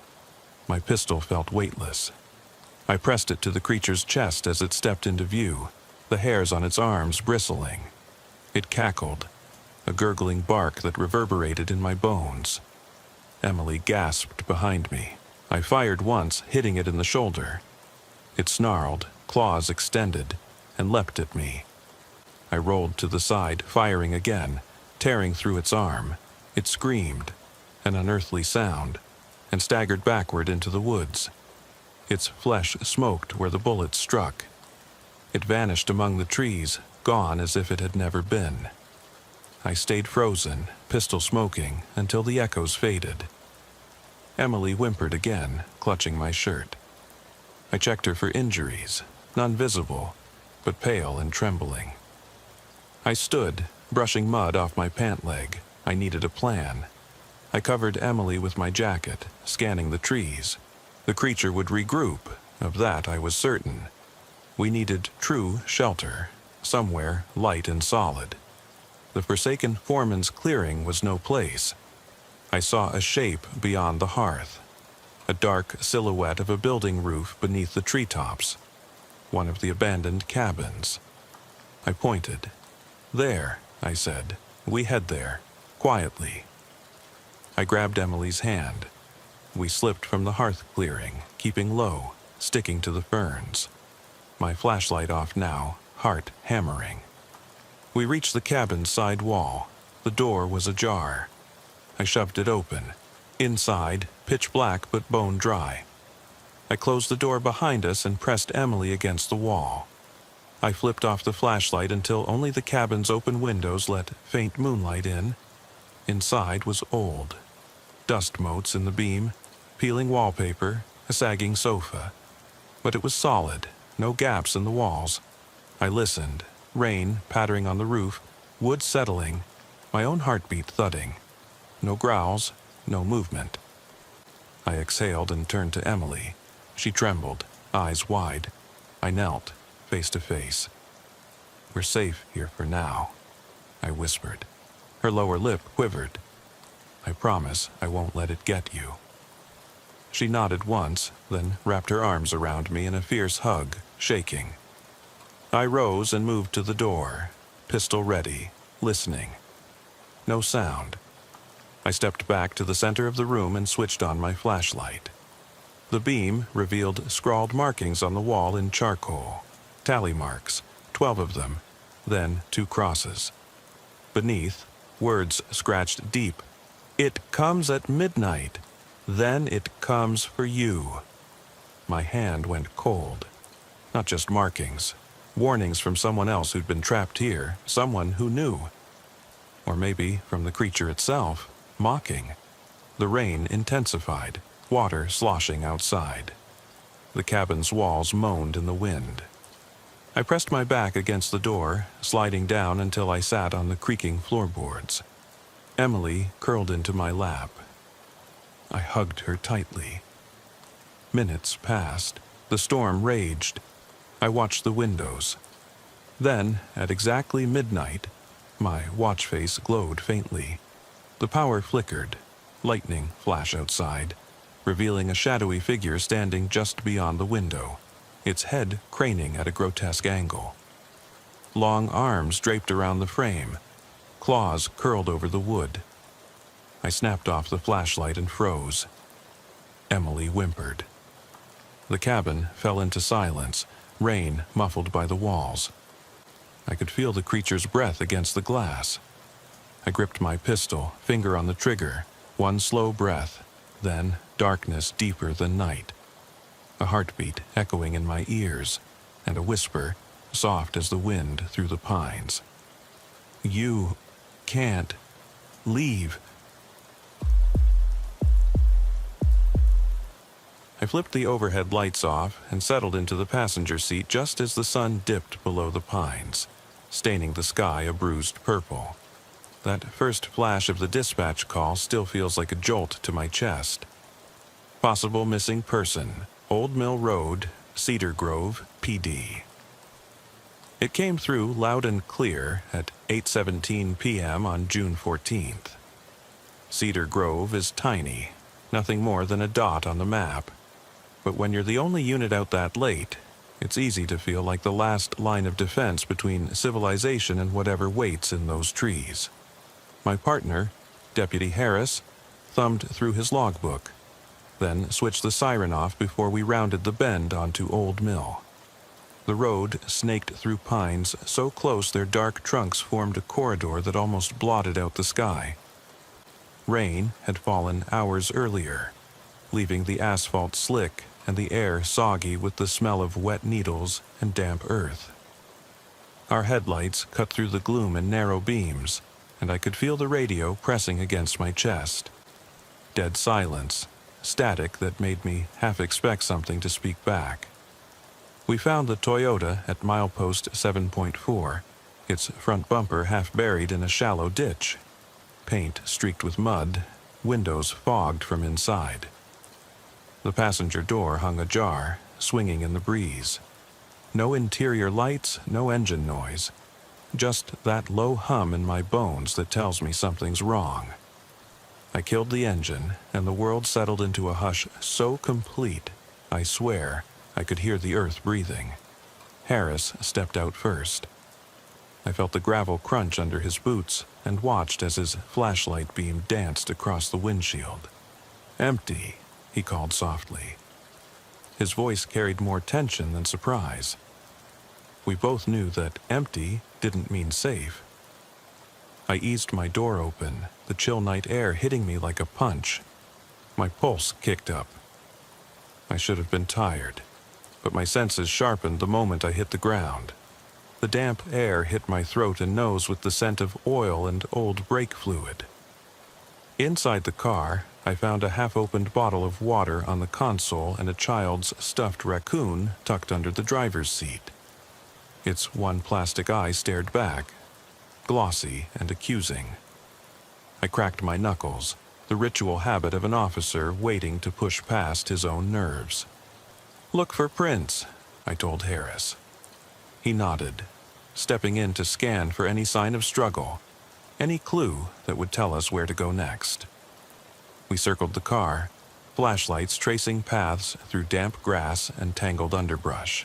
My pistol felt weightless. I pressed it to the creature's chest as it stepped into view, the hairs on its arms bristling. It cackled, a gurgling bark that reverberated in my bones. Emily gasped behind me. I fired once, hitting it in the shoulder. It snarled, claws extended, and leapt at me. I rolled to the side, firing again, tearing through its arm. It screamed, an unearthly sound, and staggered backward into the woods. Its flesh smoked where the bullet struck. It vanished among the trees, gone as if it had never been. I stayed frozen, pistol smoking, until the echoes faded. Emily whimpered again, clutching my shirt. I checked her for injuries, none visible, but pale and trembling. I stood, brushing mud off my pant leg. I needed a plan. I covered Emily with my jacket, scanning the trees. The creature would regroup, of that I was certain. We needed true shelter, somewhere light and solid. The forsaken foreman's clearing was no place. I saw a shape beyond the hearth, a dark silhouette of a building roof beneath the treetops, one of the abandoned cabins. I pointed. "There," I said. "We head there, quietly." I grabbed Emily's hand. We slipped from the hearth clearing, keeping low, sticking to the ferns. My flashlight off now, heart hammering. We reached the cabin's side wall. The door was ajar. I shoved it open. Inside, pitch black but bone dry. I closed the door behind us and pressed Emily against the wall. I flipped off the flashlight until only the cabin's open windows let faint moonlight in. Inside was old. Dust motes in the beam, peeling wallpaper, a sagging sofa. But it was solid, no gaps in the walls. I listened, rain pattering on the roof, wood settling, my own heartbeat thudding. No growls, no movement. I exhaled and turned to Emily. She trembled, eyes wide. I knelt, face to face. "We're safe here for now," I whispered. Her lower lip quivered. "I promise I won't let it get you." She nodded once, then wrapped her arms around me in a fierce hug, shaking. I rose and moved to the door, pistol ready, listening. No sound. I stepped back to the center of the room and switched on my flashlight. The beam revealed scrawled markings on the wall in charcoal. Tally marks, 12 of them, then 2 crosses. Beneath, words scratched deep. "It comes at midnight. Then it comes for you." My hand went cold. Not just markings. Warnings from someone else who'd been trapped here, someone who knew. Or maybe from the creature itself, mocking. The rain intensified, water sloshing outside. The cabin's walls moaned in the wind. I pressed my back against the door, sliding down until I sat on the creaking floorboards. Emily curled into my lap. I hugged her tightly. Minutes passed. The storm raged. I watched the windows. Then, at exactly midnight, my watch face glowed faintly. The power flickered. Lightning flashed outside, revealing a shadowy figure standing just beyond the window, its head craning at a grotesque angle. Long arms draped around the frame, claws curled over the wood. I snapped off the flashlight and froze. Emily whimpered. The cabin fell into silence, rain muffled by the walls. I could feel the creature's breath against the glass. I gripped my pistol, finger on the trigger. One slow breath, then darkness deeper than night. A heartbeat echoing in my ears, and a whisper, soft as the wind through the pines. "You can't leave." I flipped the overhead lights off and settled into the passenger seat just as the sun dipped below the pines, staining the sky a bruised purple. That first flash of the dispatch call still feels like a jolt to my chest. Possible missing person, Old Mill Road, Cedar Grove, PD. It came through loud and clear at 8:17 p.m. on June 14th. Cedar Grove is tiny, nothing more than a dot on the map. But when you're the only unit out that late, it's easy to feel like the last line of defense between civilization and whatever waits in those trees. My partner, Deputy Harris, thumbed through his logbook, then switched the siren off before we rounded the bend onto Old Mill. The road snaked through pines so close their dark trunks formed a corridor that almost blotted out the sky. Rain had fallen hours earlier, leaving the asphalt slick and the air soggy with the smell of wet needles and damp earth. Our headlights cut through the gloom in narrow beams, and I could feel the radio pressing against my chest. Dead silence, static that made me half expect something to speak back. We found the Toyota at milepost 7.4, its front bumper half buried in a shallow ditch. Paint streaked with mud, windows fogged from inside. The passenger door hung ajar, swinging in the breeze. No interior lights, no engine noise. Just that low hum in my bones that tells me something's wrong. I killed the engine, and the world settled into a hush so complete, I swear, I could hear the earth breathing. Harris stepped out first. I felt the gravel crunch under his boots and watched as his flashlight beam danced across the windshield. "Empty," he called softly. His voice carried more tension than surprise. We both knew that empty didn't mean safe. I eased my door open, the chill night air hitting me like a punch. My pulse kicked up. I should have been tired, but my senses sharpened the moment I hit the ground. The damp air hit my throat and nose with the scent of oil and old brake fluid. Inside the car, I found a half-opened bottle of water on the console and a child's stuffed raccoon tucked under the driver's seat. Its one plastic eye stared back, glossy and accusing. I cracked my knuckles, the ritual habit of an officer waiting to push past his own nerves. "Look for prints," I told Harris. He nodded, stepping in to scan for any sign of struggle, any clue that would tell us where to go next. We circled the car, flashlights tracing paths through damp grass and tangled underbrush.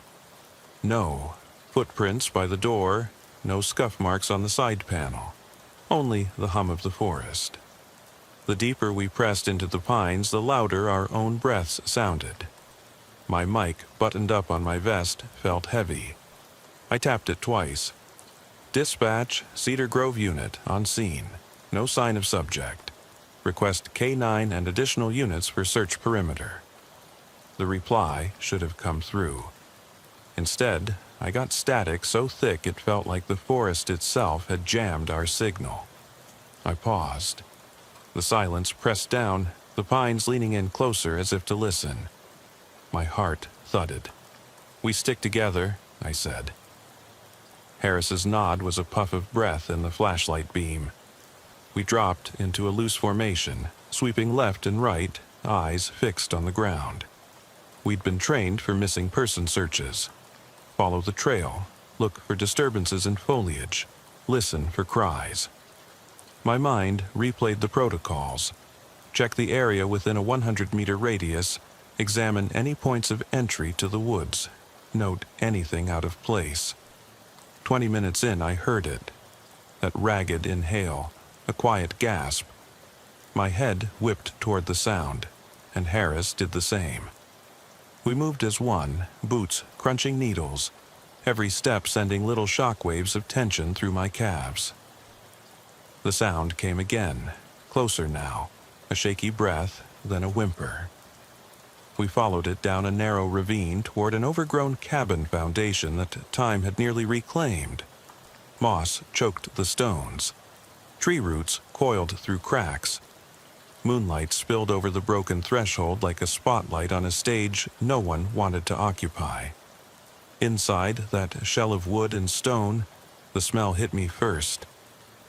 No footprints by the door, no scuff marks on the side panel, only the hum of the forest. The deeper we pressed into the pines, the louder our own breaths sounded. My mic, buttoned up on my vest, felt heavy. I tapped it twice. "Dispatch, Cedar Grove Unit, on scene." No sign of subject. Request K9 and additional units for search perimeter. The reply should have come through. Instead, I got static so thick it felt like the forest itself had jammed our signal. I paused. The silence pressed down, the pines leaning in closer as if to listen. My heart thudded. "We stick together," I said. Harris's nod was a puff of breath in the flashlight beam. We dropped into a loose formation, sweeping left and right, eyes fixed on the ground. We'd been trained for missing person searches. Follow the trail, look for disturbances in foliage, listen for cries. My mind replayed the protocols. Check the area within a 100-meter radius, examine any points of entry to the woods, note anything out of place. 20 minutes in, I heard it. That ragged inhale, a quiet gasp. My head whipped toward the sound, and Harris did the same. We moved as one, boots crunching needles, every step sending little shockwaves of tension through my calves. The sound came again, closer now, a shaky breath, then a whimper. We followed it down a narrow ravine toward an overgrown cabin foundation that time had nearly reclaimed. Moss choked the stones. Tree roots coiled through cracks. Moonlight spilled over the broken threshold like a spotlight on a stage no one wanted to occupy. Inside that shell of wood and stone, the smell hit me first.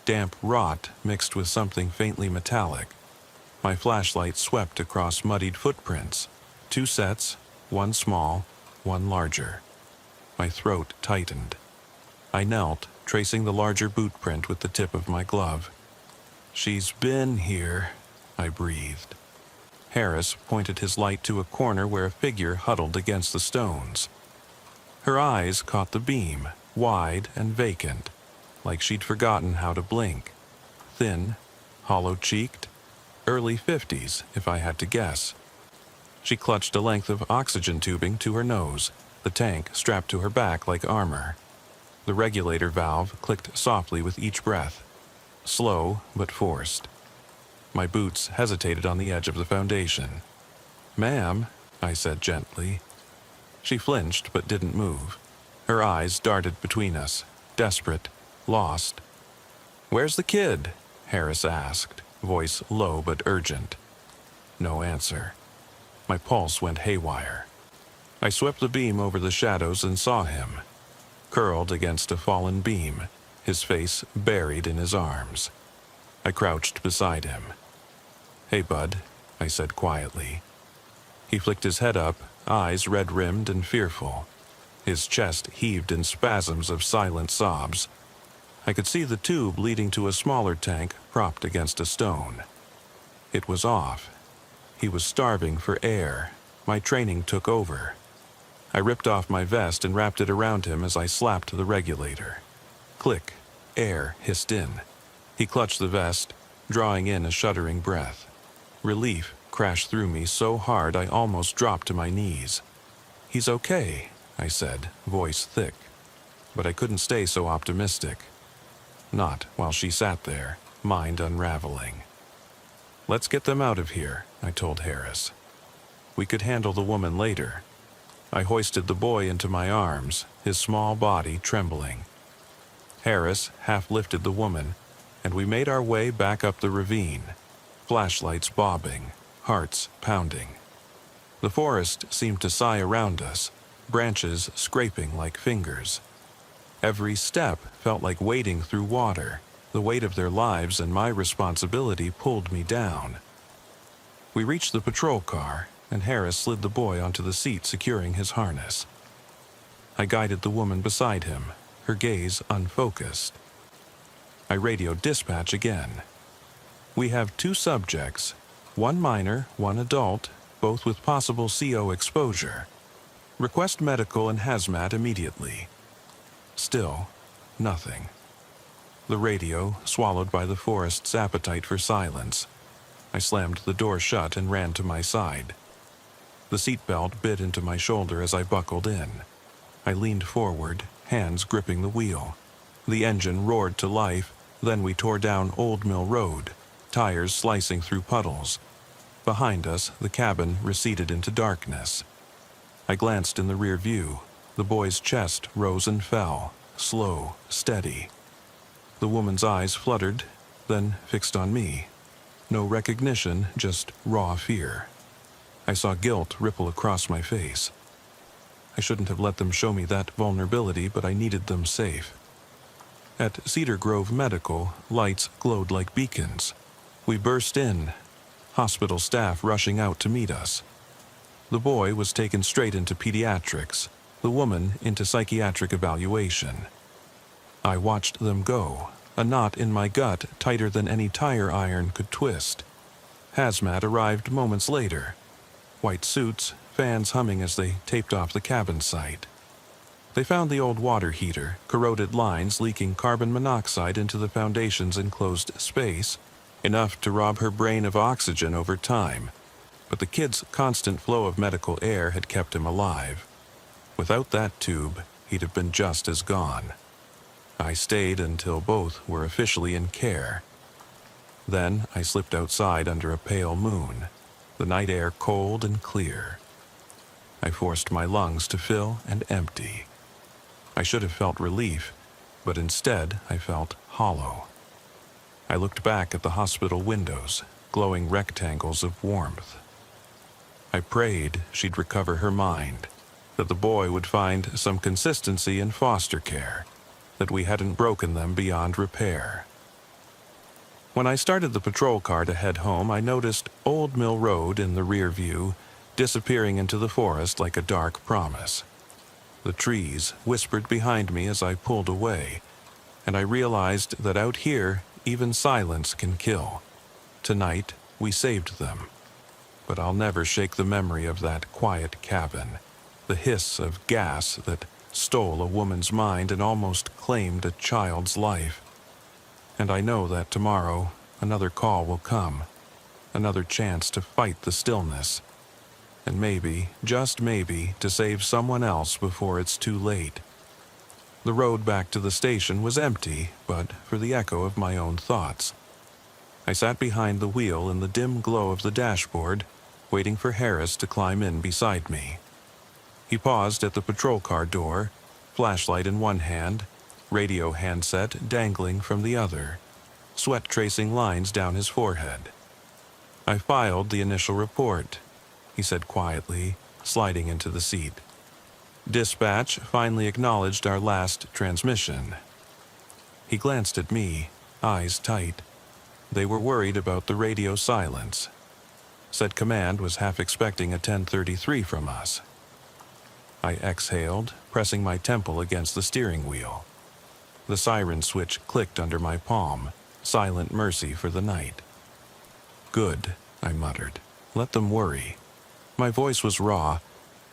Damp rot mixed with something faintly metallic. My flashlight swept across muddied footprints. 2 sets, one small, one larger. My throat tightened. I knelt, tracing the larger boot print with the tip of my glove. "She's been here," I breathed. Harris pointed his light to a corner where a figure huddled against the stones. Her eyes caught the beam, wide and vacant, like she'd forgotten how to blink. Thin, hollow-cheeked, early 50s, if I had to guess. She clutched a length of oxygen tubing to her nose, the tank strapped to her back like armor. The regulator valve clicked softly with each breath, slow but forced. My boots hesitated on the edge of the foundation. "Ma'am," I said gently. She flinched but didn't move. Her eyes darted between us, desperate, lost. "Where's the kid?" Harris asked, voice low but urgent. No answer. My pulse went haywire. I swept the beam over the shadows and saw him, curled against a fallen beam, his face buried in his arms. I crouched beside him. "Hey, bud," I said quietly. He flicked his head up, eyes red-rimmed and fearful. His chest heaved in spasms of silent sobs. I could see the tube leading to a smaller tank propped against a stone. It was off. He was starving for air. My training took over. I ripped off my vest and wrapped it around him as I slapped the regulator. Click. Air hissed in. He clutched the vest, drawing in a shuddering breath. Relief crashed through me so hard I almost dropped to my knees. "He's okay," I said, voice thick. But I couldn't stay so optimistic. Not while she sat there, mind unraveling. "Let's get them out of here," I told Harris. We could handle the woman later. I hoisted the boy into my arms, his small body trembling. Harris half lifted the woman, and we made our way back up the ravine, flashlights bobbing, hearts pounding. The forest seemed to sigh around us, branches scraping like fingers. Every step felt like wading through water. The weight of their lives and my responsibility pulled me down. We reached the patrol car, and Harris slid the boy onto the seat securing his harness. I guided the woman beside him, her gaze unfocused. I radioed dispatch again. "We have 2 subjects, one minor, one adult, both with possible CO exposure. Request medical and hazmat immediately." Still, nothing. The radio swallowed by the forest's appetite for silence. I slammed the door shut and ran to my side. The seatbelt bit into my shoulder as I buckled in. I leaned forward, hands gripping the wheel. The engine roared to life, Then we tore down Old Mill Road, tires slicing through puddles. Behind us, the cabin receded into darkness. I glanced in the rear view. The boy's chest rose and fell, slow, steady. The woman's eyes fluttered, then fixed on me. No recognition, just raw fear. I saw guilt ripple across my face. I shouldn't have let them show me that vulnerability, but I needed them safe. At Cedar Grove Medical, lights glowed like beacons. We burst in, hospital staff rushing out to meet us. The boy was taken straight into pediatrics, the woman into psychiatric evaluation. I watched them go, a knot in my gut tighter than any tire iron could twist. Hazmat arrived moments later. White suits, fans humming as they taped off the cabin site. They found the old water heater, corroded lines leaking carbon monoxide into the foundation's enclosed space, enough to rob her brain of oxygen over time. But the kid's constant flow of medical air had kept him alive. Without that tube, he'd have been just as gone. I stayed until both were officially in care. Then I slipped outside under a pale moon, the night air cold and clear. I forced my lungs to fill and empty. I should have felt relief, but instead I felt hollow. I looked back at the hospital windows, glowing rectangles of warmth. I prayed she'd recover her mind, that the boy would find some consistency in foster care, that we hadn't broken them beyond repair. When I started the patrol car to head home, I noticed Old Mill Road in the rear view, disappearing into the forest like a dark promise. The trees whispered behind me as I pulled away, and I realized that out here, even silence can kill. Tonight, we saved them. But I'll never shake the memory of that quiet cabin, the hiss of gas that stole a woman's mind and almost claimed a child's life. And I know that tomorrow, another call will come, another chance to fight the stillness. And maybe, just maybe, to save someone else before it's too late. The road back to the station was empty, but for the echo of my own thoughts. I sat behind the wheel in the dim glow of the dashboard, waiting for Harris to climb in beside me. He paused at the patrol car door, flashlight in one hand, radio handset dangling from the other, sweat tracing lines down his forehead. I filed the initial report, he said quietly, sliding into the seat. Dispatch finally acknowledged our last transmission. He glanced at me, eyes tight. They were worried about the radio silence. Said command was half expecting a 10:33 from us. I exhaled, pressing my temple against the steering wheel. The siren switch clicked under my palm, silent mercy for the night. Good, I muttered. Let them worry. My voice was raw,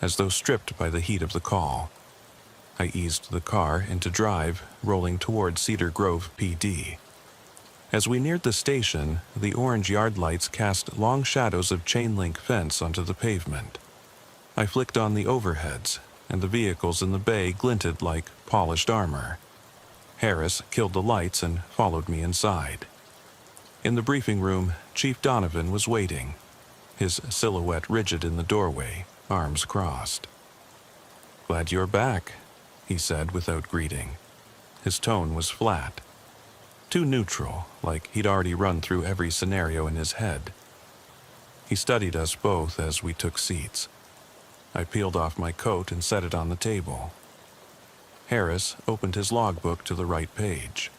as though stripped by the heat of the call. I eased the car into drive, rolling toward Cedar Grove PD. As we neared the station, the orange yard lights cast long shadows of chain-link fence onto the pavement. I flicked on the overheads, and the vehicles in the bay glinted like polished armor. Harris killed the lights and followed me inside. In the briefing room, Chief Donovan was waiting, his silhouette rigid in the doorway, arms crossed. "Glad you're back," he said without greeting. His tone was flat, too neutral, like he'd already run through every scenario in his head. He studied us both as we took seats. I peeled off my coat and set it on the table. Harris opened his logbook to the right page.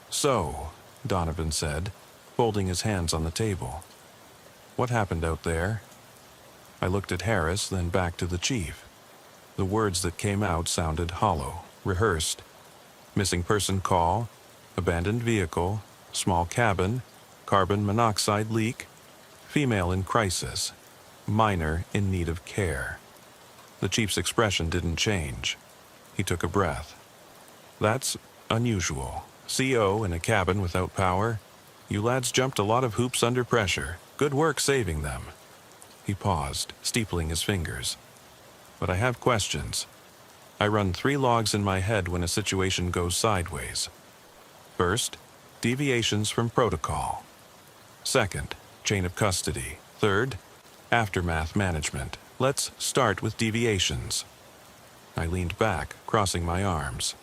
"So," Donovan said, folding his hands on the table. "What happened out there?" I looked at Harris, then back to the chief. The words that came out sounded hollow, rehearsed. Missing person call, abandoned vehicle, small cabin, carbon monoxide leak, female in crisis, minor in need of care. The chief's expression didn't change. He took a breath. "That's unusual. CO in a cabin without power. You lads jumped a lot of hoops under pressure. Good work saving them." He paused, steepling his fingers. "But I have questions. I run 3 logs in my head when a situation goes sideways. First, deviations from protocol. Second, chain of custody. Third, aftermath management. Let's start with deviations. I leaned back, crossing my arms.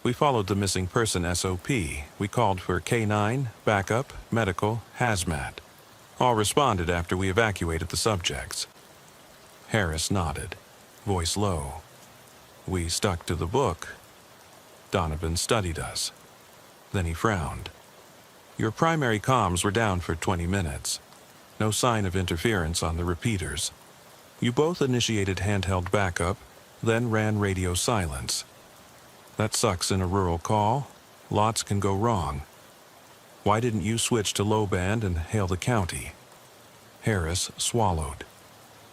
We followed the missing person SOP. We called for K9, backup, medical, hazmat. All responded after we evacuated the subjects. Harris nodded, voice low. We stuck to the book. Donovan studied us. Then he frowned. Your primary comms were down for 20 minutes. No sign of interference on the repeaters. You both initiated handheld backup, then ran radio silence. That sucks in a rural call. Lots can go wrong. Why didn't you switch to low band and hail the county? Harris swallowed.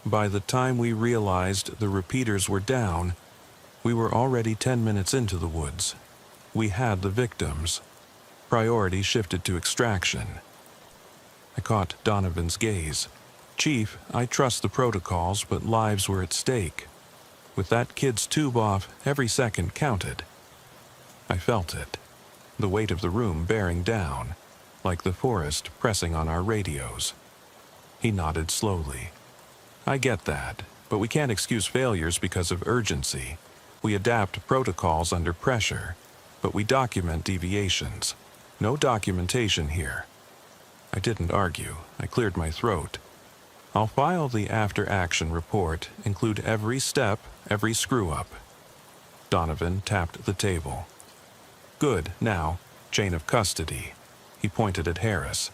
By the time we realized the repeaters were down, we were already 10 minutes into the woods. We had the victims. Priority shifted to extraction. I caught Donovan's gaze. Chief, I trust the protocols, but lives were at stake. With that kid's tube off, every second counted. I felt it. The weight of the room bearing down, like the forest pressing on our radios. He nodded slowly. I get that, but we can't excuse failures because of urgency. We adapt protocols under pressure, but we document deviations. No documentation here. I didn't argue. I cleared my throat. I'll file the after-action report, include every step, every screw-up. Donovan tapped the table. Good, now, chain of custody. He pointed at Harris.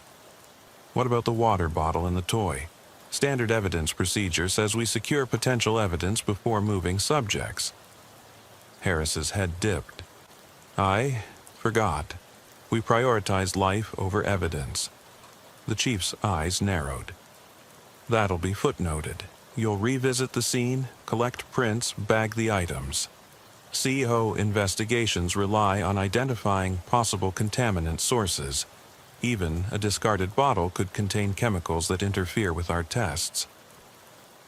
What about the water bottle and the toy? Standard evidence procedure says we secure potential evidence before moving subjects. Harris's head dipped. I forgot. We prioritized life over evidence. The chief's eyes narrowed. That'll be footnoted. You'll revisit the scene, collect prints, bag the items. CO investigations rely on identifying possible contaminant sources. Even a discarded bottle could contain chemicals that interfere with our tests.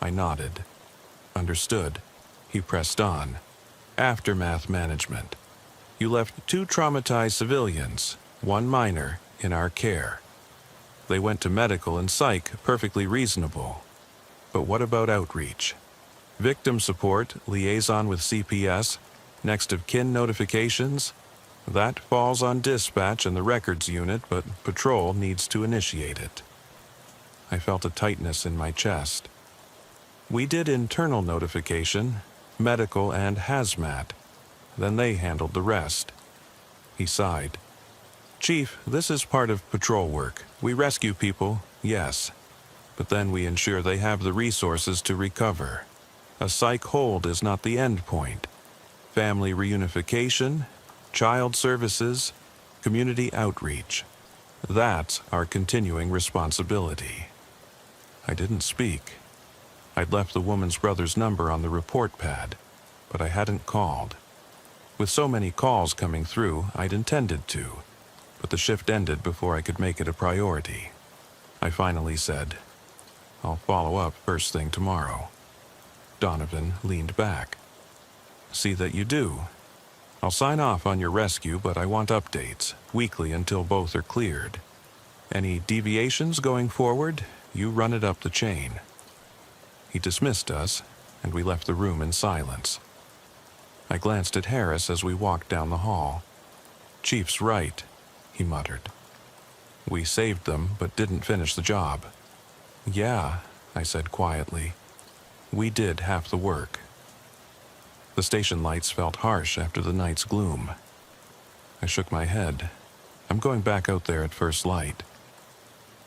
I nodded. Understood. He pressed on. Aftermath management. You left 2 traumatized civilians, 1 minor, in our care. They went to medical and psych, perfectly reasonable. But what about outreach? Victim support, liaison with CPS, next of kin notifications? That falls on dispatch and the records unit, but patrol needs to initiate it. I felt a tightness in my chest. We did internal notification, medical and hazmat. Then they handled the rest. He sighed. Chief, this is part of patrol work. We rescue people, yes. But then we ensure they have the resources to recover. A psych hold is not the end point. Family reunification, child services, community outreach. That's our continuing responsibility. I didn't speak. I'd left the woman's brother's number on the report pad, but I hadn't called. With so many calls coming through, I'd intended to, but the shift ended before I could make it a priority. I finally said, I'll follow up first thing tomorrow. Donovan leaned back. See that you do. I'll sign off on your rescue, but I want updates, weekly until both are cleared. Any deviations going forward, you run it up the chain. He dismissed us, and we left the room in silence. I glanced at Harris as we walked down the hall. Chief's right, he muttered. We saved them, but didn't finish the job. Yeah, I said quietly. We did half the work. The station lights felt harsh after the night's gloom. I shook my head. I'm going back out there at first light.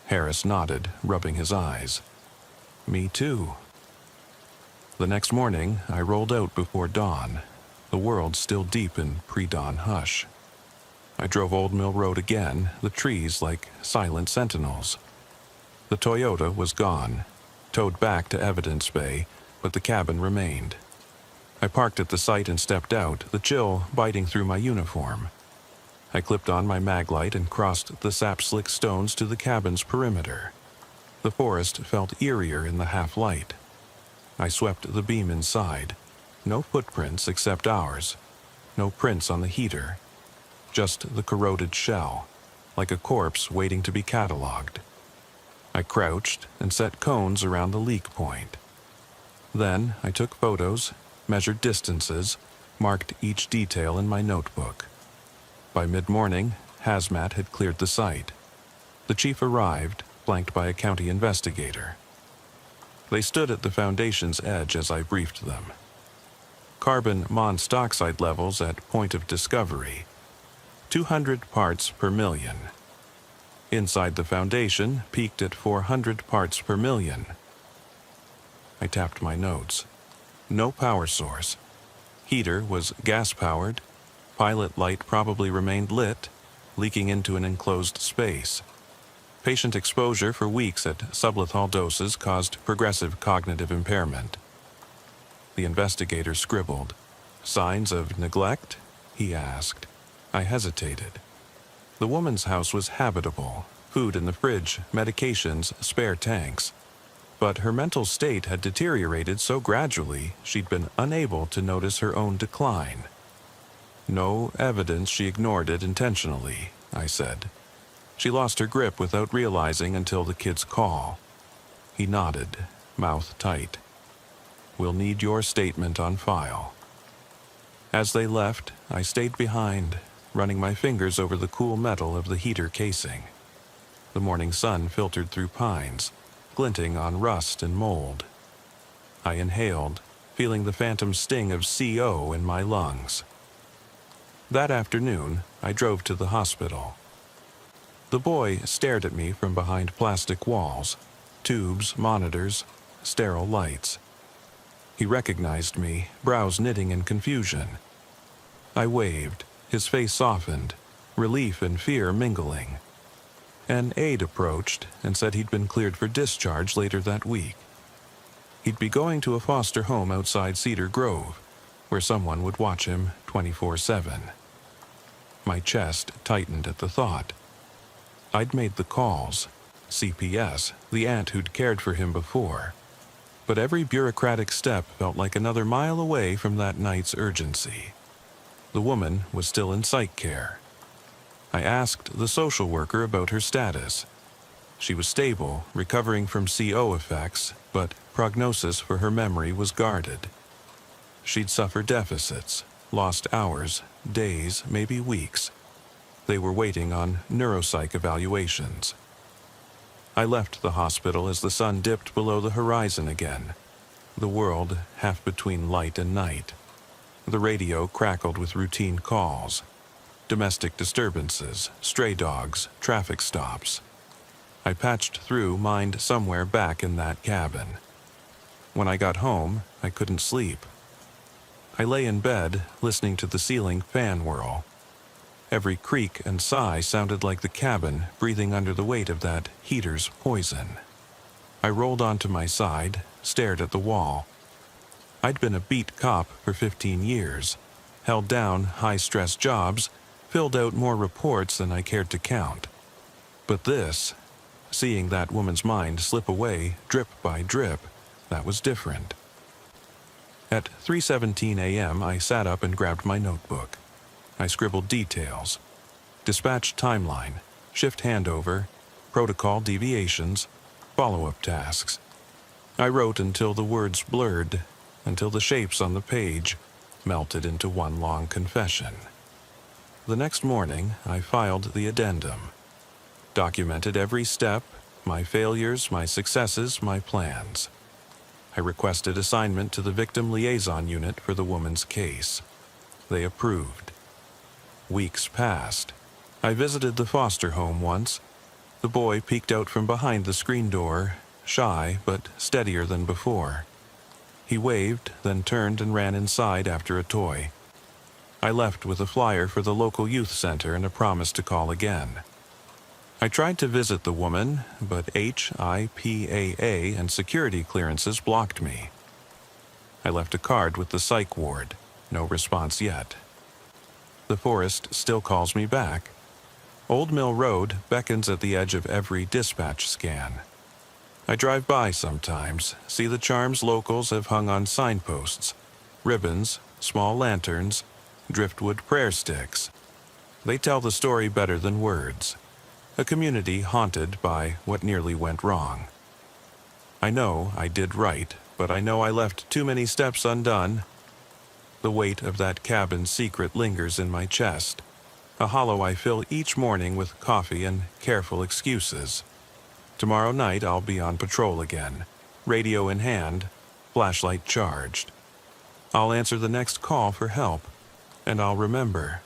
Harris nodded, rubbing his eyes. Me too. The next morning, I rolled out before dawn, the world still deep in pre-dawn hush. I drove Old Mill Road again, the trees like silent sentinels. The Toyota was gone, towed back to Evidence Bay, but the cabin remained. I parked at the site and stepped out, the chill biting through my uniform. I clipped on my maglite and crossed the sap-slick stones to the cabin's perimeter. The forest felt eerier in the half-light. I swept the beam inside. No footprints except ours. No prints on the heater. Just the corroded shell. like a corpse waiting to be cataloged. I crouched and set cones around the leak point. Then I took photos, measured distances, marked each detail in my notebook. By mid-morning, hazmat had cleared the site. The chief arrived, flanked by a county investigator. They stood at the foundation's edge as I briefed them. Carbon monoxide levels at point of discovery, 200 parts per million. Inside the foundation peaked at 400 parts per million. I tapped my notes. No power source. Heater was gas-powered. Pilot light probably remained lit, leaking into an enclosed space. Patient exposure for weeks at sublethal doses caused progressive cognitive impairment. The investigator scribbled. "Signs of neglect?" he asked. I hesitated. The woman's house was habitable, food in the fridge, medications, spare tanks. But her mental state had deteriorated so gradually she'd been unable to notice her own decline. "No evidence she ignored it intentionally," I said. "She lost her grip without realizing until the kid's call." He nodded, mouth tight. "We'll need your statement on file." As they left, I stayed behind, running my fingers over the cool metal of the heater casing. The morning sun filtered through pines, glinting on rust and mold. I inhaled, feeling the phantom sting of CO in my lungs. That afternoon, I drove to the hospital. The boy stared at me from behind plastic walls, tubes, monitors, sterile lights. He recognized me, brows knitting in confusion. I waved, his face softened, relief and fear mingling. An aide approached and said he'd been cleared for discharge later that week. He'd be going to a foster home outside Cedar Grove, where someone would watch him 24/7. My chest tightened at the thought. I'd made the calls, CPS, the aunt who'd cared for him before. But every bureaucratic step felt like another mile away from that night's urgency. The woman was still in psych care. I asked the social worker about her status. She was stable, recovering from CO effects, but prognosis for her memory was guarded. She'd suffer deficits, lost hours, days, maybe weeks. They were waiting on neuropsych evaluations. I left the hospital as the sun dipped below the horizon again, the world half between light and night. The radio crackled with routine calls. Domestic disturbances, stray dogs, traffic stops. I patched through, mind somewhere back in that cabin. When I got home, I couldn't sleep. I lay in bed, listening to the ceiling fan whirl. Every creak and sigh sounded like the cabin breathing under the weight of that heater's poison. I rolled onto my side, stared at the wall. I'd been a beat cop for 15 years, held down high-stress jobs, filled out more reports than I cared to count. But this, seeing that woman's mind slip away drip by drip, that was different. At 3:17 a.m., I sat up and grabbed my notebook. I scribbled details. Dispatch timeline, shift handover, protocol deviations, follow-up tasks. I wrote until the words blurred, until the shapes on the page melted into one long confession. The next morning, I filed the addendum. Documented every step, my failures, my successes, my plans. I requested assignment to the Victim Liaison Unit for the woman's case. They approved. Weeks passed. I visited the foster home once. The boy peeked out from behind the screen door, shy but steadier than before. He waved, then turned and ran inside after a toy. I left with a flyer for the local youth center and a promise to call again. I tried to visit the woman, but HIPAA and security clearances blocked me. I left a card with the psych ward. No response yet. The forest still calls me back. Old Mill Road beckons at the edge of every dispatch scan. I drive by sometimes, see the charms locals have hung on signposts, ribbons, small lanterns, driftwood prayer sticks. They tell the story better than words. a community haunted by what nearly went wrong. I know I did right, but I know I left too many steps undone. The weight of that cabin's secret lingers in my chest, a hollow I fill each morning with coffee and careful excuses. Tomorrow night I'll be on patrol again, radio in hand, flashlight charged. I'll answer the next call for help, and I'll remember,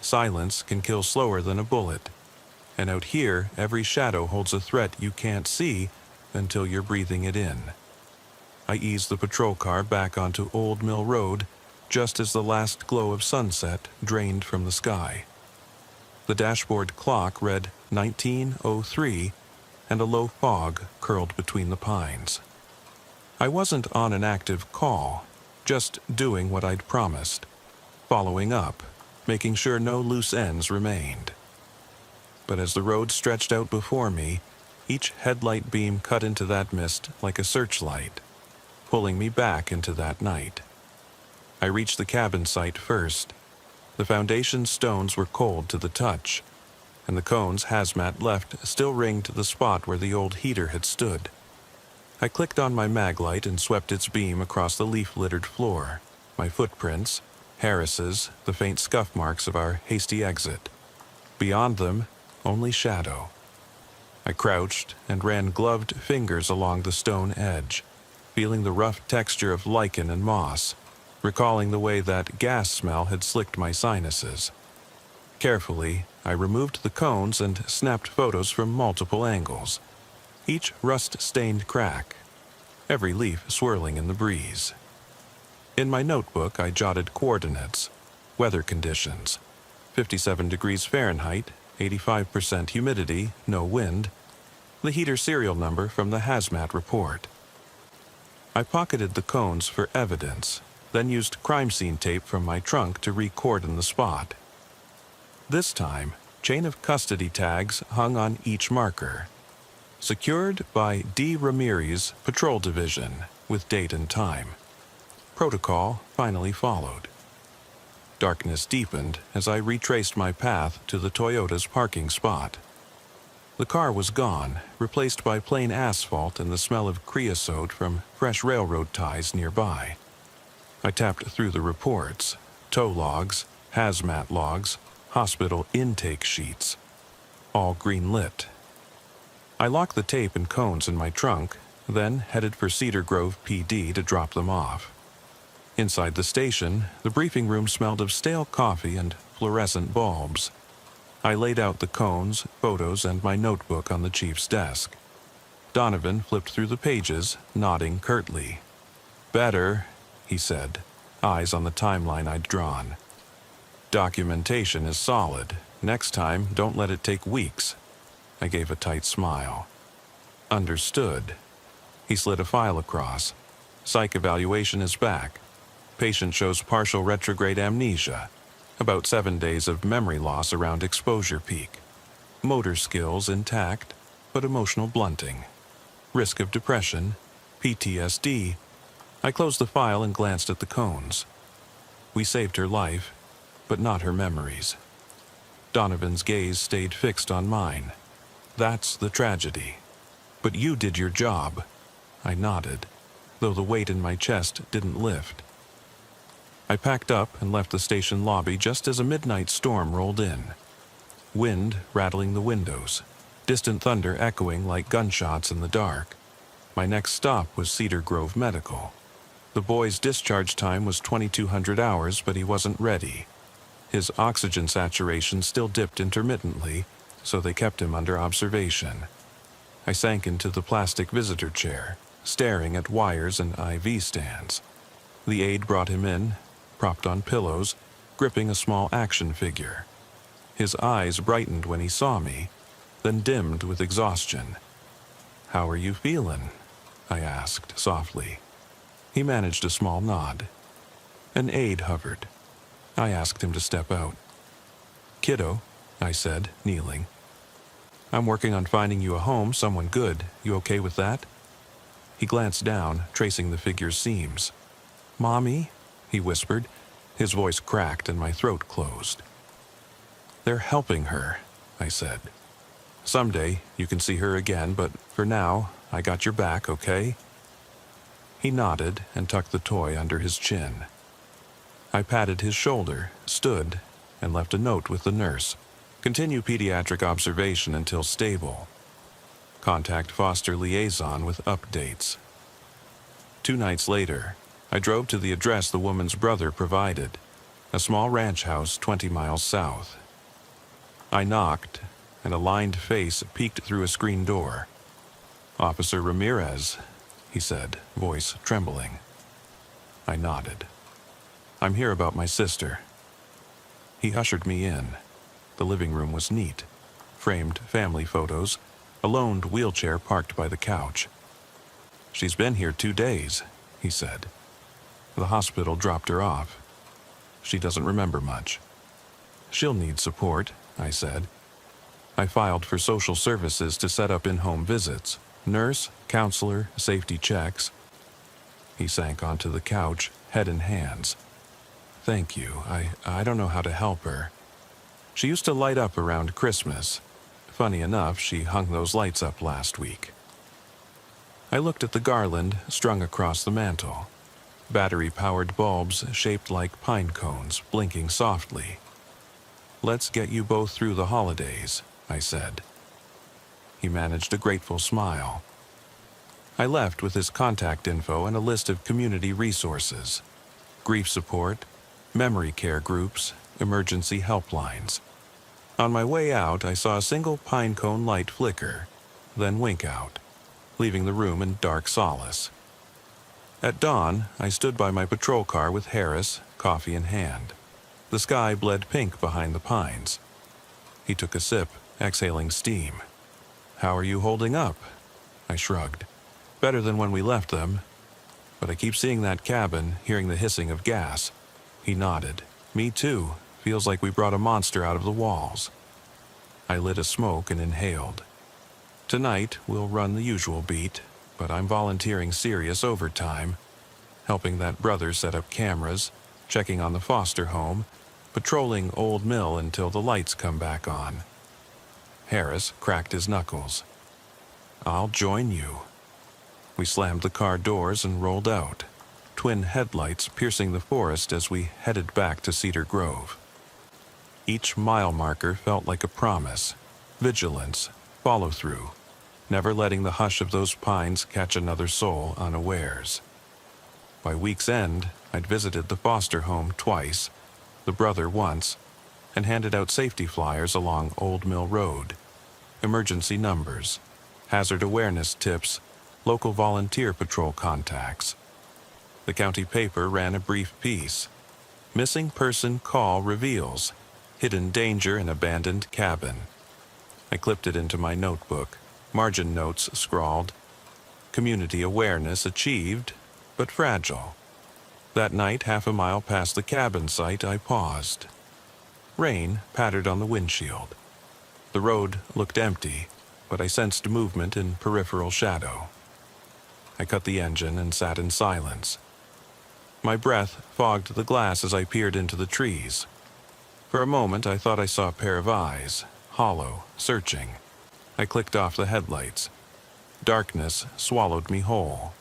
silence can kill slower than a bullet, and out here every shadow holds a threat you can't see until you're breathing it in. I ease the patrol car back onto Old Mill Road just as the last glow of sunset drained from the sky. The dashboard clock read 19:03, and a low fog curled between the pines. I wasn't on an active call, just doing what I'd promised, following up, making sure no loose ends remained. But as the road stretched out before me, each headlight beam cut into that mist like a searchlight, pulling me back into that night. I reached the cabin site first. The foundation stones were cold to the touch, and the cones hazmat left still ringed the spot where the old heater had stood. I clicked on my mag light and swept its beam across the leaf-littered floor, my footprints, Harris's, the faint scuff marks of our hasty exit. Beyond them, only shadow. I crouched and ran gloved fingers along the stone edge, feeling the rough texture of lichen and moss, recalling the way that gas smell had slicked my sinuses. Carefully, I removed the cones and snapped photos from multiple angles, each rust-stained crack, every leaf swirling in the breeze. In my notebook, I jotted coordinates, weather conditions, 57 degrees Fahrenheit, 85% humidity, no wind, the heater serial number from the hazmat report. I pocketed the cones for evidence, then used crime scene tape from my trunk to recordon the spot. This time, chain of custody tags hung on each marker. Secured by D. Ramirez, Patrol Division, with date and time. Protocol finally followed. Darkness deepened as I retraced my path to the Toyota's parking spot. The car was gone, replaced by plain asphalt and the smell of creosote from fresh railroad ties nearby. I tapped through the reports, tow logs, hazmat logs, hospital intake sheets, all green-lit. I locked the tape and cones in my trunk, then headed for Cedar Grove PD to drop them off. Inside the station, the briefing room smelled of stale coffee and fluorescent bulbs. I laid out the cones, photos, and my notebook on the chief's desk. Donovan flipped through the pages, nodding curtly. "Better," he said, eyes on the timeline I'd drawn. "Documentation is solid. Next time, don't let it take weeks." I gave a tight smile. "Understood." He slid a file across. "Psych evaluation is back. Patient shows partial retrograde amnesia, about 7 days of memory loss around exposure peak. Motor skills intact, but emotional blunting. Risk of depression, PTSD." I closed the file and glanced at the cones. We saved her life, but not her memories. Donovan's gaze stayed fixed on mine. "That's the tragedy. But you did your job." I nodded, though the weight in my chest didn't lift. I packed up and left the station lobby just as a midnight storm rolled in. Wind rattling the windows, distant thunder echoing like gunshots in the dark. My next stop was Cedar Grove Medical. The boy's discharge time was 2,200 hours, but he wasn't ready. His oxygen saturation still dipped intermittently, so they kept him under observation. I sank into the plastic visitor chair, staring at wires and IV stands. The aide brought him in, propped on pillows, gripping a small action figure. His eyes brightened when he saw me, then dimmed with exhaustion. "How are you feeling?" I asked softly. He managed a small nod. An aide hovered. I asked him to step out. "Kiddo," I said, kneeling. "I'm working on finding you a home, someone good. You okay with that?" He glanced down, tracing the figure's seams. "Mommy?" he whispered. His voice cracked and my throat closed. "They're helping her," I said. Someday you can see her again, but for now, I got your back, okay?" He nodded and tucked the toy under his chin. I patted his shoulder, stood, and left a note with the nurse. "Continue pediatric observation until stable. Contact foster liaison with updates." 2 nights later, I drove to the address the woman's brother provided, a small ranch house 20 miles south. I knocked, and a lined face peeked through a screen door. "Officer Ramirez," he said, voice trembling. I nodded. "I'm here about my sister." He ushered me in. The living room was neat. Framed family photos, a loaned wheelchair parked by the couch. "She's been here 2 days," he said. "The hospital dropped her off. She doesn't remember much." "She'll need support," I said. I filed for social services to set up in-home visits. Nurse, counselor, safety checks. He sank onto the couch, head in hands. "Thank you. I don't know how to help her. She used to light up around Christmas. Funny enough, she hung those lights up last week." I looked at the garland strung across the mantel. Battery-powered bulbs shaped like pine cones, blinking softly. "Let's get you both through the holidays," I said. He managed a grateful smile. I left with his contact info and a list of community resources: grief support, memory care groups, emergency helplines. On my way out, I saw a single pine cone light flicker, then wink out, leaving the room in dark solace. At dawn, I stood by my patrol car with Harris, coffee in hand. The sky bled pink behind the pines. He took a sip, exhaling steam. "How are you holding up?" I shrugged. "Better than when we left them. But I keep seeing that cabin, hearing the hissing of gas." He nodded. "Me too. Feels like we brought a monster out of the walls." I lit a smoke and inhaled. "Tonight, we'll run the usual beat, but I'm volunteering serious overtime, helping that brother set up cameras, checking on the foster home, patrolling Old Mill until the lights come back on." Harris cracked his knuckles. "I'll join you." We slammed the car doors and rolled out, twin headlights piercing the forest as we headed back to Cedar Grove. Each mile marker felt like a promise: vigilance, follow-through, never letting the hush of those pines catch another soul unawares. By week's end, I'd visited the foster home twice, the brother once, and handed out safety flyers along Old Mill Road. Emergency numbers, hazard awareness tips, local volunteer patrol contacts. The county paper ran a brief piece: "Missing person call reveals hidden danger in abandoned cabin." I clipped it into my notebook. Margin notes scrawled, "Community awareness achieved, but fragile." That night, half a mile past the cabin site, I paused. Rain pattered on the windshield. The road looked empty, but I sensed movement in peripheral shadow. I cut the engine and sat in silence. My breath fogged the glass as I peered into the trees. For a moment, I thought I saw a pair of eyes, hollow, searching. I clicked off the headlights. Darkness swallowed me whole.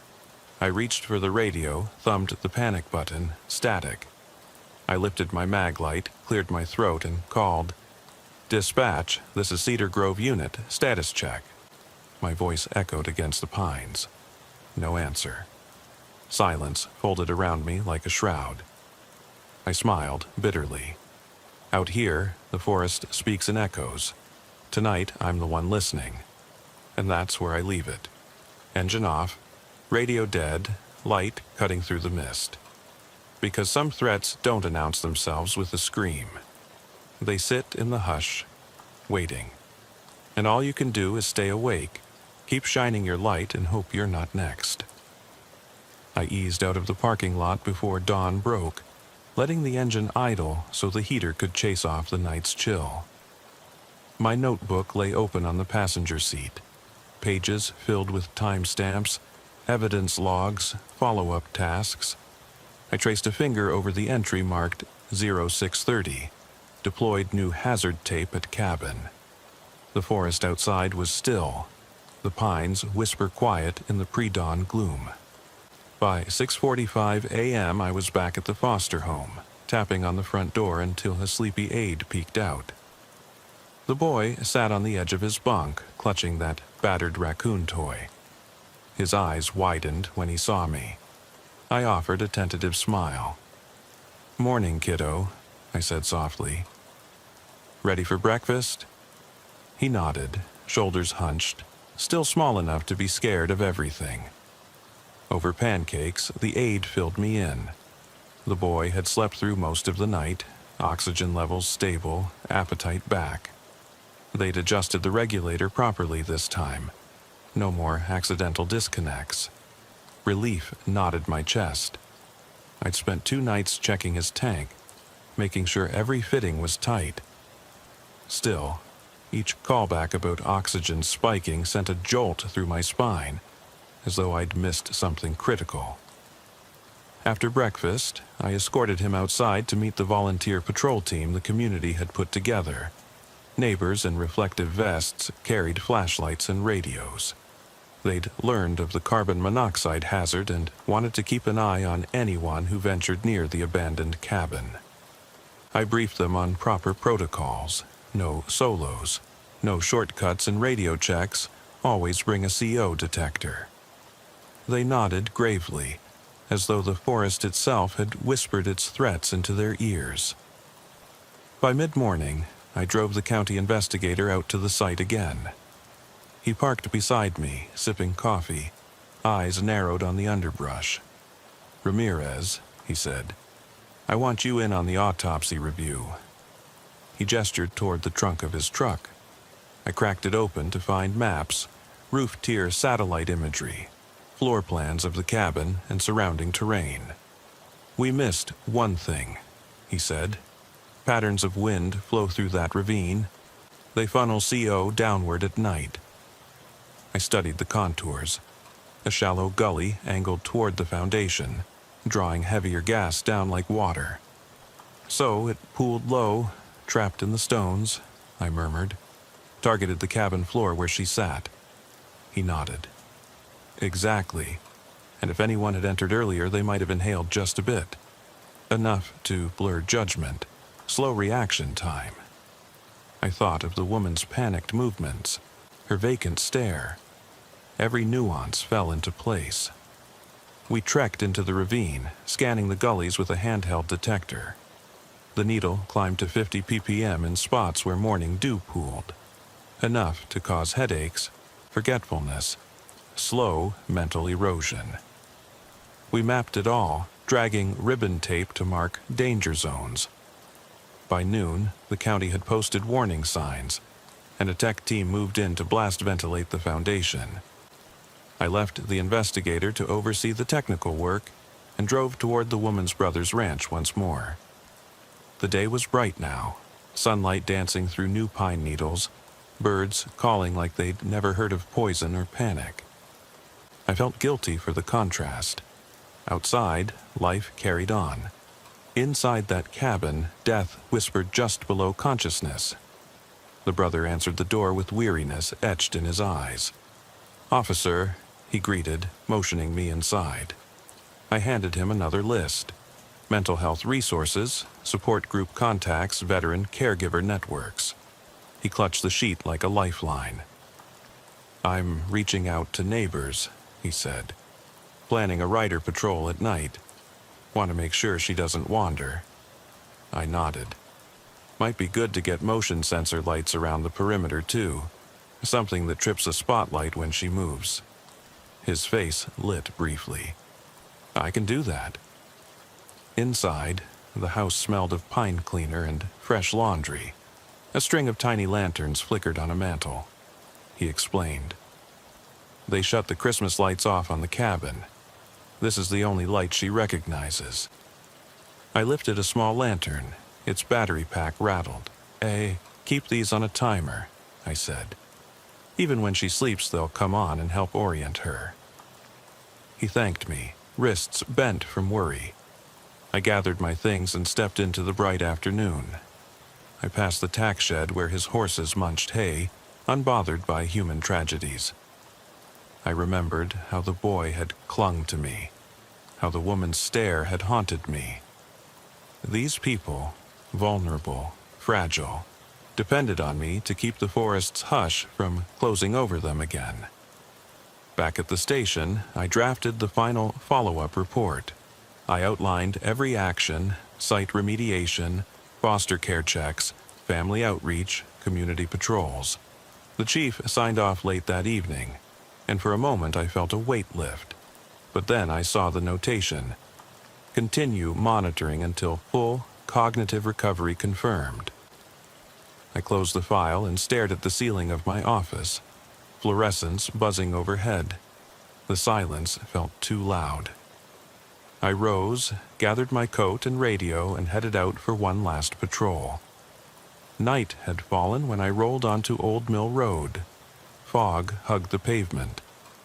I reached for the radio, thumbed the panic button, static. I lifted my mag light, cleared my throat, and called, "Dispatch, this is Cedar Grove Unit, status check." My voice echoed against the pines. No answer. Silence folded around me like a shroud. I smiled bitterly. Out here, the forest speaks in echoes. Tonight, I'm the one listening. And that's where I leave it. Engine off, radio dead, light cutting through the mist. Because some threats don't announce themselves with a scream. They sit in the hush, waiting. And all you can do is stay awake, keep shining your light, and hope you're not next. I eased out of the parking lot before dawn broke, letting the engine idle so the heater could chase off the night's chill. My notebook lay open on the passenger seat, pages filled with timestamps, evidence logs, follow-up tasks. I traced a finger over the entry marked 0630, deployed new hazard tape at cabin. The forest outside was still. The pines whisper quiet in the pre-dawn gloom. By 6:45 a.m. I was back at the foster home, tapping on the front door until a sleepy aide peeked out. The boy sat on the edge of his bunk, clutching that battered raccoon toy. His eyes widened when he saw me. I offered a tentative smile. "Morning, kiddo," I said softly. "Ready for breakfast?" He nodded, shoulders hunched, still small enough to be scared of everything. Over pancakes, the aide filled me in. The boy had slept through most of the night, oxygen levels stable, appetite back. They'd adjusted the regulator properly this time. No more accidental disconnects. Relief knotted my chest. I'd spent 2 nights checking his tank, making sure every fitting was tight. Still, each callback about oxygen spiking sent a jolt through my spine, as though I'd missed something critical. After breakfast, I escorted him outside to meet the volunteer patrol team the community had put together. Neighbors in reflective vests carried flashlights and radios. They'd learned of the carbon monoxide hazard and wanted to keep an eye on anyone who ventured near the abandoned cabin. I briefed them on proper protocols. No solos, no shortcuts and radio checks, always bring a CO detector. They nodded gravely, as though the forest itself had whispered its threats into their ears. By mid-morning, I drove the county investigator out to the site again. He parked beside me, sipping coffee, eyes narrowed on the underbrush. "Ramirez," he said, "I want you in on the autopsy review." He gestured toward the trunk of his truck. I cracked it open to find maps, roof-tier satellite imagery, floor plans of the cabin and surrounding terrain. "We missed one thing," he said. "Patterns of wind flow through that ravine. They funnel CO downward at night." I studied the contours. A shallow gully angled toward the foundation, drawing heavier gas down like water. "So it pooled low, trapped in the stones," I murmured. "Targeted the cabin floor where she sat." He nodded. "Exactly. And if anyone had entered earlier, they might have inhaled just a bit. Enough to blur judgment, slow reaction time." I thought of the woman's panicked movements, her vacant stare. Every nuance fell into place. We trekked into the ravine, scanning the gullies with a handheld detector. The needle climbed to 50 ppm in spots where morning dew pooled. Enough to cause headaches, forgetfulness, slow mental erosion. We mapped it all, dragging ribbon tape to mark danger zones. By noon, the county had posted warning signs, and a tech team moved in to blast ventilate the foundation. I left the investigator to oversee the technical work and drove toward the woman's brother's ranch once more. The day was bright now, sunlight dancing through new pine needles, birds calling like they'd never heard of poison or panic. I felt guilty for the contrast. Outside, life carried on. Inside that cabin, death whispered just below consciousness. The brother answered the door with weariness etched in his eyes. "Officer," he greeted, motioning me inside. I handed him another list. Mental health resources, support group contacts, veteran caregiver networks. He clutched the sheet like a lifeline. "I'm reaching out to neighbors," he said. "Planning a rider patrol at night. Want to make sure she doesn't wander." I nodded. "Might be good to get motion sensor lights around the perimeter, too. Something that trips a spotlight when she moves." His face lit briefly. "I can do that." Inside, the house smelled of pine cleaner and fresh laundry. A string of tiny lanterns flickered on a mantel. He explained. "They shut the Christmas lights off on the cabin. This is the only light she recognizes." I lifted a small lantern. Its battery pack rattled. Keep these on a timer," I said. "Even when she sleeps, they'll come on and help orient her." He thanked me, wrists bent from worry. I gathered my things and stepped into the bright afternoon. I passed the tack shed where his horses munched hay, unbothered by human tragedies. I remembered how the boy had clung to me, how the woman's stare had haunted me. These people, vulnerable, fragile, depended on me to keep the forest's hush from closing over them again. Back at the station, I drafted the final follow-up report. I outlined every action, site remediation, foster care checks, family outreach, community patrols. The chief signed off late that evening, and for a moment I felt a weight lift. But then I saw the notation: continue monitoring until full cognitive recovery confirmed. I closed the file and stared at the ceiling of my office, fluorescence buzzing overhead. The silence felt too loud. I rose, gathered my coat and radio, and headed out for one last patrol. Night had fallen when I rolled onto Old Mill Road. Fog hugged the pavement.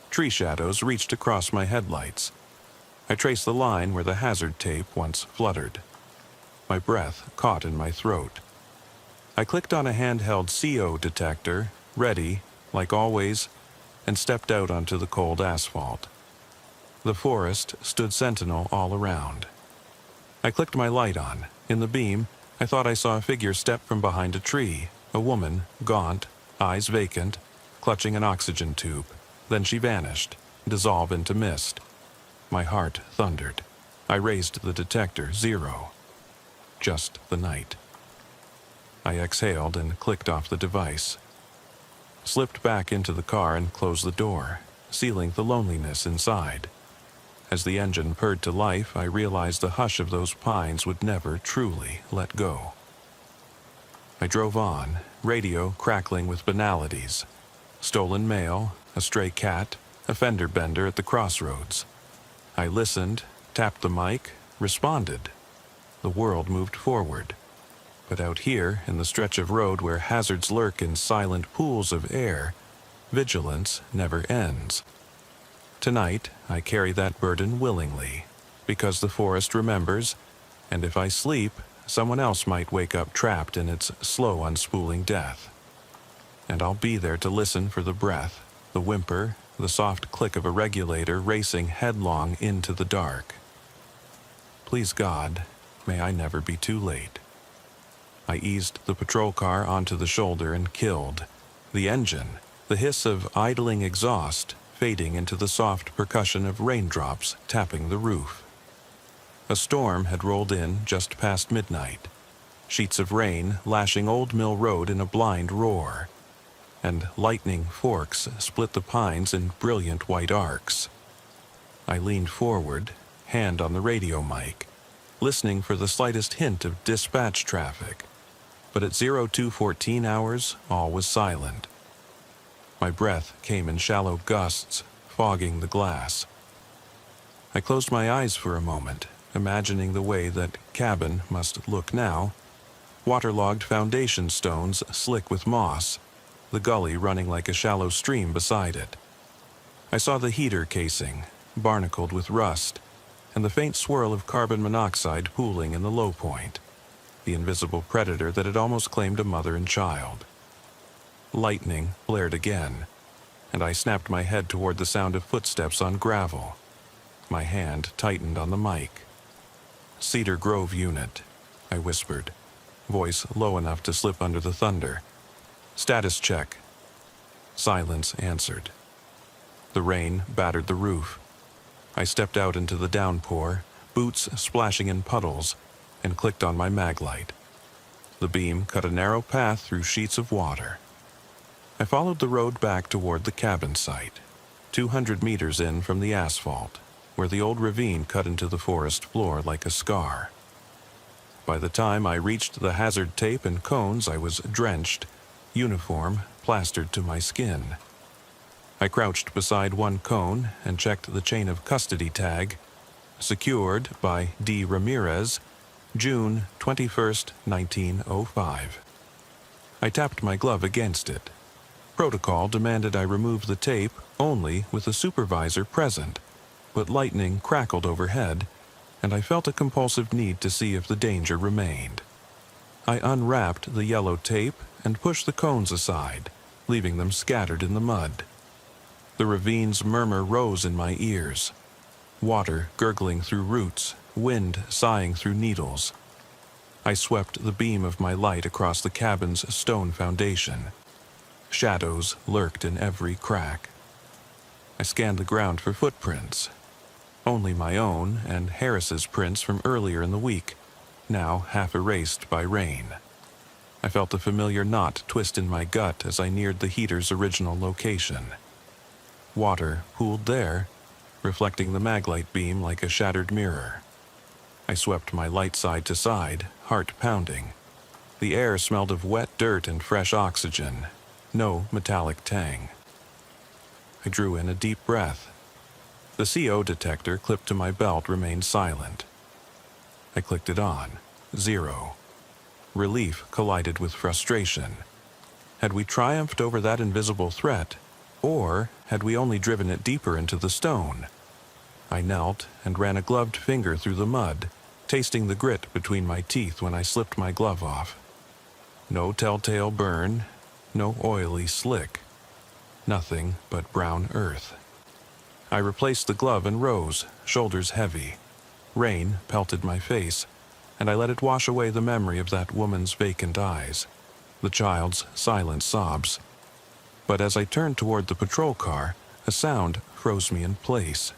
Tree shadows reached across my headlights. I traced the line where the hazard tape once fluttered. My breath caught in my throat. I clicked on a handheld CO detector, ready, like always, and stepped out onto the cold asphalt. The forest stood sentinel all around. I clicked my light on. In the beam, I thought I saw a figure step from behind a tree, a woman, gaunt, eyes vacant, clutching an oxygen tube. Then she vanished, dissolve into mist. My heart thundered. I raised the detector, 0. Just the night. I exhaled and clicked off the device. Slipped back into the car and closed the door, sealing the loneliness inside. As the engine purred to life, I realized the hush of those pines would never truly let go. I drove on, radio crackling with banalities. Stolen mail, a stray cat, a fender bender at the crossroads. I listened, tapped the mic, responded. The world moved forward. But out here, in the stretch of road where hazards lurk in silent pools of air, vigilance never ends. Tonight, I carry that burden willingly, because the forest remembers, and if I sleep, someone else might wake up trapped in its slow unspooling death. And I'll be there to listen for the breath, the whimper, the soft click of a regulator racing headlong into the dark. Please God, may I never be too late. I eased the patrol car onto the shoulder and killed. The engine, the hiss of idling exhaust, fading into the soft percussion of raindrops tapping the roof. A storm had rolled in just past midnight, sheets of rain lashing Old Mill Road in a blind roar, and lightning forks split the pines in brilliant white arcs. I leaned forward, hand on the radio mic, listening for the slightest hint of dispatch traffic. But at 0214 hours, all was silent. My breath came in shallow gusts, fogging the glass. I closed my eyes for a moment, imagining the way that cabin must look now. Waterlogged foundation stones slick with moss, the gully running like a shallow stream beside it. I saw the heater casing, barnacled with rust, and the faint swirl of carbon monoxide pooling in the low point. The invisible predator that had almost claimed a mother and child. Lightning blared again, and I snapped my head toward the sound of footsteps on gravel. My hand tightened on the mic. Cedar Grove unit, I whispered, voice low enough to slip under the thunder. Status check. Silence answered. The rain battered the roof. I stepped out into the downpour, boots splashing in puddles, and clicked on my maglite. The beam cut a narrow path through sheets of water. I followed the road back toward the cabin site, 200 meters in from the asphalt, where the old ravine cut into the forest floor like a scar. By the time I reached the hazard tape and cones, I was drenched, uniform plastered to my skin. I crouched beside one cone and checked the chain of custody tag, secured by D. Ramirez, June 21st, 1905. I tapped my glove against it. Protocol demanded I remove the tape only with a supervisor present, but lightning crackled overhead, and I felt a compulsive need to see if the danger remained. I unwrapped the yellow tape and pushed the cones aside, leaving them scattered in the mud. The ravine's murmur rose in my ears, water gurgling through roots, wind sighing through needles. I swept the beam of my light across the cabin's stone foundation. Shadows lurked in every crack. I scanned the ground for footprints. Only my own and Harris's prints from earlier in the week, now half erased by rain. I felt a familiar knot twist in my gut as I neared the heater's original location. Water pooled there, reflecting the maglite beam like a shattered mirror. I swept my light side to side, heart pounding. The air smelled of wet dirt and fresh oxygen, no metallic tang. I drew in a deep breath. The CO detector clipped to my belt remained silent. I clicked it on. 0. Relief collided with frustration. Had we triumphed over that invisible threat, or had we only driven it deeper into the stone? I knelt and ran a gloved finger through the mud, tasting the grit between my teeth when I slipped my glove off. No telltale burn, no oily slick. Nothing but brown earth. I replaced the glove and rose, shoulders heavy. Rain pelted my face, and I let it wash away the memory of that woman's vacant eyes, the child's silent sobs. But as I turned toward the patrol car, a sound froze me in place.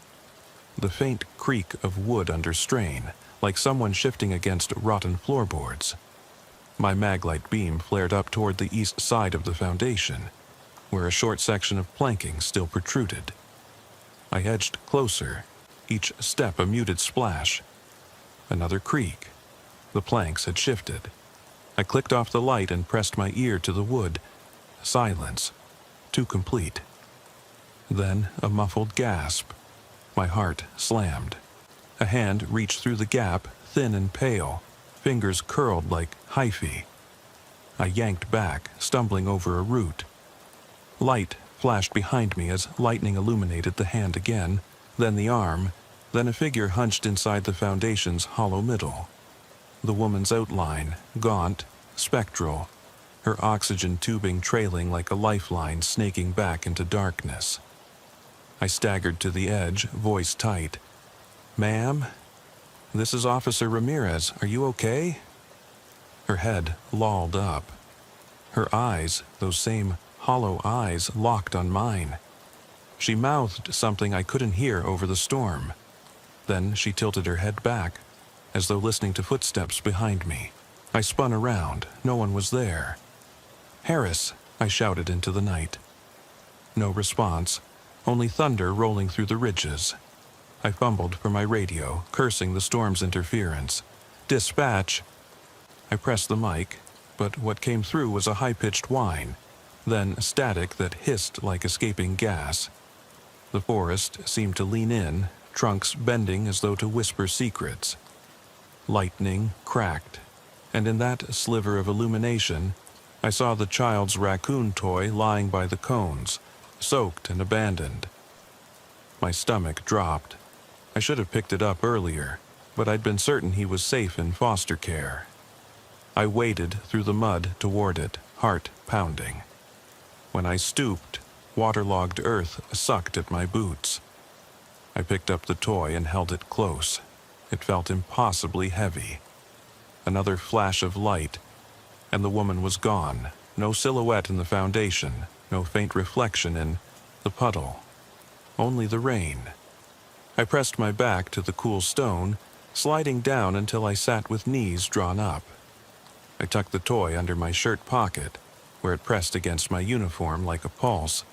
The faint creak of wood under strain, like someone shifting against rotten floorboards. My maglite beam flared up toward the east side of the foundation, where a short section of planking still protruded. I edged closer, each step a muted splash. Another creak. The planks had shifted. I clicked off the light and pressed my ear to the wood. Silence. Too complete. Then a muffled gasp. My heart slammed. A hand reached through the gap, thin and pale, fingers curled like hyphae. I yanked back, stumbling over a root. Light flashed behind me as lightning illuminated the hand again, then the arm, then a figure hunched inside the foundation's hollow middle. The woman's outline, gaunt, spectral, her oxygen tubing trailing like a lifeline snaking back into darkness. I staggered to the edge, voice tight. "Ma'am? This is Officer Ramirez. Are you okay?" Her head lolled up. Her eyes, those same hollow eyes, locked on mine. She mouthed something I couldn't hear over the storm. Then she tilted her head back, as though listening to footsteps behind me. I spun around. No one was there. "Harris!" I shouted into the night. No response, only thunder rolling through the ridges. I fumbled for my radio, cursing the storm's interference. "Dispatch!" I pressed the mic, but what came through was a high-pitched whine, then static that hissed like escaping gas. The forest seemed to lean in, trunks bending as though to whisper secrets. Lightning cracked, and in that sliver of illumination, I saw the child's raccoon toy lying by the cones, soaked and abandoned. My stomach dropped. I should have picked it up earlier, but I'd been certain he was safe in foster care. I waded through the mud toward it, heart pounding. When I stooped, waterlogged earth sucked at my boots. I picked up the toy and held it close. It felt impossibly heavy. Another flash of light, and the woman was gone. No silhouette in the foundation, no faint reflection in the puddle. Only the rain. I pressed my back to the cool stone, sliding down until I sat with knees drawn up. I tucked the toy under my shirt pocket, where it pressed against my uniform like a pulse.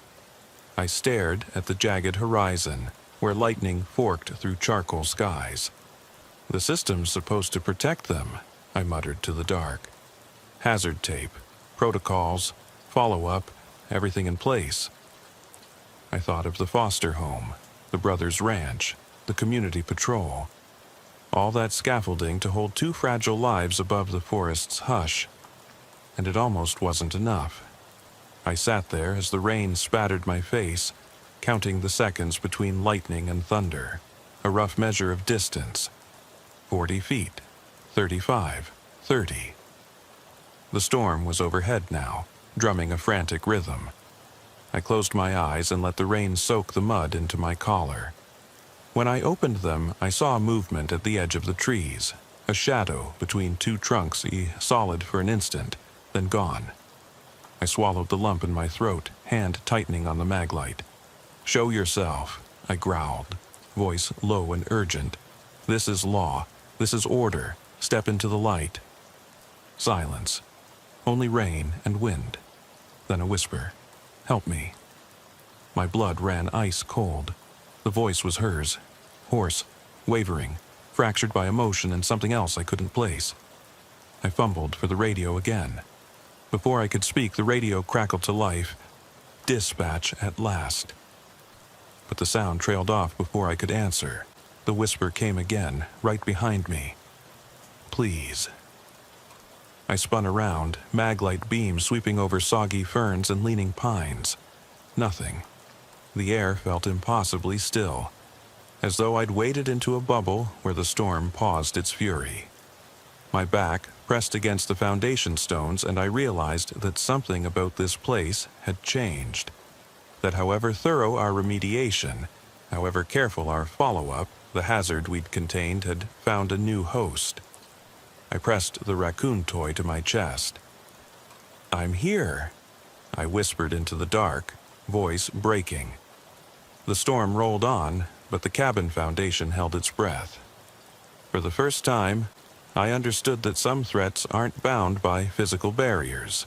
I stared at the jagged horizon, where lightning forked through charcoal skies. "The system's supposed to protect them," I muttered to the dark. Hazard tape, protocols, follow-up, everything in place. I thought of the foster home, the brothers' ranch, the community patrol. All that scaffolding to hold two fragile lives above the forest's hush. And it almost wasn't enough. I sat there as the rain spattered my face, counting the seconds between lightning and thunder, a rough measure of distance. 40 feet, 35, 30. The storm was overhead now, drumming a frantic rhythm, I closed my eyes and let the rain soak the mud into my collar. When I opened them, I saw movement at the edge of the trees, a shadow between two trunks, solid for an instant, then gone. I swallowed the lump in my throat, hand tightening on the maglite. "Show yourself," I growled, voice low and urgent. "This is law. This is order. Step into the light." Silence. Only rain and wind. Then a whisper. "Help me." My blood ran ice cold. The voice was hers, hoarse, wavering, fractured by emotion and something else I couldn't place. I fumbled for the radio again. Before I could speak, the radio crackled to life. "Dispatch at last." But the sound trailed off before I could answer. The whisper came again, right behind me. "Please." I spun around, maglite beam sweeping over soggy ferns and leaning pines. Nothing. The air felt impossibly still, as though I'd waded into a bubble where the storm paused its fury. My back pressed against the foundation stones, and I realized that something about this place had changed. That however thorough our remediation, however careful our follow-up, the hazard we'd contained had found a new host. I pressed the raccoon toy to my chest. "I'm here," I whispered into the dark, voice breaking. The storm rolled on, but the cabin foundation held its breath. For the first time, I understood that some threats aren't bound by physical barriers.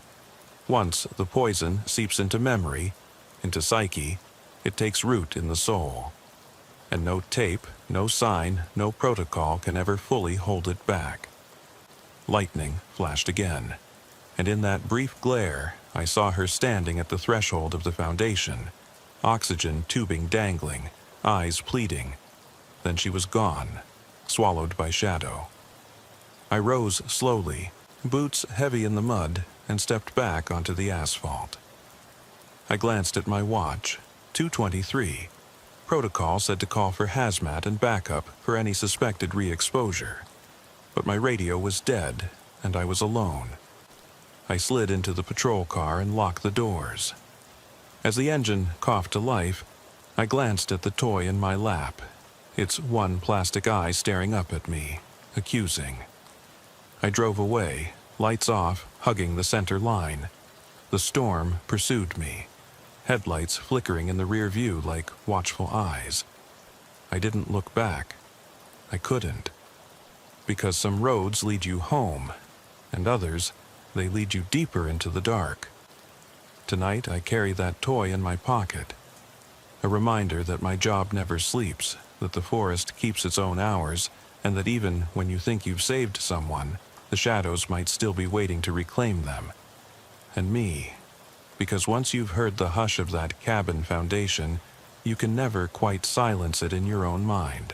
Once the poison seeps into memory, into psyche, it takes root in the soul. And no tape, no sign, no protocol can ever fully hold it back. Lightning flashed again, and in that brief glare, I saw her standing at the threshold of the foundation, oxygen tubing dangling, eyes pleading. Then she was gone, swallowed by shadow. I rose slowly, boots heavy in the mud, and stepped back onto the asphalt. I glanced at my watch, 2:23. Protocol said to call for hazmat and backup for any suspected re-exposure. But my radio was dead, and I was alone. I slid into the patrol car and locked the doors. As the engine coughed to life, I glanced at the toy in my lap, its one plastic eye staring up at me, accusing. I drove away, lights off, hugging the center line. The storm pursued me, headlights flickering in the rear view like watchful eyes. I didn't look back. I couldn't. Because some roads lead you home, and others, they lead you deeper into the dark. Tonight I carry that toy in my pocket, a reminder that my job never sleeps, that the forest keeps its own hours, and that even when you think you've saved someone, the shadows might still be waiting to reclaim them. And me, because once you've heard the hush of that cabin foundation, you can never quite silence it in your own mind.